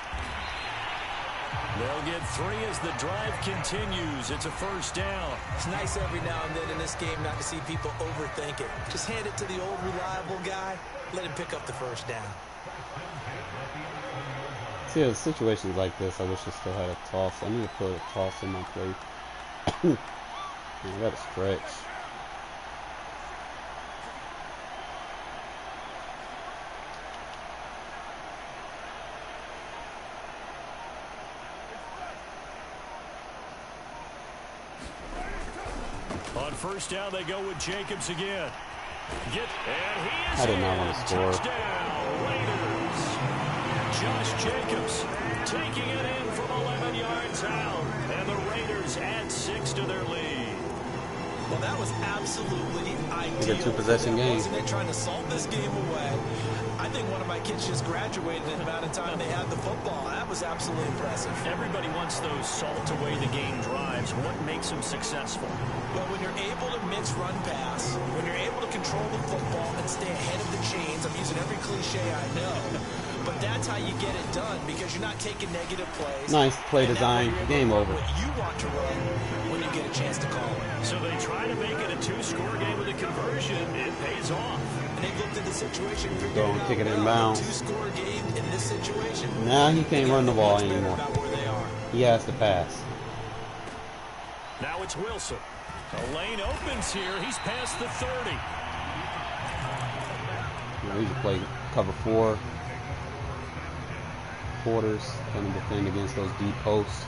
They'll get 3 as the drive continues. It's a 1st down. It's nice every now and then in this game not to see people overthink it. Just hand it to the old reliable guy. Let him pick up the 1st down. See, in situations like this, I wish I still had a toss. I need to put a toss in my plate. I gotta stretch. On 1st down, they go with Jacobs again. And he is I did not want to score. Touchdown, Raiders. Josh Jacobs taking it in from 11 yards out. And the Raiders add 6 to their lead. Well, that was absolutely ideal. It's a 2-possession game. Wasn't it trying to salt this game away? I think one of my kids just graduated in the amount of time they had the football. That was absolutely impressive. Everybody wants those salt away the game drives. What makes them successful? Well, when you're able to mix run pass, when you're able to control the football and stay ahead of the chains, I'm using every cliche I know, but that's how you get it done because you're not taking negative plays. Nice play design. Game over. What you want to run when you get a chance to call it. So they try to make it a 2-score game with a conversion. It pays off. And they looked at the situation. Go and kick it in bounds. 2-score game in this situation. Now he can't run the ball anymore. He has to pass. Now it's Wilson. The lane opens here. He's past the 30. You know, he can play cover 4 quarters, kind of defend against those deep posts.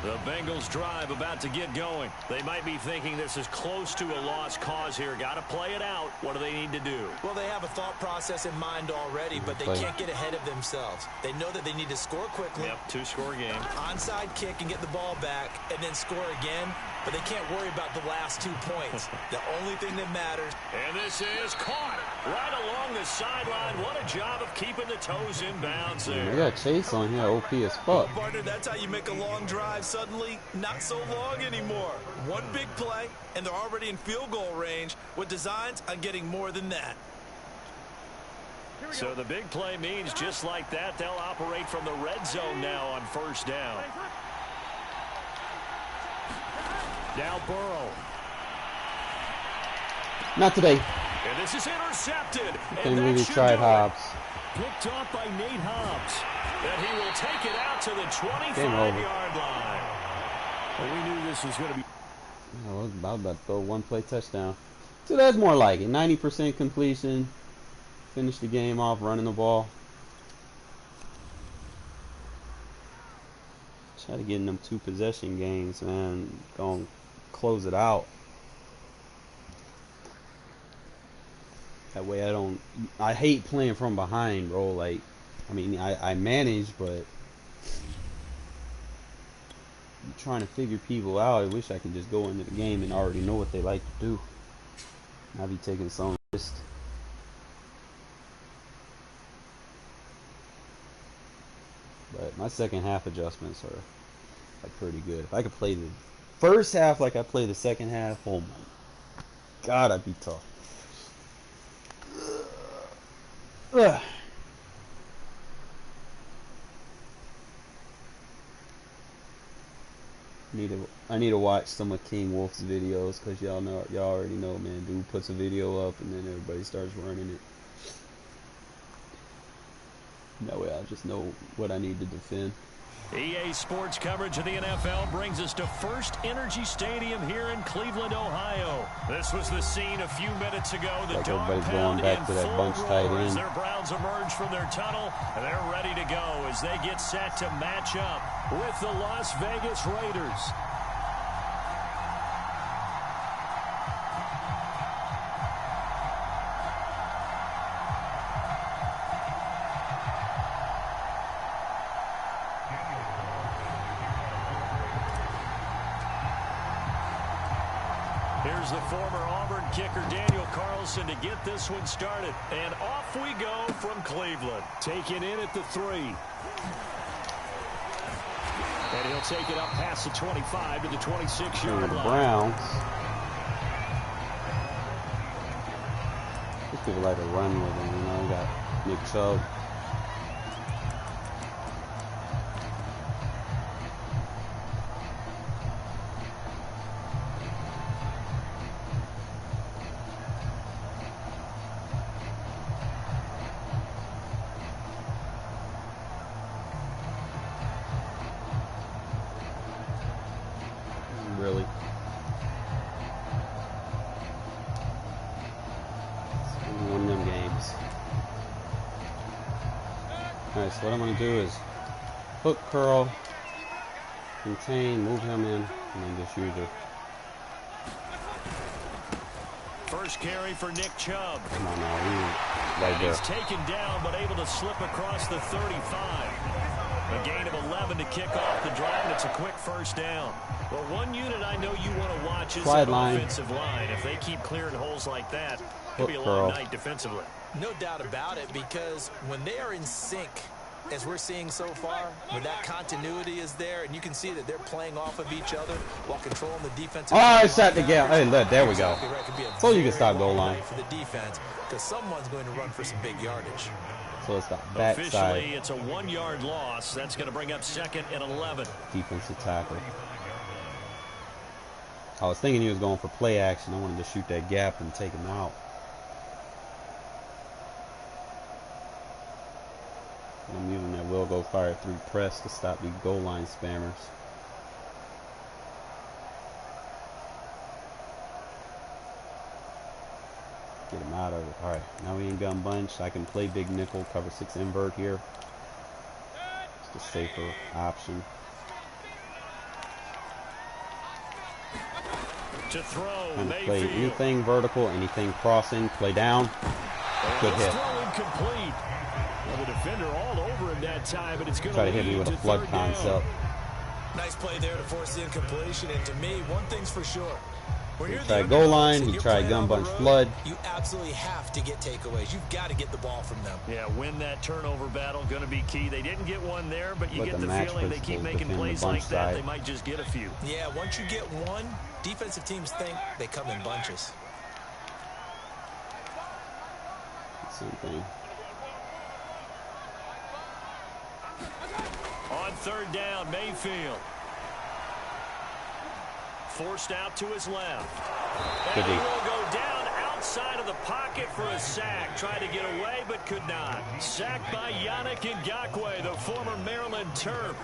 The Bengals drive about to get going. They might be thinking this is close to a lost cause here. Got to play it out. What do they need to do? Well, they have a thought process in mind already, but they can't get ahead of themselves. They know that they need to score quickly. Yep, 2-score game. Onside kick and get the ball back and then score again, but they can't worry about the last 2 points. The only thing that matters. And this is caught right along the sideline. What a job of keeping the toes in bounds there. We got Chase on here, OP as fuck. Partner, that's how you make a long drive suddenly not so long anymore. One big play, and they're already in field goal range with designs on getting more than that. So the big play means just like that, they'll operate from the red zone now on 1st down. Now Burrow. Not today. And this is intercepted. Can't believe he tried Hobbs. Picked off by Nate Hobbs. And he will take it out to the 25-yard line. Well, we knew this was going to be. I was about to throw 1-play touchdown. So that's more like it. 90% completion. Finish the game off running the ball. Try to get in them 2-possession games, man. Gonna close it out. That way I hate playing from behind, bro. Like, I mean, I manage, but I'm trying to figure people out. I wish I could just go into the game and already know what they like to do. I'll be taking some risk. But my second half adjustments are like pretty good. If I could play the first half like I play the second half, oh my God, I'd be tough. Ugh. I need to watch some of King Wolf's videos, because y'all already know, man. Dude puts a video up and then everybody starts running it. That way I just know what I need to defend. EA Sports coverage of the NFL brings us to First Energy Stadium here in Cleveland, Ohio. This was the scene a few minutes ago. The like dog everybody's pound going back in to that full bunch tight roar as end. their Browns emerge from their tunnel, and they're ready to go as they get set to match up with the Las Vegas Raiders. Here's the former Auburn kicker Daniel Carlson to get this one started. And off we go from Cleveland. Taken in at the 3. And he'll take it up past the 25 to the 26-yard line. Browns. These people like to run with him, you know. We got Nick Chubb. Really? It's one of them games. Alright, so what I'm going to do is hook, curl, contain, move him in, and then just use it. First carry for Nick Chubb. Come on now, he's right there. He's taken down, but able to slip across the 35. A gain of 11 to kick off the drive, and it's a quick first down. Well, one unit I know you want to watch is the offensive line. If they keep clearing holes like that, it'll be a long night defensively. No doubt about it, because when they are in sync, as we're seeing so far, when that continuity is there, and you can see that they're playing off of each other while controlling the defensive line. Oh, it's at the gap. Hey, look, there we go. So you can stop goal line. For the defense, because someone's going to run for some big yardage. So it's the back side. Officially, it's a 1-yard loss. That's going to bring up 2nd and 11. Defensive tackle. I was thinking he was going for play action. I wanted to shoot that gap and take him out. I'm using that will go fire 3 press to stop these goal line spammers. Get him out of it. Alright, now we ain't gun bunch. I can play big nickel, cover 6 invert here. It's the safer option. To throw, Trying to play anything vertical, anything crossing, play down. Good hit. Incomplete. Well, the defender all over him that time, but it's going to hit me with a flood concept. Nice play there to force the incompletion, and to me, one thing's for sure. He tried goal line, he tried gun bunch flood. You absolutely have to get takeaways. You've got to get the ball from them. Yeah, win that turnover battle, going to be key. They didn't get one there, but you get the feeling they keep making plays like that, they might just get a few. Yeah, once you get one, defensive teams think they come in bunches. Same thing. On 3rd down, Mayfield. Forced out to his left. And he will go down outside of the pocket for a sack. Tried to get away, but could not. Sacked by Yannick Ngakoue, the former Maryland Terp.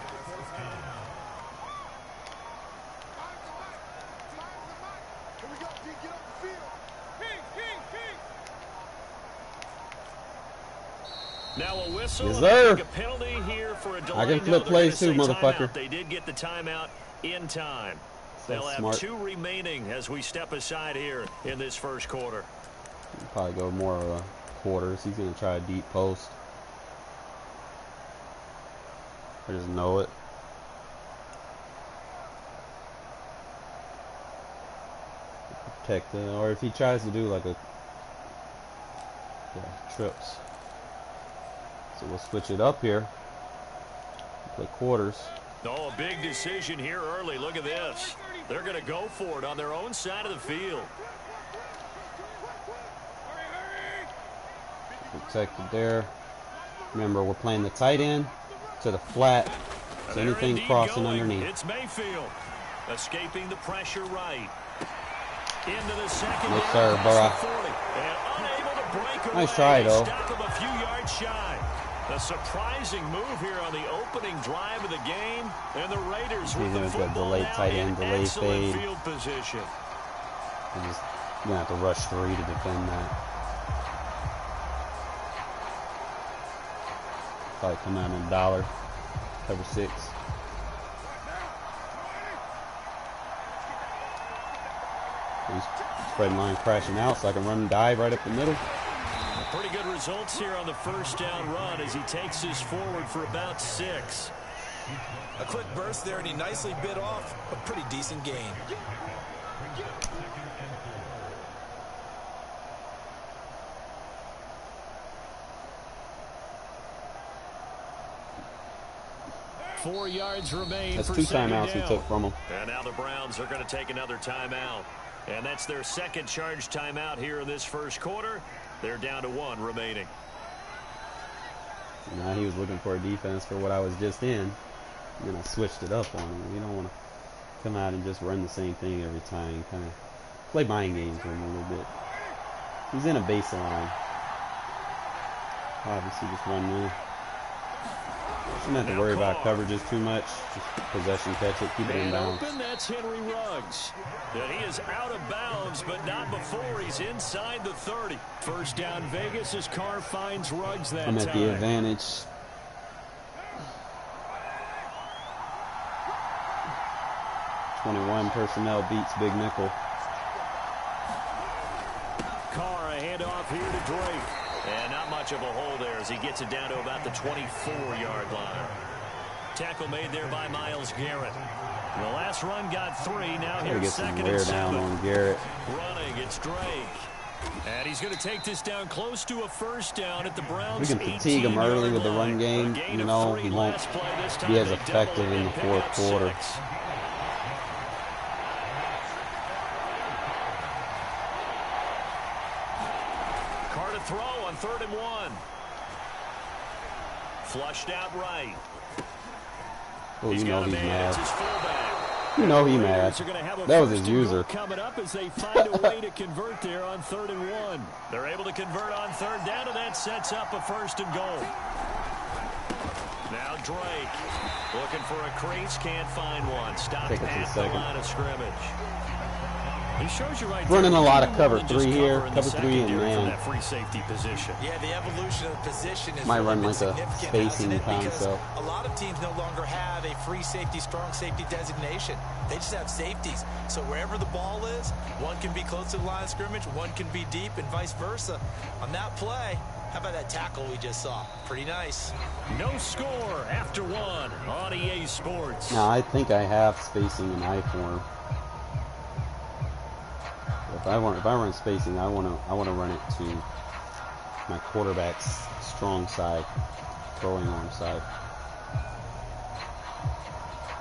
Now a whistle. Yes, sir. A penalty here for a delay. I can flip plays too, motherfucker. They did get the timeout in time. They'll have 2 remaining as we step aside here in this first quarter. He'll probably go more quarters. He's going to try a deep post. I just know it. Protect it. Or if he tries to do like a trips. So we'll switch it up here. Play quarters. Oh, a big decision here early. Look at this. They're going to go for it on their own side of the field. Protected there. Remember, we're playing the tight end to the flat. So anything crossing underneath. It's Mayfield escaping the pressure right. Into the second. Yes, sir, Burrow. Nice try, though. Stop him a few yards shy. A surprising move here on the opening drive of the game, and the Raiders with the football delayed tight end, delay fade. Field position. You're gonna have to rush 3 to defend that. Probably come out in a dollar. Cover 6. He's spreading line crashing out, so I can run and dive right up the middle. Pretty good results here on the first down run as he takes this forward for about 6. A quick burst there, and he nicely bit off a pretty decent gain. Four yards remain. That's for 2 timeouts he took from him. And now the Browns are going to take another timeout. And that's their second charge timeout here in this first quarter. They're down to 1 remaining. Now he was looking for a defense for what I was just in. And then I switched it up on him. You don't want to come out and just run the same thing every time. Kind of play mind games with him a little bit. He's in a baseline. Obviously just one move. Shouldn't have to worry about coverages too much. Just possession, catch it, keep it in bounds. Open, that's Henry Ruggs. And he is out of bounds, but not before he's inside the 30. First down Vegas as Carr finds Ruggs that time. I'm at the advantage. .21 personnel beats Big Nickel. Carr, a handoff here to Drake. And not much of a hole there as he gets it down to about the 24-yard line. Tackle made there by Myles Garrett. The last run got 3. Now here's second and 7. Down on Garrett. Running, it's Drake. And he's going to take this down close to a first down at the Browns. We can fatigue him early with the run game. You know, he won't be as effective in the fourth quarter. Throw on 3rd and 1. Flushed out right. Oh, you know he's mad. You know he's mad. That was his user. Coming up as they find a way to convert there on 3rd and 1. They're able to convert on 3rd down, and that sets up a 1st and goal. Now Drake looking for a crease, can't find one. Stopped at the line of scrimmage. He shows you right running a lot of cover 3 here, cover 3 and man. That free safety position. Yeah, the evolution of the position is might run like a spacing concept. A lot of teams no longer have a free safety, strong safety designation. They just have safeties. So wherever the ball is, one can be close to the line of scrimmage, one can be deep, and vice versa. On that play, how about that tackle we just saw? Pretty nice. No score after 1 on EA Sports. Now I think I have spacing in I form. If I run spacing, I want to run it to my quarterback's strong side, throwing arm side.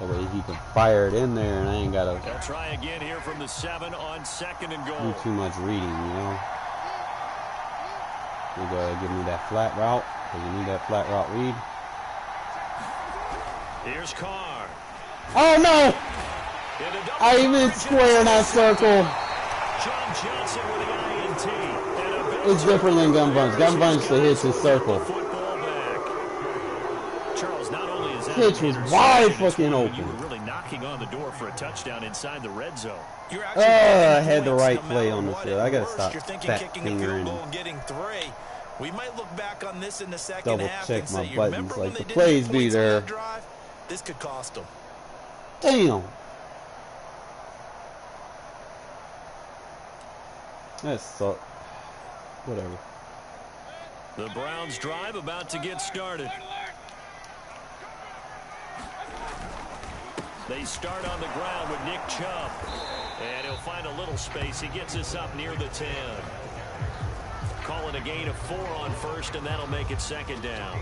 That way he can fire it in there, and I ain't gotta. They'll try again here from the 7 on 2nd and goal. Do too much reading, you know. You gotta give me that flat route, because you need that flat route read. Here's Carr. Oh no! I meant square, not circle. John Johnson with the INT. It's different than gun bunch. Gun bunch, the hitch is circle. Charles, not only is that hitch was wide fucking open. You were really knocking on the door for a touchdown inside the red zone. I had the right play on the field. I gotta stop fat fingering. We might look back on this in the second double half check and my say, buttons. Like the plays be there. This could cost them. Damn. That sucked. Whatever. The Browns drive about to get started. They start on the ground with Nick Chubb. And he'll find a little space. He gets us up near the 10. call it a gain of 4 on first, and that'll make it second down.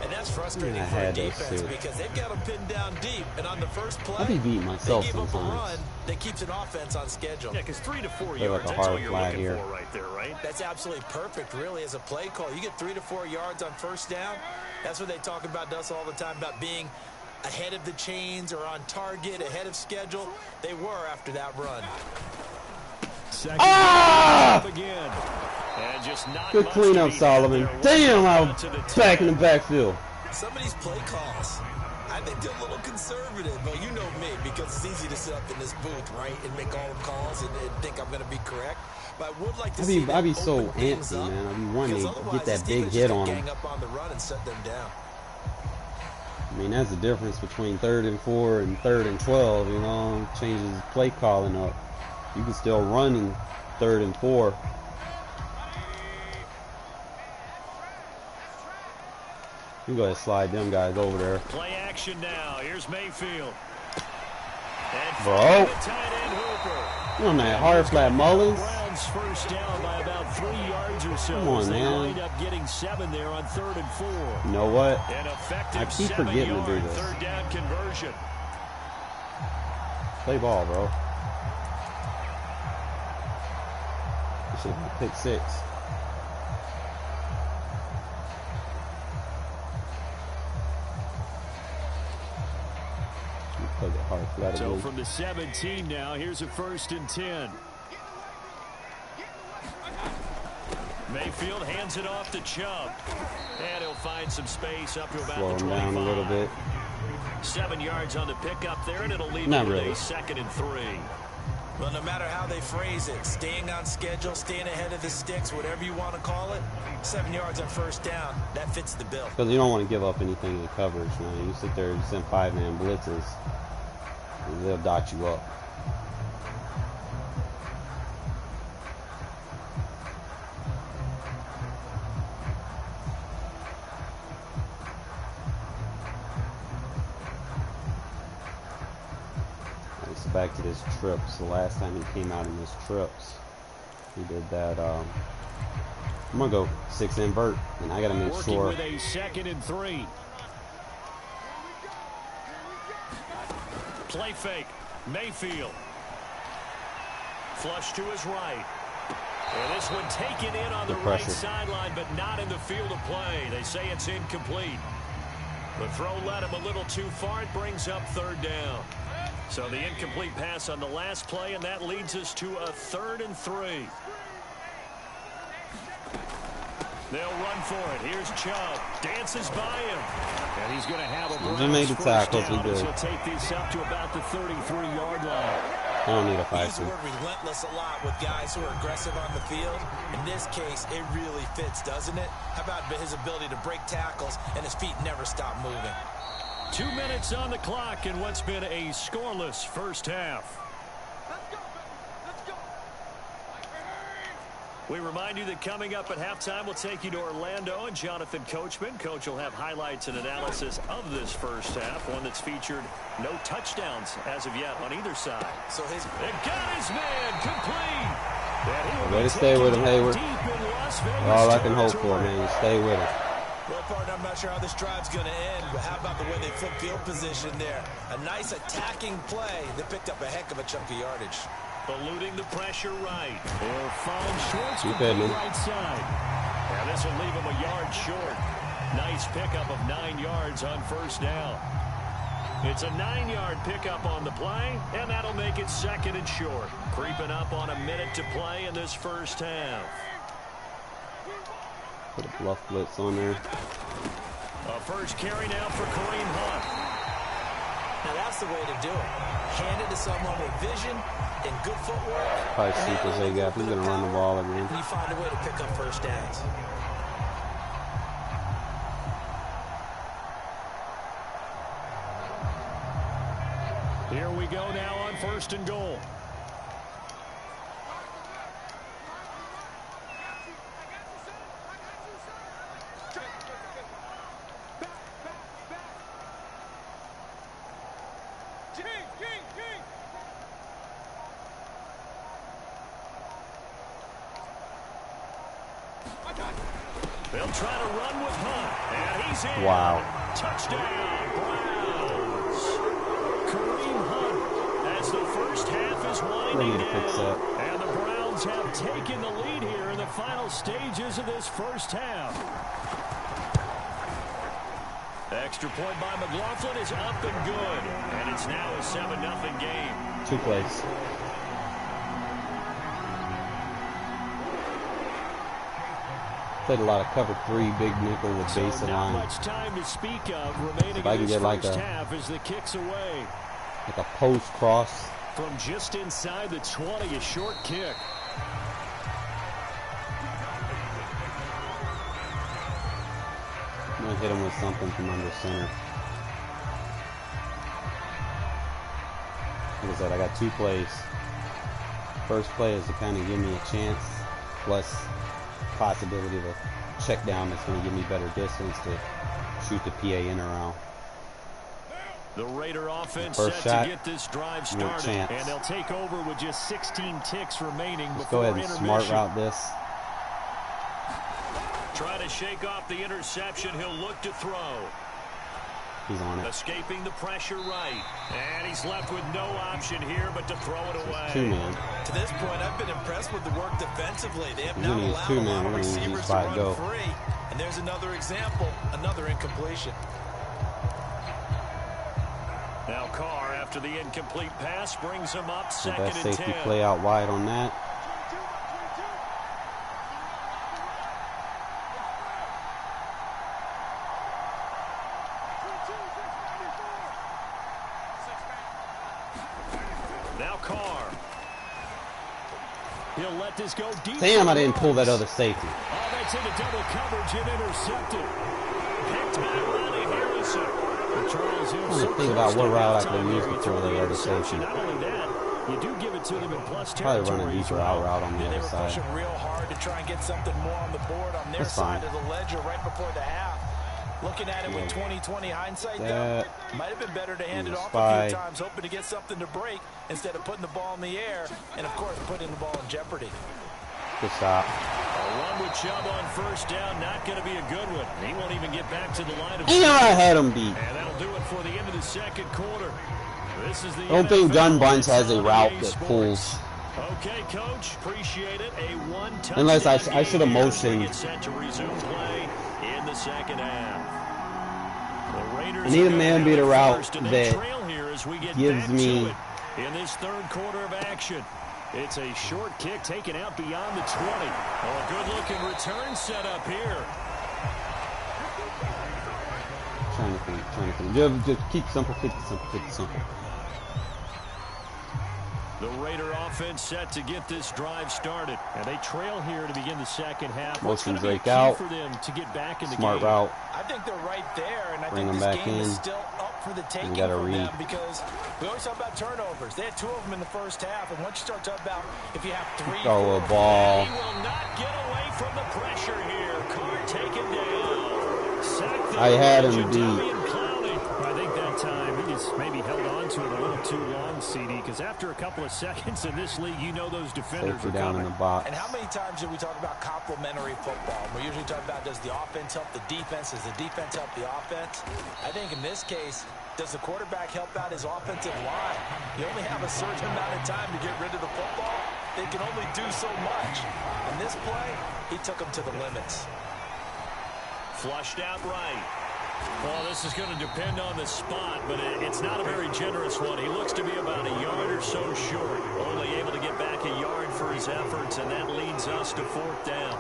And that's frustrating for a defense because they've got them pinned down deep. And on the first play, I be beating myself they give up a sometimes. run that keeps an offense on schedule. Yeah, because 3 to 4 like yards, that's all you're looking here. for right there, right? That's absolutely perfect, really, as a play call. You get 3 to 4 yards on first down. That's what they talk about to us all the time, about being ahead of the chains or on target, ahead of schedule. They were after that run. Again. And just not good cleanup, Solomon. Damn, I was back in the backfield. Some of these play calls, I think they're a little conservative. But you know me, because it's easy to sit up in this booth, right, and make all the calls and think I'm going to be correct. But I would like to see I be so antsy, man. I be wanting to get that big hit on them. Up on the run and set them down. I mean, that's the difference between 3rd and 4 and 3rd and 12, you know, changes play calling up. You can still run in 3rd and 4. You go ahead and slide them guys over there. Play action now. Here's Mayfield. Bro. You on that hard flat Mullins? Browns first down by about 3 yards or so. Come on, they man. wind up getting 7 there on 3rd and 4. You know what? An effective I keep forgetting to do this. 3rd down conversion. Play ball, bro. This should be pick 6. So from the 17 now, here's a 1st and 10. Mayfield hands it off to Chubb. And he'll find some space up to about slow the 25. him down a little bit. 7 yards on the pickup there, and it'll leave Not with really. a 2nd and 3. Well, no matter how they phrase it, staying on schedule, staying ahead of the sticks, whatever you want to call it, 7 yards on first down, that fits the bill. Because you don't want to give up anything in coverage, man. You sit there and send 5-man blitzes, and they'll dot you up. Back to this trips. The last time he came out in this trips, he did that. I'm gonna go 6 invert, and I gotta make sure. With a 2nd and 3. Play fake. Mayfield. Flush to his right. And this one taken in on the right sideline, but not in the field of play. They say it's incomplete. The throw led him a little too far. It brings up 3rd down. So the incomplete pass on the last play, and that leads us to a 3rd and 3. They'll run for it. Here's Chubb. Dances by him. And he's going to have a made the tackles. He did. He'll take this up to about the 33-yard line. I don't need a 5. Use the word relentless a lot with guys who are aggressive on the field. In this case, it really fits, doesn't it? How about his ability to break tackles and his feet never stop moving? 2 minutes on the clock in what's been a scoreless first half. We remind you that coming up at halftime, we'll take you to Orlando and Jonathan Coachman. Coach will have highlights and analysis of this first half, one that's featured no touchdowns as of yet on either side. So They got his man complete. Way to stay with him, Hayward. All I can hope for, man, you stay with him. Well, partner, I'm not sure how this drive's going to end, but how about the way they flip field position there? A nice attacking play that picked up a heck of a chunk of yardage. Eluding the pressure right. They'll find Schwartz You to fed the me. right side. And this will leave him a yard short. Nice pickup of 9 yards on first down. It's a 9-yard pickup on the play, and that'll make it 2nd and short. Creeping up on a minute to play in this first half. Put a bluff blitz on there. A first carry now for Kareem Hunt. Now that's the way to do it. Hand it to someone with vision and good footwork. Probably see as they got. He's gonna run the ball again. You find a way to pick up first downs. Here we go now on 1st and goal. They'll try to run with Hunt, and he's in. Wow. Touchdown, Browns. Kareem Hunt, as the first half is winding down, and the Browns have taken the lead here in the final stages of this first half. Extra point by McLaughlin is up and good, and it's now a 7-0 game. 2 plays. Played a lot of cover 3, big nickel with base and line. Not much time to speak of remaining if I can get like half as the kicks away. Like a post cross. From just inside the 20, a short kick. I'm going to hit him with something from under center. Like I said, I got 2 plays. First play is to kind of give me a chance, plus possibility of a check down that's going to give me better distance to shoot the PA in or out. The Raider offense First set shot, to get this drive started, and they'll take over with just 16 ticks remaining. Let's go ahead and smart route this. Try to shake off the interception. He'll look to throw. He's on it. Escaping the pressure right. And he's left with no option here but to throw it away. 2-man. To this point, I've been impressed with the work defensively. They have not allowed 2-man. a lot of receivers to run free. And there's another example, another incompletion. Now Carr, after the incomplete pass, brings him up second and 10. Best safety play out wide on that. Now Carr. He'll let this go deep. Damn, I didn't pull that other safety. Oh, that's into double coverage and intercepted. Picked by Ronnie Harrison. Charles Hill. I'm trying to think about what route I could have used to pull the other safety. Not only that, you do give it to them in plus probably territory. run a deeper out route on the other side. They were pushing real hard to try and get something more on the board on their side of the ledger right before the half. Looking at it with 20/20 hindsight, though, might have been better to hand it off a few times, hoping to get something to break instead of putting the ball in the air and, of course, putting the ball in jeopardy. Good stop. A run with Chubb on first down, not going to be a good one. He won't even get back to the line of scrimmage. I had him beat. And that'll do it for the end of the second quarter. This is the I don't think Gun Bunch has a route that pulls. Okay, Coach, appreciate it. A one-touchdown. Unless I should have motioned. Set to resume play in the second half. I need a man beat a route that gives me in this third quarter of action. It's a short kick taken out beyond the 20. Oh, a good-looking return set up here. Trying to think. Just keep it simple. The Raider offense set to get this drive started. And they trail here to begin the second half. Motion break out. For them to get back in the Smart game? route. I think they're right there, and I Bring think them this back game in. is still up for the taking You gotta from read. them because we always talk about turnovers. They had 2 of them in the first half, and once you start talking about if you have 3, throw a ball. He will not get away from the pressure here. Carr taken down. Sacked I had him beat. I think that time he just maybe held on to it a little too long, CD, because after a couple of seconds in this league, you know those defenders Safety are down coming. in the box. And how many times do we talk about complementary football? We usually talk about does the offense help the defense? Does the defense help the offense? I think in this case, does the quarterback help out his offensive line? You only have a certain amount of time to get rid of the football. They can only do so much. In this play, he took them to the limits. Flushed out right. Well, this is going to depend on the spot, but it's not a very generous one. He looks to be about a yard or so short. Only able to get back a yard for his efforts, and that leads us to 4th down.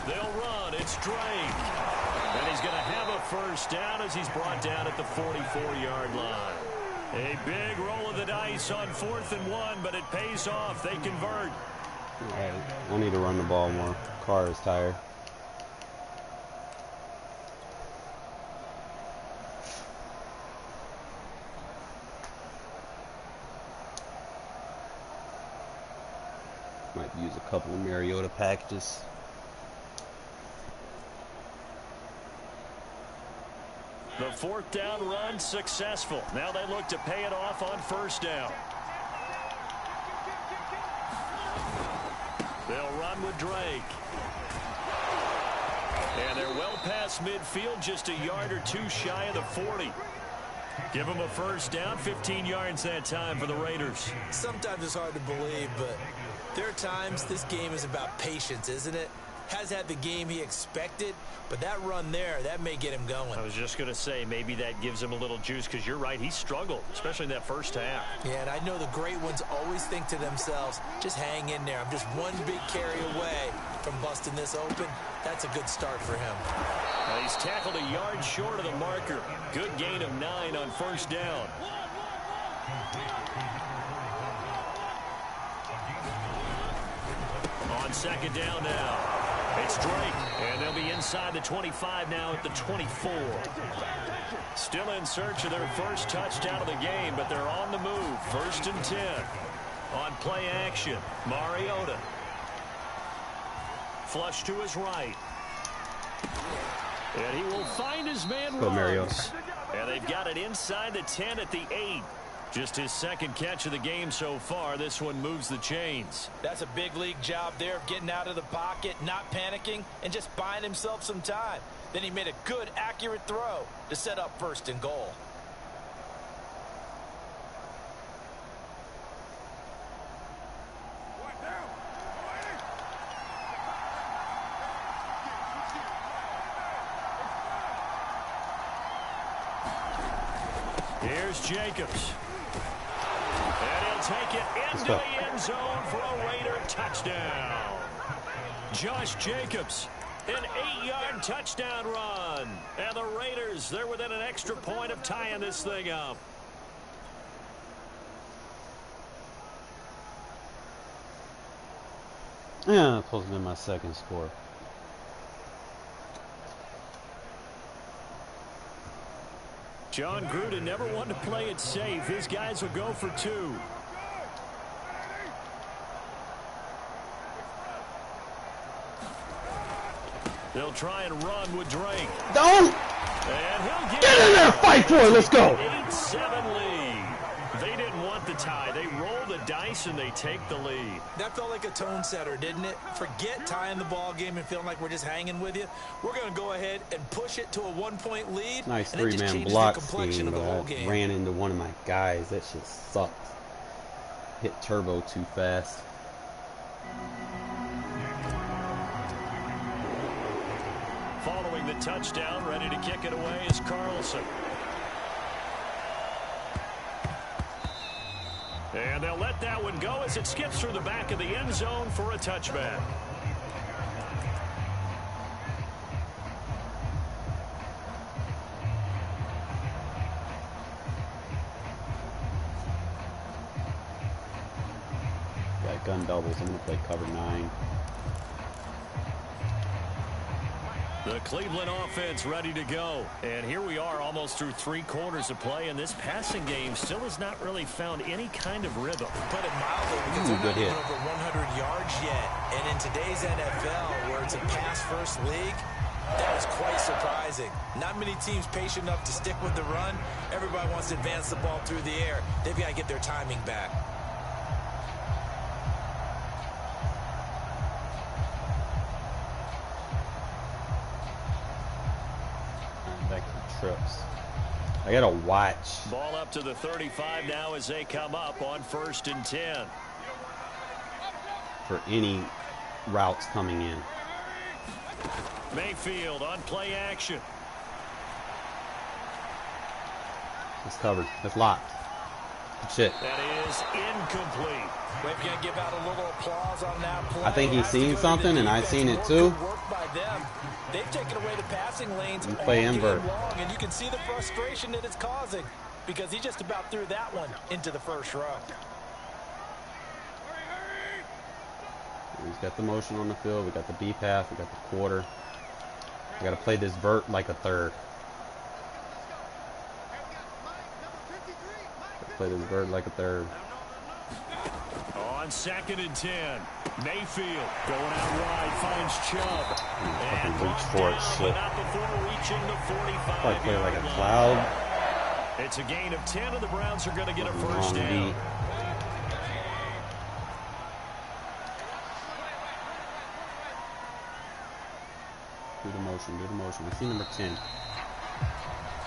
They'll run. It's Drake. And he's going to have a first down as he's brought down at the 44-yard line. A big roll of the dice on 4th and 1, but it pays off. They convert. All right. I need to run the ball more. Carr is tired. Might use a couple of Mariota packages. The fourth down run successful. Now they look to pay it off on first down. They'll run with Drake. And they're well past midfield, just a yard or two shy of the 40. Give them a first down, 15 yards that time for the Raiders. Sometimes it's hard to believe, but there are times this game is about patience, isn't it? Has had the game he expected, but that run there, that may get him going. I was just going to say, maybe that gives him a little juice, because you're right, he struggled, especially in that first half. Yeah, and I know the great ones always think to themselves, just hang in there. I'm just one big carry away from busting this open. That's a good start for him. Now he's tackled a yard short of the marker. Good gain of 9 on first down. On second down now. It's Drake, and they'll be inside the 25 now at the 24. Still in search of their first touchdown of the game, but they're on the move. First and 10. On play action, Mariota. Flush to his right. And he will find his man Ruggs. And they've got it inside the 10 at the 8. Just his second catch of the game so far. This one moves the chains. That's a big league job there of getting out of the pocket, not panicking, and just buying himself some time. Then he made a good, accurate throw to set up first and goal. Here's Jacobs. And he'll take it into the end zone for a Raider touchdown. Josh Jacobs, an 8-yard touchdown run. And the Raiders, they're within an extra point of tying this thing up. Yeah, supposed to be my second score. John Gruden never wanted to play it safe. His guys will go for 2. They'll try and run with Drake. Don't! And he'll get in there, fight for it, let's go! 8-7 lead. They didn't want the tie. They roll the dice and they take the lead. That felt like a tone setter, didn't it? Forget tying the ball game and feeling like we're just hanging with you. We're going to go ahead and push it to a 1-point lead. Nice and 3-man block scheme, but I ran into one of my guys. That shit sucked. Hit turbo too fast. Following the touchdown, ready to kick it away is Carlson. And they'll let that one go as it skips through the back of the end zone for a touchback. Got gun doubles. I'm going to play cover 9. The Cleveland offense ready to go. And here we are almost through 3 quarters of play, and this passing game still has not really found any kind of rhythm. Put it mildly, because they're not even over 100 yards yet. And in today's NFL, where it's a pass-first league, that is quite surprising. Not many teams patient enough to stick with the run. Everybody wants to advance the ball through the air. They've got to get their timing back. Trips. I gotta watch. Ball up to the 35 now as they come up on 1st and 10. For any routes coming in. Mayfield on play action. It's covered. It's locked. Good shit. That is incomplete. We're going to give out a little applause on that play. I think he's seen something, and I've seen it too. Work by them. They've taken away the passing lanes all play invert. game long, and you can see the frustration that it's causing because he just about threw that one into the first row. He's got the motion on the field. We got the B path. We got the quarter. We got to play this vert like a third. Play this vert like a third. On 2nd and 10. Mayfield going out wide, finds Chubb. Fucking reach for it, shit. Not before reaching the 45. Probably play like a cloud. It's a gain of 10, and the Browns are going to get a first down. Do the motion, do the motion. We see number 10.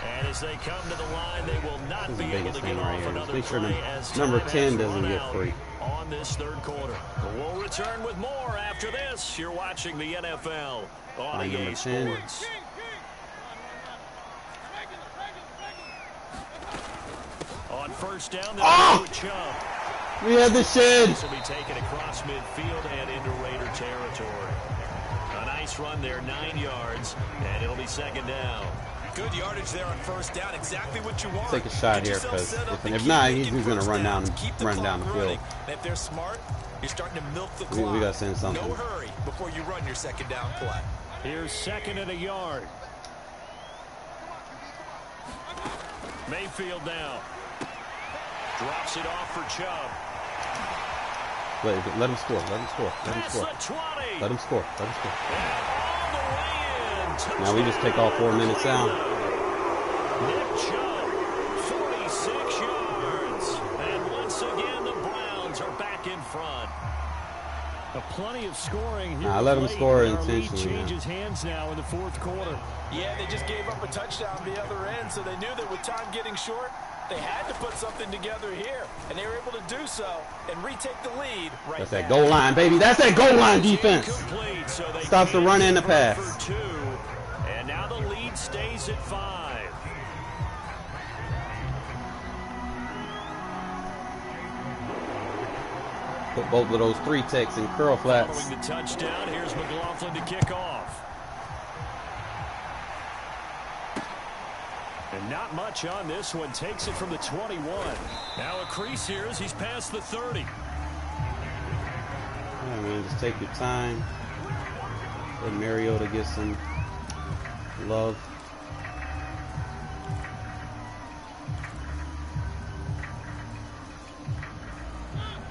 And as they come to the line, they will not be able to get off another make sure play as number time 10 has doesn't run get out free. on this third quarter. But we'll return with more after this. You're watching the NFL on EA Sports. On first down, they'll Chubb. We had the shed. This will be taken across midfield and into Raider territory. A nice run there, 9 yards, and it'll be second down. Good yardage there on first down. Exactly what you want. Take a shot here, because if not, he's going to run down the field. And if they're smart, you're starting to milk the clock. We got to send something. No hurry before you run your second down play. Here's 2nd and a yard. Mayfield now. Drops it off for Chubb. Let him score. Let him score. Let him score. Let him score. Let him score. Now we just take all 4 minutes out. Nick Chubb, 46 yards. And once again, the Browns are back in front. Plenty of scoring here. I let him score intentionally. Changes hands now in the fourth quarter. Yeah, they just gave up a touchdown the other end, so they knew that with time getting short, they had to put something together here, and they were able to do so and retake the lead right That's that goal line, baby. That's that goal line defense. Stops the run and the pass. And now the lead stays at 5. Put both of those 3 techs in curl flats. Following the touchdown, here's McLaughlin to kick off. And not much on this one. Takes it from the 21. Now a crease here as he's past the 30. Yeah, man, just take your time. Let Mariota get some love.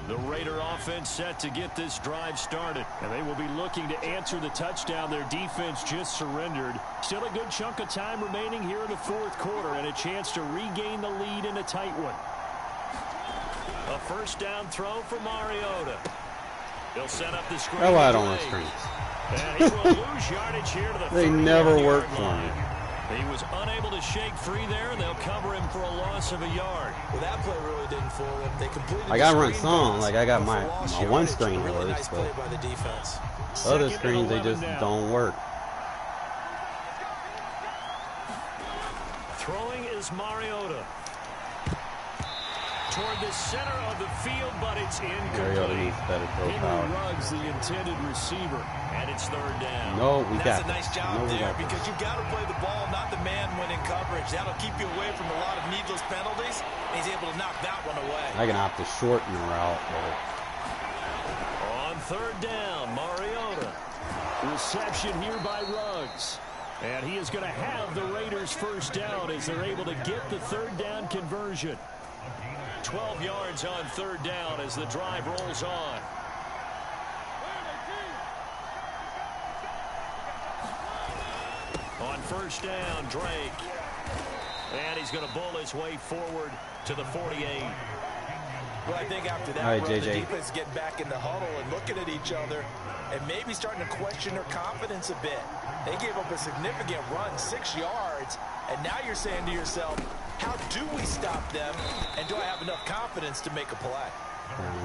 The Raider offense set to get this drive started. And they will be looking to answer the touchdown their defense just surrendered. Still a good chunk of time remaining here in the fourth quarter and a chance to regain the lead in a tight one. A first down throw for Mariota. He'll set up the screen. How wide on the screens? And he will lose yardage here to the They never work for me. He was unable to shake free there, and they'll cover him for a loss of a yard. Well, that play really didn't fool him. They completed I got run some. Like, I got my one screen really works, nice play but by the defense. other screens, they just don't work. Throwing is Mariota. Toward the center of the field, but it's Mariota needs incomplete. better throw power. Henry Ruggs, the intended receiver, and it's third down. No, we got That's a nice this. job No, we there got because this. you've got to play the ball, not the man when in coverage. That'll keep you away from a lot of needless penalties. And he's able to knock that one away. I can opt to shorten the route, but On third down, Mariota. Reception here by Ruggs. And he is going to have the Raiders first down as they're able to get the third down conversion. 12 yards on third down as the drive rolls on. On first down, Drake. And he's going to bull his way forward to the 48. Well, I think after that, all right, the JJ. defense is getting back in the huddle and looking at each other and maybe starting to question their confidence a bit. They gave up a significant run, 6 yards, and now you're saying to yourself, how do we stop them, and do I have enough confidence to make a play?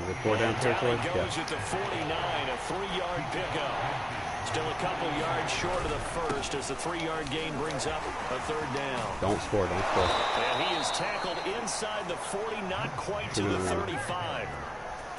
With 4 down territory, Down it goes at the 49, a 3-yard pickup. Still a couple yards short of the first as the 3-yard gain brings up a third down. Don't score, don't score. And he is tackled inside the 40, not quite to the 35.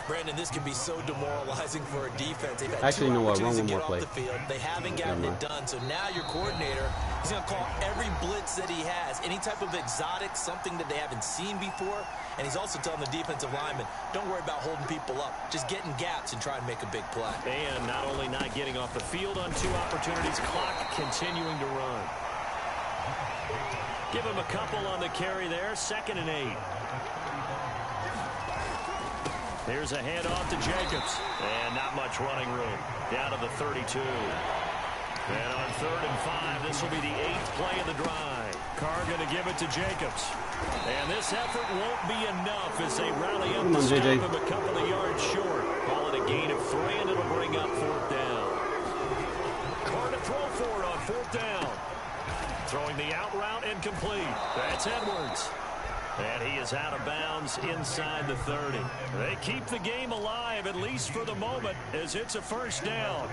Brandon, this can be so demoralizing for a defense. They've had Actually, two you know what? opportunities Run to one get more off play. the field. They haven't gotten it done. So now your coordinator, he's going to call every blitz that he has, any type of exotic, something that they haven't seen before. And he's also telling the defensive lineman, don't worry about holding people up. Just get in gaps and try and make a big play. And not only not getting off the field on 2 opportunities, clock continuing to run. Give him a couple on the carry there, 2nd and 8. Here's a handoff to Jacobs. And not much running room. Down to the 32. And on 3rd and 5, this will be the 8th play of the drive. Carr going to give it to Jacobs. And this effort won't be enough as they rally up to stop him a couple of yards short. Call it a gain of 3, and it'll bring up 4th down. Carr to throw for it on 4th down. Throwing the out route incomplete. That's Edwards. And he is out of bounds inside the 30. They keep the game alive, at least for the moment, as it's a 1st down.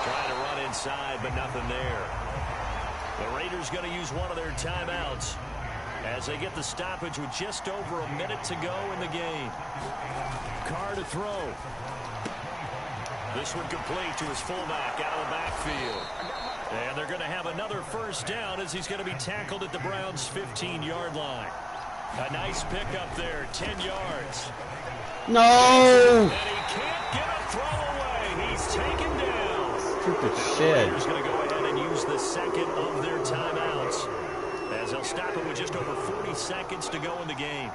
Trying to run inside, but nothing there. The Raiders going to use one of their timeouts as they get the stoppage with just over a minute to go in the game. Carr to throw. This one complete to his fullback out of the backfield. And they're going to have another 1st down as he's going to be tackled at the Browns' 15-yard line. A nice pickup there, 10 yards. No! And he can't get a throw away. He's taken down. Stupid shit. He's going to go ahead and use the 2nd of their timeouts as they'll stop him with just over 40 seconds to go in the game.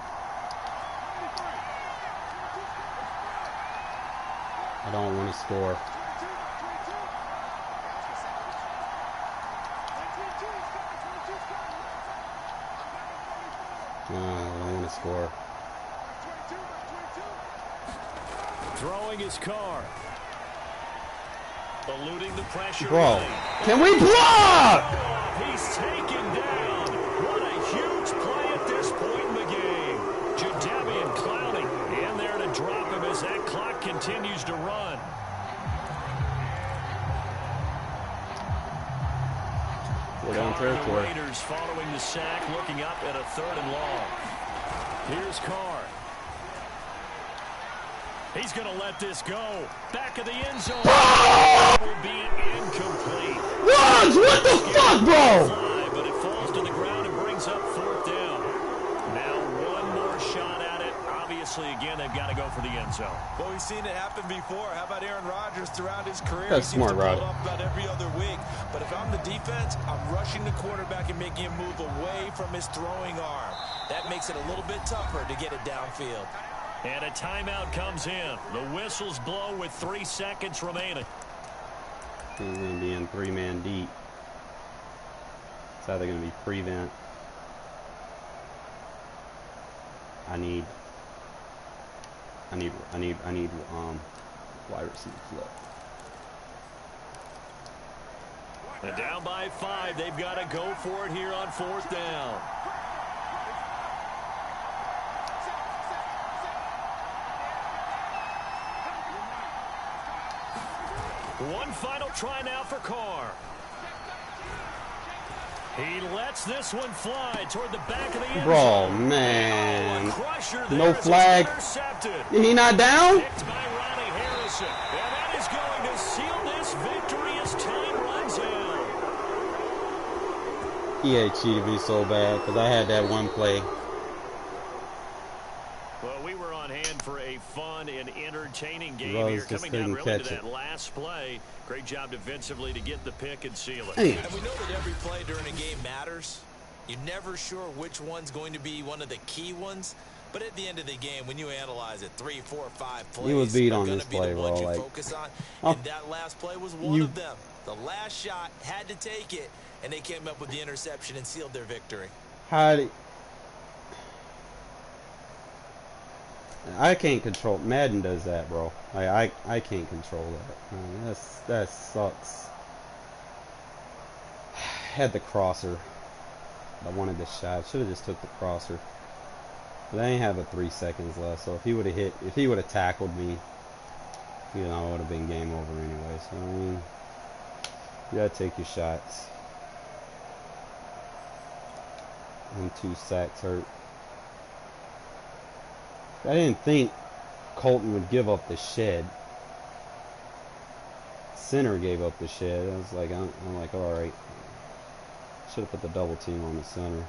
I don't want to score. No, I don't want to score. Throwing his Carr. Eluding the pressure. Bro, can we block? He's taken down. What a huge play at this point in the game. Jadavian Clowney in there to drop him as that clock continues to run. We're down territory. The Raiders following the sack, looking up at a 3rd and long. Here's Carr. He's going to let this go. Back of the end zone. Will be incomplete. What the fuck, bro? But it falls to the ground and brings up 4th down. Now one more shot at it. Obviously, again, they've got to go for the end zone. Well, we've seen it happen before. How about Aaron Rodgers throughout his career? That's he seems smart, to Rod. pull off about every other week. But if I'm the defense, I'm rushing the quarterback and making him move away from his throwing arm. That makes it a little bit tougher to get it downfield. And a timeout comes in. The whistles blow with 3 seconds remaining. He's going to be in 3-man deep. It's either going to be prevent. I need wide receiver flip. And down by 5, they've got to go for it here on 4th down. One final try now for Carr. He lets this one fly toward the back of the end Bro, zone. man. Oh, no flag. He not down? Picked by Ronnie Harrison. And that is going to seal this victory as time runs out. EA cheated me so bad because I had that one play. Well, we were on hand for a fun and entertaining game Rose here. just Coming down couldn't really catch to it. that last play. Great job defensively to get the pick and seal it. Hey. And we know that every play during a game matters. You're never sure which one's going to be one of the key ones. But at the end of the game, when you analyze it, 3, 4, 5 plays, He was beat are on going this to be play, the ones bro. you Like, focus on. oh, And that last play was one of them. The last shot had to take it, and they came up with the interception and sealed their victory. how did... I can't control. Madden does that, bro. I can't control that. Man, that sucks. Had the crosser. I wanted the shot. Should have just took the crosser. But I ain't have 3 seconds left. So if he would have tackled me, you know, it would have been game over anyway. So I mean, you gotta take your shots. 1, 2 sacks hurt. I didn't think Colton would give up the shed. Center gave up the shed. I was like, I'm like, all right. Should have put the double team on the center.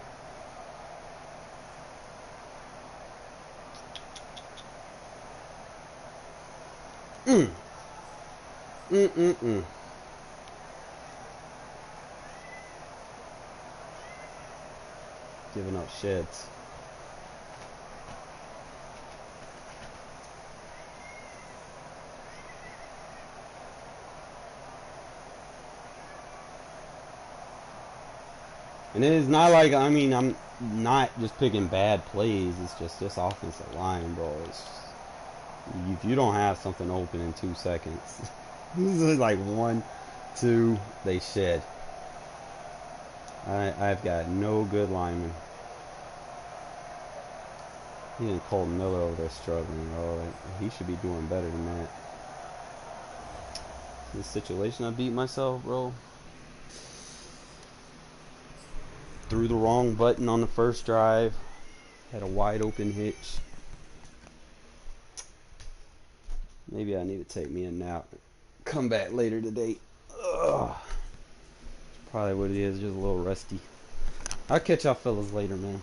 giving up sheds. And it is not like, I mean, I'm not just picking bad plays. It's just this offensive line, bro. If you don't have something open in 2 seconds, this is like 1, 2, they shed. I've got no good linemen. Even Colton Miller over there struggling. Oh, he should be doing better than that. This situation, I beat myself, bro. Threw the wrong button on the first drive. Had a wide open hitch. Maybe I need to take me a nap. Come back later today. Ugh. Probably what it is, just a little rusty. I'll catch y'all fellas later, man.